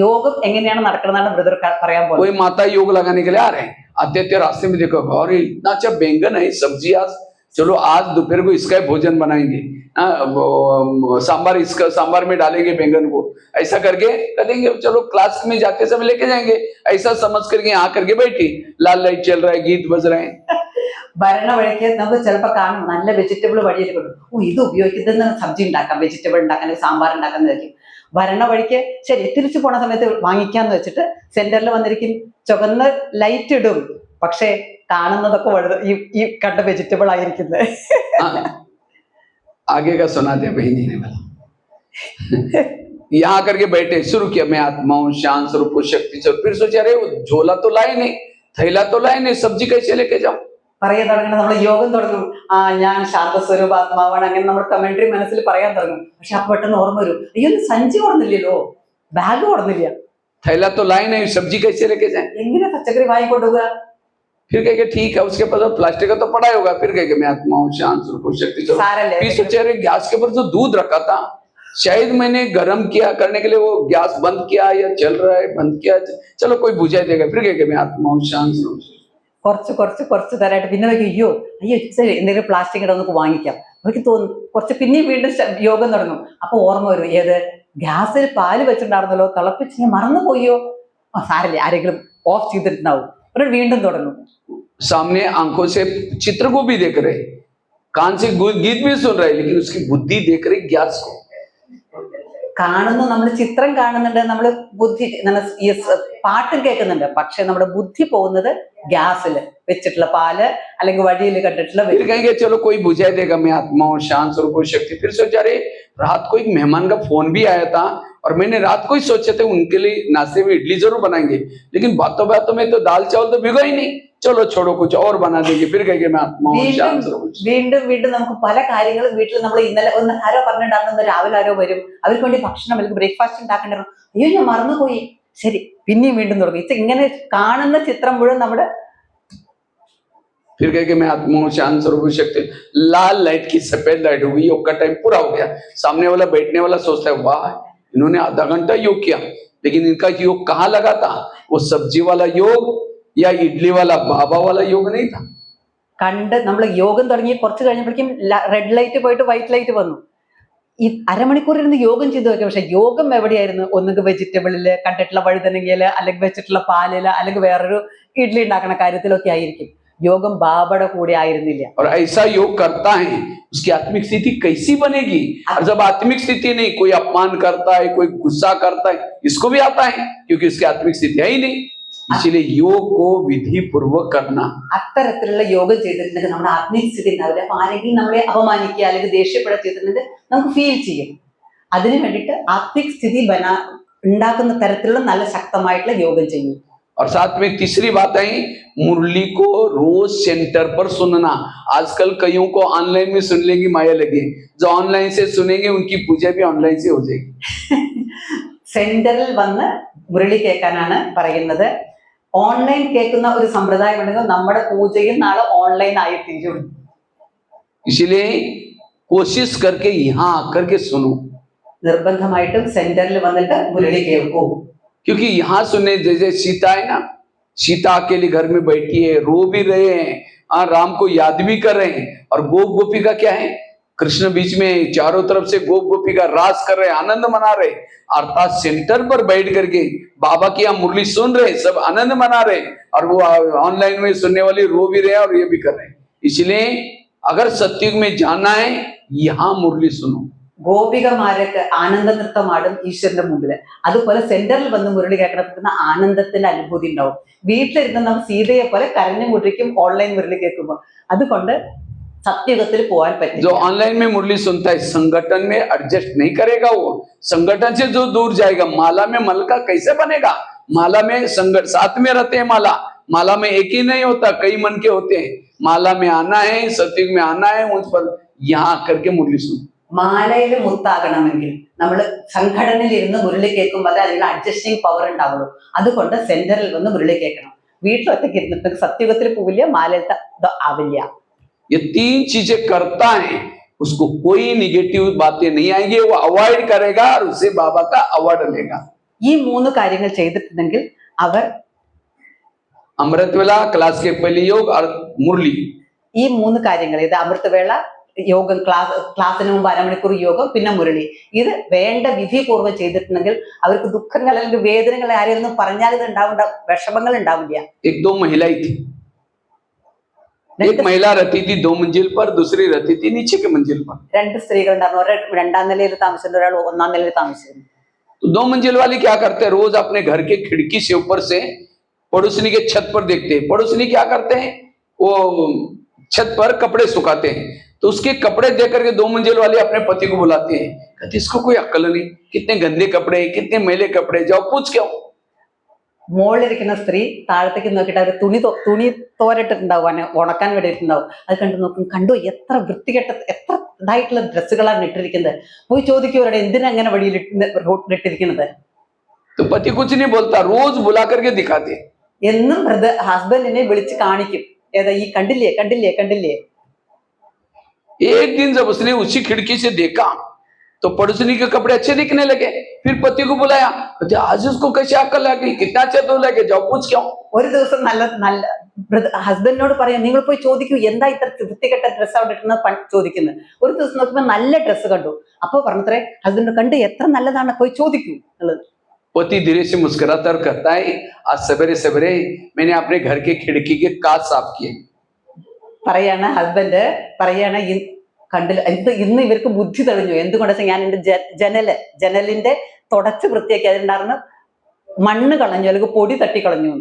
യോഗം എങ്ങനെയാണ് നടക്കണമെന്നാണ് ബ്രദർ പറയാൻ പോകുന്നത്. कोई माता योग लगाने के लिए आ रहे हैं, आते आते रास्ते में देखो अरे इतना अच्छा बैंगन है, सब्जी, आज चलो आज दोपहर को इसका भोजन बनाएंगे, सांबार इसका सांबार में डालेंगे बैंगन को, ऐसा करके करेंगे। चलो क्लास में जाते समय लेके जाएंगे, ऐसा समझ करके यहाँ करके बैठी, लाल लाइट चल रहा है, गीत बज रहे हैं। ഭരണ വഴിക്ക് നമുക്ക് ചിലപ്പോൾ കാണും നല്ല വെജിറ്റബിൾ വഴിയിൽ കൊടുക്കും. ഇത് ഉപയോഗിക്കുന്നത് സബ്ജി ഉണ്ടാക്കാം, വെജിറ്റബിൾ ഉണ്ടാക്കാൻ, സാമ്പാർ ഉണ്ടാക്കുന്നതായിരിക്കും. ഭരണ വഴിക്ക് ശരി തിരിച്ചു പോണ സമയത്ത് വാങ്ങിക്കാന്ന് വെച്ചിട്ട് സെന്ററിൽ വന്നിരിക്കും, ചുവന്ന ലൈറ്റ് ഇടും, പക്ഷെ കാണുന്നതൊക്കെ ഈ കണ്ട വെജിറ്റബിൾ ആയിരിക്കുന്നത്. आगे का सुनाते बहन जी ने बोला यहाँ करके बैठे, शुरू किया मैं आत्मा हूँ, शांत स्वरूप शक्ति स्वरूप। फिर सोचा अरे वो झोला तो लाए नहीं, थैला तो लाए नहीं, सब्जी कैसे लेके जाओ? പറയാൻ തുടങ്ങണം, നമ്മൾ യോഗം തുടങ്ങും. ഞാൻ ശാന്തസ്വരൂപാത്മാവാണ്, അങ്ങനെ നമ്മൾ കമന്ററി മനസ്സിൽ പറയാൻ തുടങ്ങും. പക്ഷെ അപ്പൊ പെട്ടെന്ന് ഓർമ്മ വരും, അയ്യോ സഞ്ചി കൊടുന്നില്ലല്ലോ, ബാഗ് കൊടുന്നില്ല, थैला तो लाए नहीं, सब्जी कैसे लेके जाए? എങ്ങനെ പച്ചക്കറി വാങ്ങിക്കൊണ്ടുപോവുക? फिर कहे ठीक है, उसके पास प्लास्टिक का तो पड़ा ही होगा। फिर कहे मैं आत्मा हूँ, शांत स्वरूप शक्ति स्वरूप। സാരല്ലേ, फिर सोचे अरे गैस के ऊपर जो दूध रखा था, शायद मैंने गर्म किया करने के लिए वो गैस बंद किया या चल रहा है, बंद किया, चलो कोई बुझा देगा। फिर कहे मैं आत्मा हूँ, शांत स्वरूप। കുറച്ച് തരായിട്ട് പിന്നെ അയ്യോ ശരി എന്തെങ്കിലും പ്ലാസ്റ്റിക് ഇട നമുക്ക് വാങ്ങിക്കാം. അവർക്ക് തോന്നും കുറച്ച്, പിന്നെ വീണ്ടും യോഗം തുടങ്ങും. അപ്പൊ ഓർമ്മ വരും, ഏത് ഗ്യാസിൽ പാല് വെച്ചിട്ടുണ്ടായിരുന്നല്ലോ, തിളപ്പിച്ച് ഞാൻ മറന്നുപോയോ, സാരല്ലേ ആരെങ്കിലും ഓഫ് ചെയ്തിട്ടുണ്ടാവും. ഒരു വീണ്ടും തുടങ്ങും. सामने आंखों से चित्र को भी देख रहे, कान से गीत भी सुन रहे, लेकिन उसकी बुद्धि देख रही गैस को। കാണുന്നു, നമ്മൾ ചിത്രം കാണുന്നുണ്ട്, നമ്മൾ ബുദ്ധി പാട്ടും കേൾക്കുന്നുണ്ട്, പക്ഷെ നമ്മുടെ ബുദ്ധി പോകുന്നത് ഗ്യാസിൽ വെച്ചിട്ടുള്ള പാല് അല്ലെങ്കിൽ വഴിയിൽ കണ്ടിട്ടുള്ള. फिर कहेंगे चलो कोई बुझा देगा, मैं आत्मा हूँ, शांत स्वरूप शक्ति। फिर सोचा अरे रात को एक मेहमान का फोन भी आया था और मैंने रात को ही सोचे थे उनके लिए नाश्ते में इडली जरूर बनाएंगे, लेकिन बातों बातों में तो दाल चावल तो भिगो ही नहीं, चलो छोड़ो कुछ और बना देंगे। फिर कहेंगे मैं आत्मा हूँ, शांत स्वरूप। വീണ്ടും നമുക്ക് പല കാര്യങ്ങളും വീട്ടിൽ നമ്മൾ ഇന്നലെ ആരോ പറഞ്ഞിട്ടുണ്ടാകുന്ന, രാവിലെ ആരോ വരും, അവർക്ക് വേണ്ടി ഭക്ഷണം അല്ലെങ്കിൽ ബ്രേക്ക്ഫാസ്റ്റ് ഉണ്ടാക്കേണ്ടി വരും, അയ്യോ ഞാൻ മറന്നുപോയി, ശരി പിന്നെയും വീണ്ടും തുടങ്ങി. ഇങ്ങനെ കാണുന്ന ചിത്രം മുഴുവൻ നമ്മുടെ. फिर कहे मैं आत्मा हूँ, शांत स्वरूप शक्ति। लाल लाइट की सफेद लाइट हो गई, योग का टाइम पूरा हो गया। सामने वाला बैठने वाला सोचता है वाह इन्होंने आधा घंटा योग किया, लेकिन इनका योग कहाँ लगा था? वो सब्जी वाला योग या इडली वाला बाबा वाला योग नहीं था। കണ്ട് നമ്മൾ യോഗം തുടങ്ങി കുറച്ച് കഴിഞ്ഞപ്പോഴേക്കും റെഡ് ലൈറ്റ് പോയിട്ട് വൈറ്റ് ലൈറ്റ് വന്നു. ഈ അരമണിക്കൂർ ഇരുന്ന് യോഗം ചെയ്തു നോക്കാം. പക്ഷെ യോഗം എവിടെയായിരുന്നു? ഒന്നുകിൽ വെജിറ്റബിളില് കണ്ടിട്ടുള്ള വഴുതനങ്ങയില്, അല്ലെങ്കിൽ വെച്ചിട്ടുള്ള പാലില്, അല്ലെങ്കിൽ വേറൊരു ഇഡ്ഡലി ഉണ്ടാക്കുന്ന കാര്യത്തിലൊക്കെ ആയിരിക്കും. യോഗം ബാബയുടെ കൂടെ ആയിരുന്നില്ല. और ऐसा योग करता है उसकी आत्मिक स्थिति कैसी बनेगी? और जब आत्मिक स्थिति नहीं, कोई अपमान करता है, कोई गुस्सा करता है, इसको भी आता है क्योंकि उसकी आत्मिक स्थिति है ही नहीं. इसलिए योग को विधि पूर्वक करना. അത്തരത്തിലുള്ള യോഗം ചെയ്തിട്ടുണ്ടെങ്കിൽ നമ്മുടെ ആത്മീയ സ്ഥിതി ഉണ്ടാവില്ല. അപ്പൊ ആരെങ്കിലും നമ്മളെ അപമാനിക്കുക അല്ലെങ്കിൽ ദേഷ്യപ്പെടുക ചെയ്തിട്ടുണ്ടെങ്കിൽ നമുക്ക് ഫീൽ ചെയ്യും. അതിനു വേണ്ടിയിട്ട് ആത്മിക സ്ഥിതി ഉണ്ടാക്കുന്ന തരത്തിലുള്ള നല്ല ശക്തമായിട്ടുള്ള യോഗം ചെയ്യും. और साथ में तीसरी बात है, मुरली को रोज सेंटर पर सुनना. आजकल कईयों को ऑनलाइन में सुन लेंगी माया लगे, जो ऑनलाइन से सुनेंगे उनकी पूजा भी ऑनलाइन से हो जाएगी. സെന്ററിൽ വന്ന് മുരളി കേൾക്കാനാണ് പറയുന്നത്. ഓൺലൈൻ കേൾക്കുന്ന ഒരു സമ്പ്രദായം ഉണ്ടെങ്കിൽ നമ്മുടെ പൂജയും നാളെ ഓൺലൈൻ ആയി തീരും. इसलिए कोशिश करके यहाँ आकर के सुनो. നിർബന്ധമായിട്ടും സെന്ററിൽ വന്നിട്ട് മുരളി കേൾക്കൂ. क्योंकि यहाँ सुनने जैसे सीता है ना, सीता अकेली घर में बैठी है, रो भी रहे हैं, राम को याद भी कर रहे हैं. और गोप गोपी का क्या है? कृष्ण बीच में चारों तरफ से गोप गोपी का रास कर रहे, आनंद मना रहे. अर्थात सेंटर पर बैठ करके बाबा की यहाँ मुरली सुन रहे, सब आनंद मना रहे, और वो ऑनलाइन में सुनने वाले रो भी रहे और ये भी कर रहे. इसलिए अगर सत्युग में जाना है, यहाँ मुरली सुनो. ഗോപികമാരൊക്കെ ആനന്ദ നൃത്തമാടും ഈശ്വരന്റെ മുമ്പില്. അതുപോലെ സെന്ററിൽ വന്ന് മുരളി കേൾക്കുന്ന ആനന്ദത്തിന്റെ അനുഭൂതി ഉണ്ടാവും. വീട്ടിലിരുന്ന് നമ്മൾ സീതയെ പോലെ കരഞ്ഞു മുരളിക്കും ഓൺലൈൻ മുരളി കേൾക്കുമ്പോൾ. അതുകൊണ്ട് സത്യയുഗത്തിൽ പോകാൻ പറ്റും. जो ऑनलाइन में मुरली सुनता है संगठन में एडजस्ट नहीं करेगा, वो संगठन से जो दूर जाएगा. माला में मल का कैसे बनेगा? माला में संगठन साथ में रहते हैं. माला में एक ही नहीं होता, कई मन के होते हैं. माला में आना है, सत्युग में आना है, उस पर यहाँ आकर के मुरली सुन. മാലയിൽ മുത്താകണമെങ്കിൽ നമ്മൾ സംഘടനയിൽ ഇരുന്ന് മുരളി കേൾക്കുമ്പോൾ അതിൽ അഡ്ജസ്റ്റിംഗ് പവർ ഉണ്ടാവുള്ളൂ. അതുകൊണ്ട് സെന്ററിൽ വന്ന് മുരളി കേൾക്കണം. വീട്ടിലൊറ്റയ്ക്ക് ഇരുന്നിട്ട് സത്യയുഗത്തിൽ പോവില്ല, മാലയിലത്തെ ആവില്ല. ये तीन चीजें करता है, उसको कोई निगेटिव बातें नहीं आएंगी, वो अवॉइड करेगा और उसे बाबा का अवार्ड लेगा. ഈ 3 കാര്യങ്ങൾ ചെയ്തിട്ടുണ്ടെങ്കിൽ അവർ अमृतवेला, क्लास के पहले योग और मुरली, ഈ 3 കാര്യങ്ങൾ, ഇത് അമൃതവേള യോഗം, ക്ലാസ്സിന് മുമ്പ് അരമണിക്കൂർ യോഗം, പിന്നെ മുരളി, ഇത് വേണ്ട വിധിപൂർവ്വം ചെയ്തിട്ടുണ്ടെങ്കിൽ അവർക്ക് ദുഃഖങ്ങൾ അല്ലെങ്കിൽ വേദനകൾ ആരെയൊന്നും പറഞ്ഞാൽ ഇത് ഉണ്ടാവേണ്ട വിഷമങ്ങൾ ഉണ്ടാവില്ല. एक दो महिलाएं थी. एक महिला रहती थी 2 मंजिल पर, दूसरी रहती थी नीचे के मंजिल पर. 2 സ്ത്രീകൾ ഉണ്ടായിരുന്നു. ഒരാൾ 2ാം നിലയിൽ താമസിച്ചിരുന്നു, ഒരാൾ 1ാം നിലയിൽ താമസിച്ചിരുന്നു. तो 2 मंजिल वाली क्या करते हैं? रोज अपने घर के खिड़की से ऊपर से पड़ोसनी के छत पर देखते हैं. पड़ोसनी क्या करते हैं? वो छत पर कपड़े सुखाते हैं. तो उसके कपड़े देख करके 2 मंजिल वाले अपने पति को बुलाते हैं. कहते इसको कोई अक्ल नहीं, कितने गंदे कपड़े, कितने मैले कपड़े, जाओ पूछ के आओ. മുകളിലിരിക്കുന്ന സ്ത്രീ താഴത്തേക്ക് നോക്കിയിട്ട് അവർ തുണി തോരട്ടിട്ടുണ്ടാവും, ഉണക്കാൻ വേണ്ടിയിട്ടുണ്ടാവും. അത് കണ്ടു നോക്കും, കണ്ടു എത്ര വൃത്തികെട്ട എത്ര ഇതായിട്ടുള്ള ഡ്രസ്സുകളാണ് ഇട്ടിരിക്കുന്നത്. പോയി ചോദിക്കും എന്തിനാ അങ്ങനെ വഴിയിൽ ഇട്ടിരിക്കുന്നത്. तो पति कुछ नहीं बोलता, रोज बुला करके दिखाते. എന്നും ഹസ്ബൻഡിനെ വിളിച്ച് കാണിക്കും, ഏതാ ഈ കണ്ടില്ലേ കണ്ടില്ലേ കണ്ടില്ലേ. एक दिन जब उसने उसी खिड़की से देखा तो पड़ोसनी के कपड़े अच्छे दिखने लगे. फिर पति को बुलाया, कहते आज उसको कैसे अक्ल आ गई, कितना अच्छा तो लगे, जाओ पूछ के आओ. ഒരു ദിവസം നല്ല ഹസ്ബൻഡിനോട് പറയാം, നിങ്ങൾ പോയി ചോദിക്കൂ എന്താ ഇത്ര വൃത്തികെട്ട ഡ്രസ്സ് അവിടെ ഇട്ടെന്ന് ചോദിക്കുന്നത്. ഒരു ദിവസം നോക്കുമ്പോൾ നല്ല ഡ്രസ്സ് കണ്ടു. അപ്പൊ പറഞ്ഞത്രേ ഹസ്ബൻഡ്, കണ്ട് എത്ര നല്ലതാണ്, പോയി ചോദിക്കൂ എന്നുള്ളത്. पति धीरे से मुस्कुराता और कहता है आज सवेरे सवेरे मैंने अपने घर के खिड़की के कांच साफ किए. പറയാണ് ഹസ്ബൻഡ് പറയാണ്, കണ്ടില്ല ഇന്ന് ഇവർക്ക് ബുദ്ധി തെളിഞ്ഞു. എന്തുകൊണ്ടെന്ന് വെച്ചാൽ ഞാൻ എന്റെ ജനലിന്റെ തുടച്ച് വൃത്തിയാക്കി അതിലുണ്ടായിരുന്ന മണ്ണ് കളഞ്ഞു അല്ലെങ്കിൽ പൊടി തട്ടിക്കളഞ്ഞു.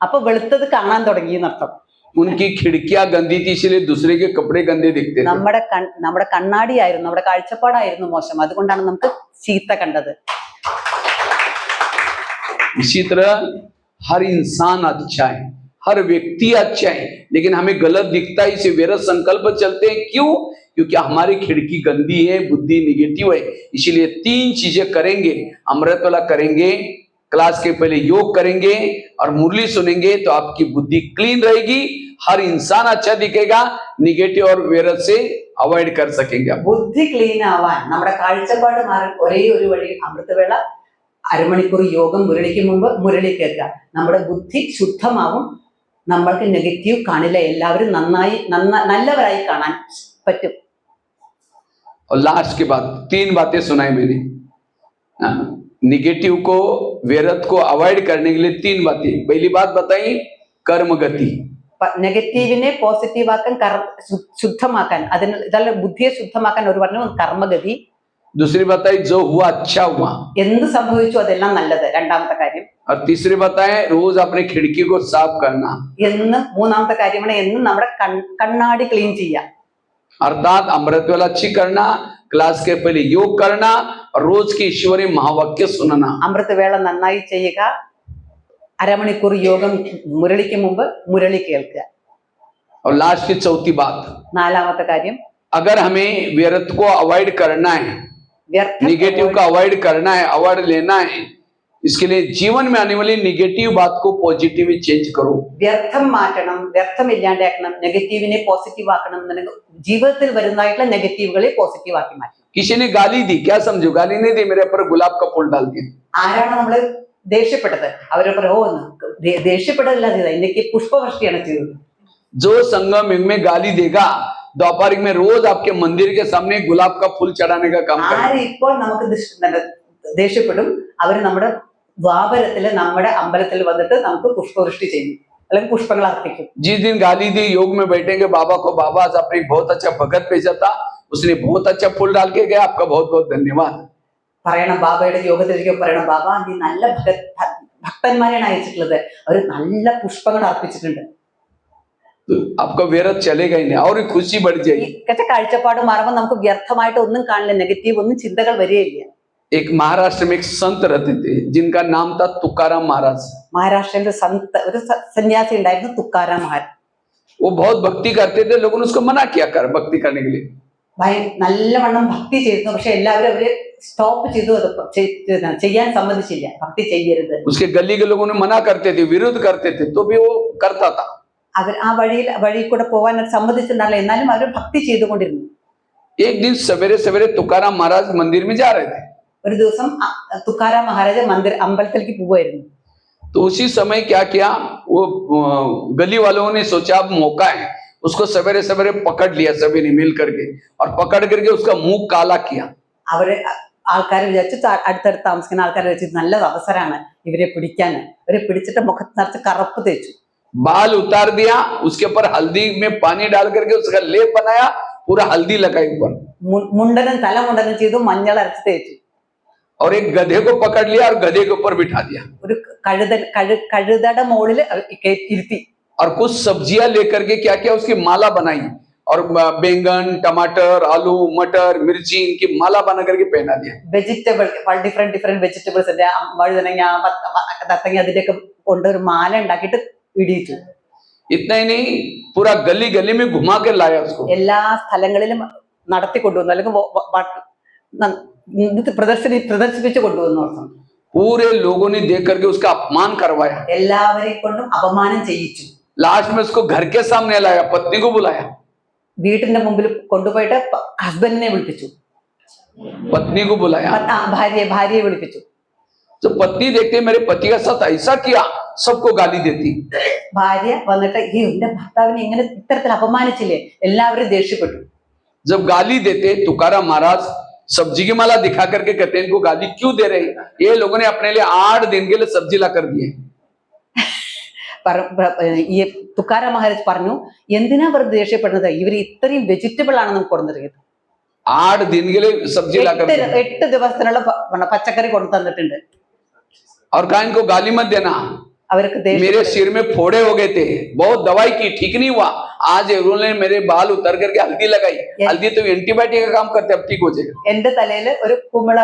അപ്പൊ വെളുത്തത് കാണാൻ തുടങ്ങി എന്നർത്ഥം. उनकी खिड़कियां गंदी थी इसलिए दूसरे के कपड़े गंदे दिखते थे. നമ്മുടെ കണ്ണാടിയായിരുന്നു, നമ്മുടെ കാഴ്ചപ്പാടായിരുന്നു മോശം, അതുകൊണ്ടാണ് നമുക്ക് ചീത്ത കണ്ടത്. इसी तरह हर इंसान अच्छा है, हर व्यक्ति अच्छा है, लेकिन हमें गलत दिखता है, इसे व्यर्थ संकल्प चलते हैं. क्यों? क्योंकि हमारी खिड़की गंदी है, बुद्धि निगेटिव है. इसीलिए 3 चीजें करेंगे. अमृतवेला करेंगे, क्लास के पहले योग करेंगे और मुरली सुनेंगे तो आपकी बुद्धि क्लीन रहेगी. हर इंसान अच्छा दिखेगा, निगेटिव और व्यर्थ से अवॉइड कर सकेंगे. ബുദ്ധി ക്ലീൻ ആവാൻ നമ്മുടെ കാഴ്ചപ്പാട് മാറാൻ ഒരേ ഒരു വഴി അമൃതവേള അരമണിക്കൂർ യോഗം, മുരളിക്ക് മുമ്പ് മുരളി കേൾക്കുക. നമ്മുടെ ബുദ്ധി ശുദ്ധമാവും, നമ്മൾക്ക് നെഗറ്റീവ് കാണില്ല, എല്ലാവരും നല്ലവരായി കാണാൻ പറ്റും. और लास्ट के बाद 3 बातें सुनाई मैंने। निगेटिव को, व्यर्थ को अवॉइड करने के लिए 3 बातें। पहली बात बताई, कर्म गति। നെഗറ്റീവിനെ പോസിറ്റീവ് ആക്കാൻ ശുദ്ധമാക്കാൻ, അതിന് ഇതല്ല ബുദ്ധിയെ ശുദ്ധമാക്കാൻ ഒരു പറഞ്ഞു കർമ്മഗതി. दूसरी बताई जो हुआ अच्छा हुआ, എന്ത് സംഭവിച്ചു അതെല്ലാം നല്ലത്, രണ്ടാമത്തെ കാര്യം. और तीसरी बताए रोज अपनी खिड़की को साफ करना, എന്നും മൂന്നാമത്തെ കാര്യമാണ് എന്നും നമ്മുടെ കണ്ണാടി ക്ലീൻ ചെയ്യുക. अर्थात अमृत वेला अच्छी करना, क्लास के पहले योग करना और रोज की ईश्वरी महावाक्य सुनना. അമൃത് വേള നന്നായി ചെയ്യുക, അരമണിക്കൂർ യോഗം മുരളിക്ക് മുമ്പ് മുരളി കേൾക്കുക. और लास्ट की चौथी बात, നാലാമത്തെ കാര്യം, अगर हमें व्यर्थ को अवॉइड करना है, निगेटिव का अवॉइड करना है, अवॉइड लेना है, इसके लिए जीवन में आने वाली निगेटिव बात को पॉजिटिव चेंज करो. വ്യർത്ഥം മാറ്റണം, വ്യർത്ഥം ഇല്ലാണ്ടാക്കണം, നെഗറ്റീവിനെ പോസിറ്റീവ് ആക്കണം എന്നുണ്ടെങ്കിൽ ജീവിതത്തിൽ വരുന്നതായിട്ടുള്ള നെഗറ്റീവുകളെ പോസിറ്റീവ് ആക്കി മാറ്റണം. किसी ने गाली दी, क्या समझो? गाली नहीं दी, मेरे ऊपर गुलाब का फूल डाल दिया. ആരാണ് നമ്മള് ദേഷ്യപ്പെട്ടത്? അവരെ ദേഷ്യപ്പെടല്ല ചെയ്തത്, എനിക്ക് പുഷ്പവൃഷ്ടിയാണ് ചെയ്തത്. जो संगम में गाली देगा, द्वापारिक में रोज आपके मंदिर के सामने गुलाब का फूल चढ़ाने का काम करेगा. ആര് ഇപ്പോൾ നമുക്ക് ദേഷ്യപ്പെടും, അവര് നമ്മുടെ ദ്വാപരത്തില് നമ്മുടെ അമ്പലത്തിൽ വന്നിട്ട് നമുക്ക് പുഷ്പവൃഷ്ടി ചെയ്യും, അല്ലെങ്കിൽ പുഷ്പങ്ങൾ അർപ്പിക്കും. जिस दिन गाली दी, योग में बैठेंगे बाबा को, बाबा अपनी बहुत अच्छा भगत भेजा था, उसने बहुत अच्छा फूल डाल के गया, आपका बहुत बहुत धन्यवाद. പറയണം, ബാബയുടെ യോഗത്തിലേക്ക് പറയണം, ബാബ നീ നല്ല ഭക്തന്മാരെയാണ് അയച്ചിട്ടുള്ളത്, അവര് നല്ല പുഷ്പങ്ങൾ അർപ്പിച്ചിട്ടുണ്ട്. तो आपका व्यर्थ चलेगा ही नहीं और खुशी बढ़ जाएगी. ഇക്കത്തെ കാഴ്ചപ്പാട് മാറുമ്പോൾ നമുക്ക് വ്യർത്ഥമായിട്ട് ഒന്നും കാണില്ല, നെഗറ്റീവ് ഒന്നും ചിന്തകൾ വരികയില്ല. एक महाराष्ट्र में एक संत रहते थे जिनका नाम था तुकाराम महाराज. മഹാരാഷ്ട്രയിൽ ഒരു സന്യാസി ഉണ്ടായിരുന്നു, തുക്കാരാം മഹാരാജ്. वो बहुत भक्ति करते थे, लोगों ने उसको मना किया कर भक्ति करने के लिए. നല്ലവണ്ണം ഭക്തി ചെയ്തിരുന്നു, പക്ഷെ എല്ലാവരും അവരെ സ്റ്റോപ്പ് ചെയ്തു, അത് ചെയ്യാൻ സമ്മതിച്ചില്ല, ഭക്തി ചെയ്യരുത്. उसके गली के लोगों ने मना करते थे, विरोध करते थे, तो भी वो करता था. അവർ ആ വഴിയിൽ കൂടെ പോകാൻ സമ്മതിച്ചിട്ടുണ്ടല്ലോ, എന്നാലും അവർ ഭക്തി ചെയ്തുകൊണ്ടിരുന്നു. एक दिन सवेरे सवेरे तुकाराम महाराज मंदिर में जा रहे थे. ഒരു ദിവസം തുക്കാരാം മഹാരാജ് അമ്പലത്തിലേക്ക് പോവായിരുന്നു. तो उसी समय क्या किया, वो गली वालों ने सोचा अब मौका है, उसको सवेरे सवेरे पकड़ लिया सभी ने मिल करके, और पकड़ करके उसका मुंह काला किया. അവര് ആൾക്കാരെ വിചാരിച്ചു, അടുത്തടുത്ത് താമസിക്കുന്ന ആൾക്കാരെ വെച്ചിട്ട് നല്ല അവസരമാണ് ഇവരെ പിടിക്കാൻ. ഇവരെ പിടിച്ചിട്ട് മുഖത്ത് നിറച്ച് കറുപ്പ് തേച്ചു, बाल उतार दिया, उसके ऊपर हल्दी में पानी डाल करके उसका लेप बनाया, पूरा हल्दी लगाई ऊपर, തല മുണ്ടനം ചെയ്തു, മഞ്ഞൾ അരച്ച് തേച്ചു. और एक गधे को पकड़ लिया और गधे के ऊपर बिठा दिया, ഒരു കഴുതയുടെ മുകളിൽ ഇരുത്തി. और कुछ सब्जियां लेकर के क्या किया, उसकी माला बनाई, और बैंगन, टमाटर, आलू, मटर, मिर्ची, इनकी माला बना करके पहना दिया. വെജിറ്റബിൾ, ഡിഫറെന്റ് വെജിറ്റബിൾസ്, വഴുതനങ്ങ, തത്തങ്ങ, അതിന്റെയൊക്കെ കൊണ്ട് ഒരു മാല ഉണ്ടാക്കിയിട്ട് ഇടിയിച്ചു. इतना ही नहीं, पूरा गली गली में घुमा के लाया उसको. എല്ലാ സ്ഥലങ്ങളിലും നടത്തി കൊണ്ടുവന്നു, അല്ലെങ്കിൽ പ്രദർശിപ്പിച്ചു കൊണ്ടുവന്നു. पूरे लोगों ने देख करके उसका अपमान करवाया. എല്ലാവരെയും കൊണ്ടും അപമാനം ചെയ്യിച്ചു. लास्ट में उसको घर के सामने लाया, पत्नी को बुलाया, വീട്ടിന്റെ മുമ്പിൽ കൊണ്ടുപോയിട്ട് ഹസ്ബൻഡിനെ വിളിപ്പിച്ചു, पत्नी को बुलाया. ഭാര്യയെ വിളിപ്പിച്ചു. तो पत्नी देखते मेरे पति का साथ ऐसा किया, सबको गाली देती. ഭാര്യ വന്നിട്ട് ഈ എന്റെ ഭർത്താവിനെ ഇങ്ങനെ ഇത്തരത്തിൽ അപമാനിച്ചില്ലേ, എല്ലാവരും ദേഷ്യപ്പെട്ടു. जब गाली देते, तुकाराम महाराज सब्जी की माला दिखा करके कहते हैं इनको गाली क्यों दे रहे? ये लोगों ने अपने लिए 8 दिन के लिए सब्जी ला कर दिए. ഈ തുക്കാരാം മഹാരാജ് പറഞ്ഞു, എന്തിനാ വെറുതെ ദേഷ്യപ്പെടുന്നത്, ഇവർ ഇത്രയും വെജിറ്റബിൾ ആണ് നമുക്ക് കൊണ്ടുവന്നിരിക്കുന്നത്. 8 दिन के लिए सब्जी ला कर दिए. 8 ദിവസത്തിനുള്ള പച്ചക്കറി കൊണ്ടു തന്നിട്ടുണ്ട്. और कहा इनको गाली मत देना, അവർക്ക് मेरे सिर में फोड़े हो गए थे, बहुत दवाई की, ठीक नहीं हुआ, आज उन्होंने मेरे बाल उतर करके हल्दी लगाई. हल्दी तो एंटीबायोटिक का काम करते, अब ठीक हो जाएगा. എന്റെ തലയിൽ ഒരു കുമിള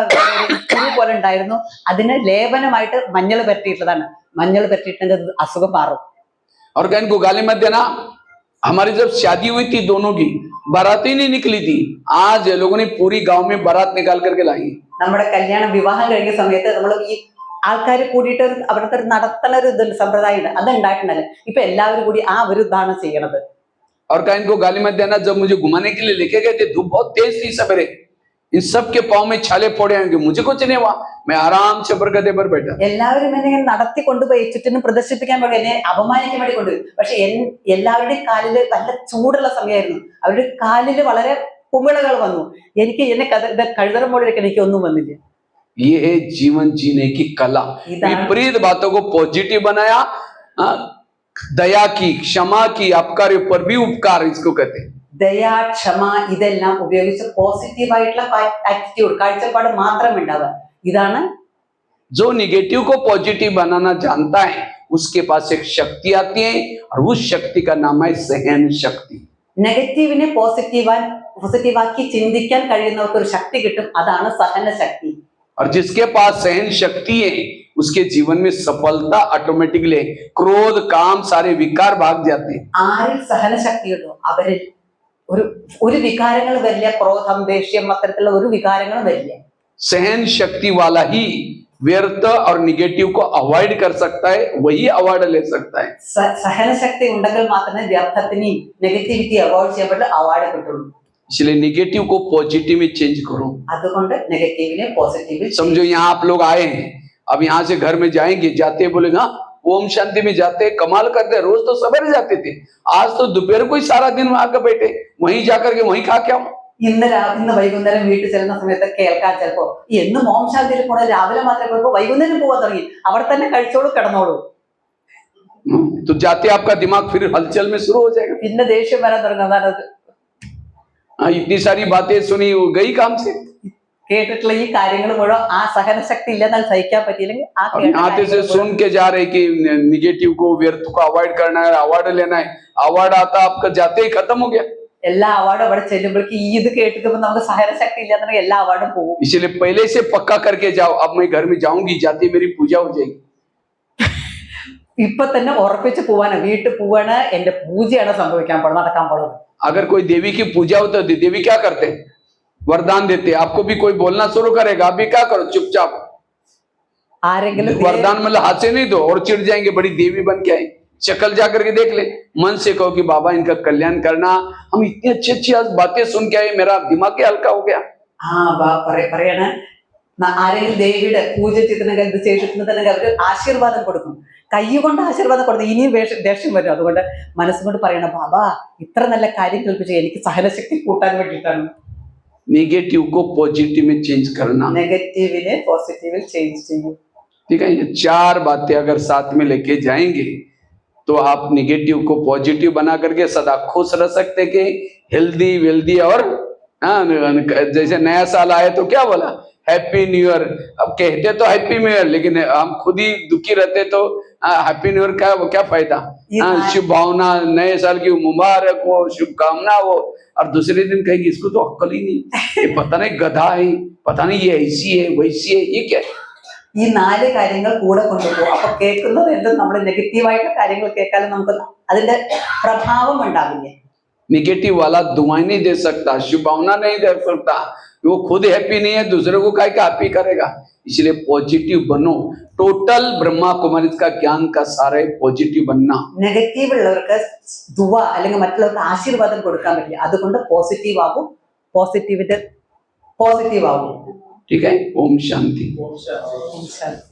പോലെ ഉണ്ടായിരുന്നു, അതിന് ലേപനമായിട്ട് മഞ്ഞൾ പറ്റിയിട്ടുള്ളതാണ്. മഞ്ഞൾ പറ്റിയിട്ടുണ്ടെങ്കിൽ അസുഖം മാറും. और कहा इनको गाली मत देना. हमारी जब शादी हुई थी दोनों की, बारात ही नहीं निकली थी, आज लोगों ने पूरी गांव में बारात निकाल करके लाई. നമ്മുടെ കല്യാണം വിവാഹം കഴിഞ്ഞ സമയത്ത് നമ്മൾ ഈ ആൾക്കാർ കൂടിയിട്ട് അവിടുത്തെ നടത്തുന്ന ഒരു ഇതുണ്ട്, സമ്പ്രദായം ഉണ്ട്, അത് ഉണ്ടായിട്ടുണ്ടല്ലോ. ഇപ്പൊ എല്ലാവരും കൂടി ആ ഒരു ഇതാണ് ചെയ്യണത്. और कहा इनको गाली मत देना. जब मुझे घुमाने के लिए लेके गए थे, धूप बहुत तेज थी सवेरे, इन सब के पाँव में छाले फोड़े आएंगे, मुझे कुछ नहीं हुआ, मैं आराम से गधे पर बैठा. എല്ലാവരും എന്നെ ഇങ്ങനെ നടത്തി കൊണ്ടുപോയി ചുറ്റിനും പ്രദർശിപ്പിക്കാൻ വേണ്ടി, എന്നെ അപമാനിക്കാൻ വേണ്ടി കൊണ്ടുപോയി. പക്ഷെ എല്ലാവരുടെയും കാലില് നല്ല ചൂടുള്ള സമയമായിരുന്നു, അവരുടെ കാലില് വളരെ കുമിളകൾ വന്നു. എനിക്ക് എന്നെ കഴുതറമ്പോഴേക്ക് എനിക്ക് ഒന്നും വന്നില്ല. ये है जीवन जीने की कला. इधर- विपरीत बातों को पॉजिटिव बनाया, दया की, क्षमा की, आपका ऊपर भी उपकार इसको कहते हैं. ദയ, ക്ഷമ ഇതെല്ലാം ഉപയോഗിച്ച് പോസിറ്റീവായിട്ടുള്ള ആറ്റിറ്റ്യൂഡ്, കാഴ്ചപ്പാട് മാത്രം ഉണ്ടാവുക. ഇതാണ് जो निगेटिव को पॉजिटिव बनाना जानता है उसके पास एक शक्ति आती है और उस शक्ति का नाम है सहन शक्ति. നെഗറ്റീവിനെ പോസിറ്റീവാക്കി ചിന്തിക്കാൻ കഴിയുന്നവർക്ക് ഒരു ശക്തി കിട്ടും. അതാണ് സഹന ശക്തി. और जिसके पास सहन शक्ति है उसके जीवन में सफलता ऑटोमेटिकली, क्रोध, काम, सारे विकार भाग जाते हैं. ആരിൽ സഹനശക്തിയുണ്ടോ അവരിൽ ഒരു വികാരങ്ങൾ വരില്ല. ക്രോധം, ദേഷ്യം, അത്തരത്തിലുള്ള ഒരു വികാരങ്ങളും വരില്ല. सहन शक्ति वाला ही व्यर्थ और निगेटिव को अवॉइड कर सकता है, वही अवार्ड ले सकता है. സഹനശക്തി ഉണ്ടെങ്കിൽ മാത്രമേ വ്യർത്ഥത്തിനെയും നെഗറ്റിവിറ്റി അവോയ്ഡ് ചെയ്യാൻ പറ്റുള്ള അവാർഡ് കിട്ടുള്ളൂ. इसलिए निगेटिव को पॉजिटिव में चेंज करो. അതുകൊണ്ട് നെഗറ്റീവിനെ പോസിറ്റീവിൽ समझो यहाँ आप लोग आए हैं, अब यहाँ से घर में जाएंगे, जाते बोलेगा ओम शांति में जाते, कमाल करते, रोज तो सवेरे जाते थे, आज तो दोपहर को ही सारा दिन वहां आकर बैठे, वहीं जाकर के वहीं खा के आओ. ഇന്ന് വൈകുന്നേരം വീട്ടിൽ ചെല്ലുന്ന സമയത്ത് കേൾക്കാൻ ചിലപ്പോ എന്നും ഓം ശാന്തിയിൽ പോണ രാവിലെ മാത്രമേ പോയപ്പോ വൈകുന്നേരം പോകാൻ തുടങ്ങി, അവിടെ തന്നെ കഴിച്ചോളൂ, കിടന്നോളൂ. तो जाते आपका दिमाग फिर हलचल में शुरू हो जाएगा. പിന്നെ ദേഷ്യം വരാൻ തുടങ്ങുന്നതാണ്. इतनी सारी बातें सुनी, वो गई काम से. കേട്ടിട്ടുള്ള ഈ കാര്യങ്ങൾ മുഴുവൻ ആ സഹനശക്തി ഇല്ലെന്നാൽ സഹിക്കാൻ पറ്റിയില്ലെങ്കിൽ ആ अब यहाँ से सुन के जा रहे कि निगेटिव को, व्यर्थ को अवॉइड करना है, अवार्ड लेना है, अवार्ड आता आपका जाते ही खत्म हो गया. എല്ലാ അവാർഡും അവിടെ ചെല്ലുമ്പോഴേക്ക് ഇത് കേട്ടിക്കുമ്പോൾ നമുക്ക് സഹനശക്തി ഇല്ലാന്നുണ്ടെങ്കിൽ എല്ലാ അവാർഡും പോകും. इसलिए पहले से पक्का करके जाओ, अब मैं घर में जाऊंगी, जाते मेरी पूजा हो जाएगी. ഇപ്പൊ തന്നെ ഉറപ്പിച്ച് പോവാണ്, വീട്ടിൽ പോവാണ്, എന്റെ പൂജയാണ് സംഭവിക്കാൻ പോകുന്നത്, നടക്കാൻ പോകുന്നത്. अगर कोई देवी की पूजा हो तो देवी क्या करते हैं? वरदान देते. आपको भी कोई बोलना शुरू करेगा, आप भी क्या करो, चुपचाप. ആരെങ്കിലും वरदान मतलब हाथ से नहीं दो और चिढ़ जाएंगे, बड़ी देवी बन के आई. शक्ल जा करके देख ले, मन से कहो कि बाबा इनका कल्याण करना. हम इतनी अच्छी अच्छी आज बातें सुन के आए, मेरा दिमाग ही हल्का हो गया. പറയണ ആരെങ്കിലും ദേവിയുടെ പൂജ ചെയ്തിട്ടുണ്ടെങ്കിൽ ഇത് ചെയ്തിട്ടുണ്ടെങ്കിൽ അവര് ആശീർവാദം കൊടുക്കും, കൈ കൊണ്ട് ആശീർവാദം കൊടുക്കും. ഇനിയും ദേഷ്യം വരും. അതുകൊണ്ട് മനസ്സുകൊണ്ട് പറയണ ബാബാ ഇത്ര നല്ല കാര്യം കേൾപ്പിച്ചു, എനിക്ക് സഹനശക്തി കൂട്ടാൻ വേണ്ടിയിട്ടാണ്. निगेटिव को पॉजिटिव में चेंज करना. നെഗറ്റീവിനെ പോസിറ്റീവിൽ ചേഞ്ച് ചെയ്യും. ठीक है, ये 4 बातें अगर साथ में लेके जाएंगे तो आप निगेटिव को पॉजिटिव बना करके सदा खुश रह सकते कि हेल्दी वेल्दी. और जैसे नया साल आए तो क्या बोला, हैप्पी न्यू ईयर. अब कहते तो हैप्पी न्यू ईयर, लेकिन हम खुद ही दुखी रहते तो हैप्पी न्यू ईयर का क्या फायदा. शुभ भावना, नए साल की मुबारक हो, शुभकामना हो, और दूसरे दिन कहेंगे इसको तो अक्ल ही नहीं, ये पता नहीं गधा है, पता नहीं ये ऐसी है वैसी है, ये क्या है. ഈ 4 കാര്യങ്ങൾ കൂടെ കൊണ്ടുപോകും. അപ്പൊ കേൾക്കുന്നത് എന്തും നമ്മൾ നെഗറ്റീവായിട്ട് കാര്യങ്ങൾ കേൾക്കാനും നമുക്ക് അതിന്റെ പ്രഭാവം ഉണ്ടാവില്ലേ. निगेटिव वाला दुआएं नहीं दे सकता, शुभकामना नहीं दे सकता, वो खुद हैप्पी नहीं है, दूसरे को काय का हैप्पी करेगा. इसलिए पॉजिटिव बनो. टोटल ब्रह्मा कुमारी का ज्ञान का सारा पॉजिटिव बनना. നെഗറ്റീവ് ഉള്ളവർക്ക് ദുവ അല്ലെങ്കിൽ മറ്റുള്ളവർക്ക് ആശീർവാദം കൊടുക്കാൻ പറ്റില്ല. അതുകൊണ്ട് പോസിറ്റീവ് ആവും, പോസിറ്റീവ് ആവും. ठीक है, ओम शांति. ഓം ശാന്തി.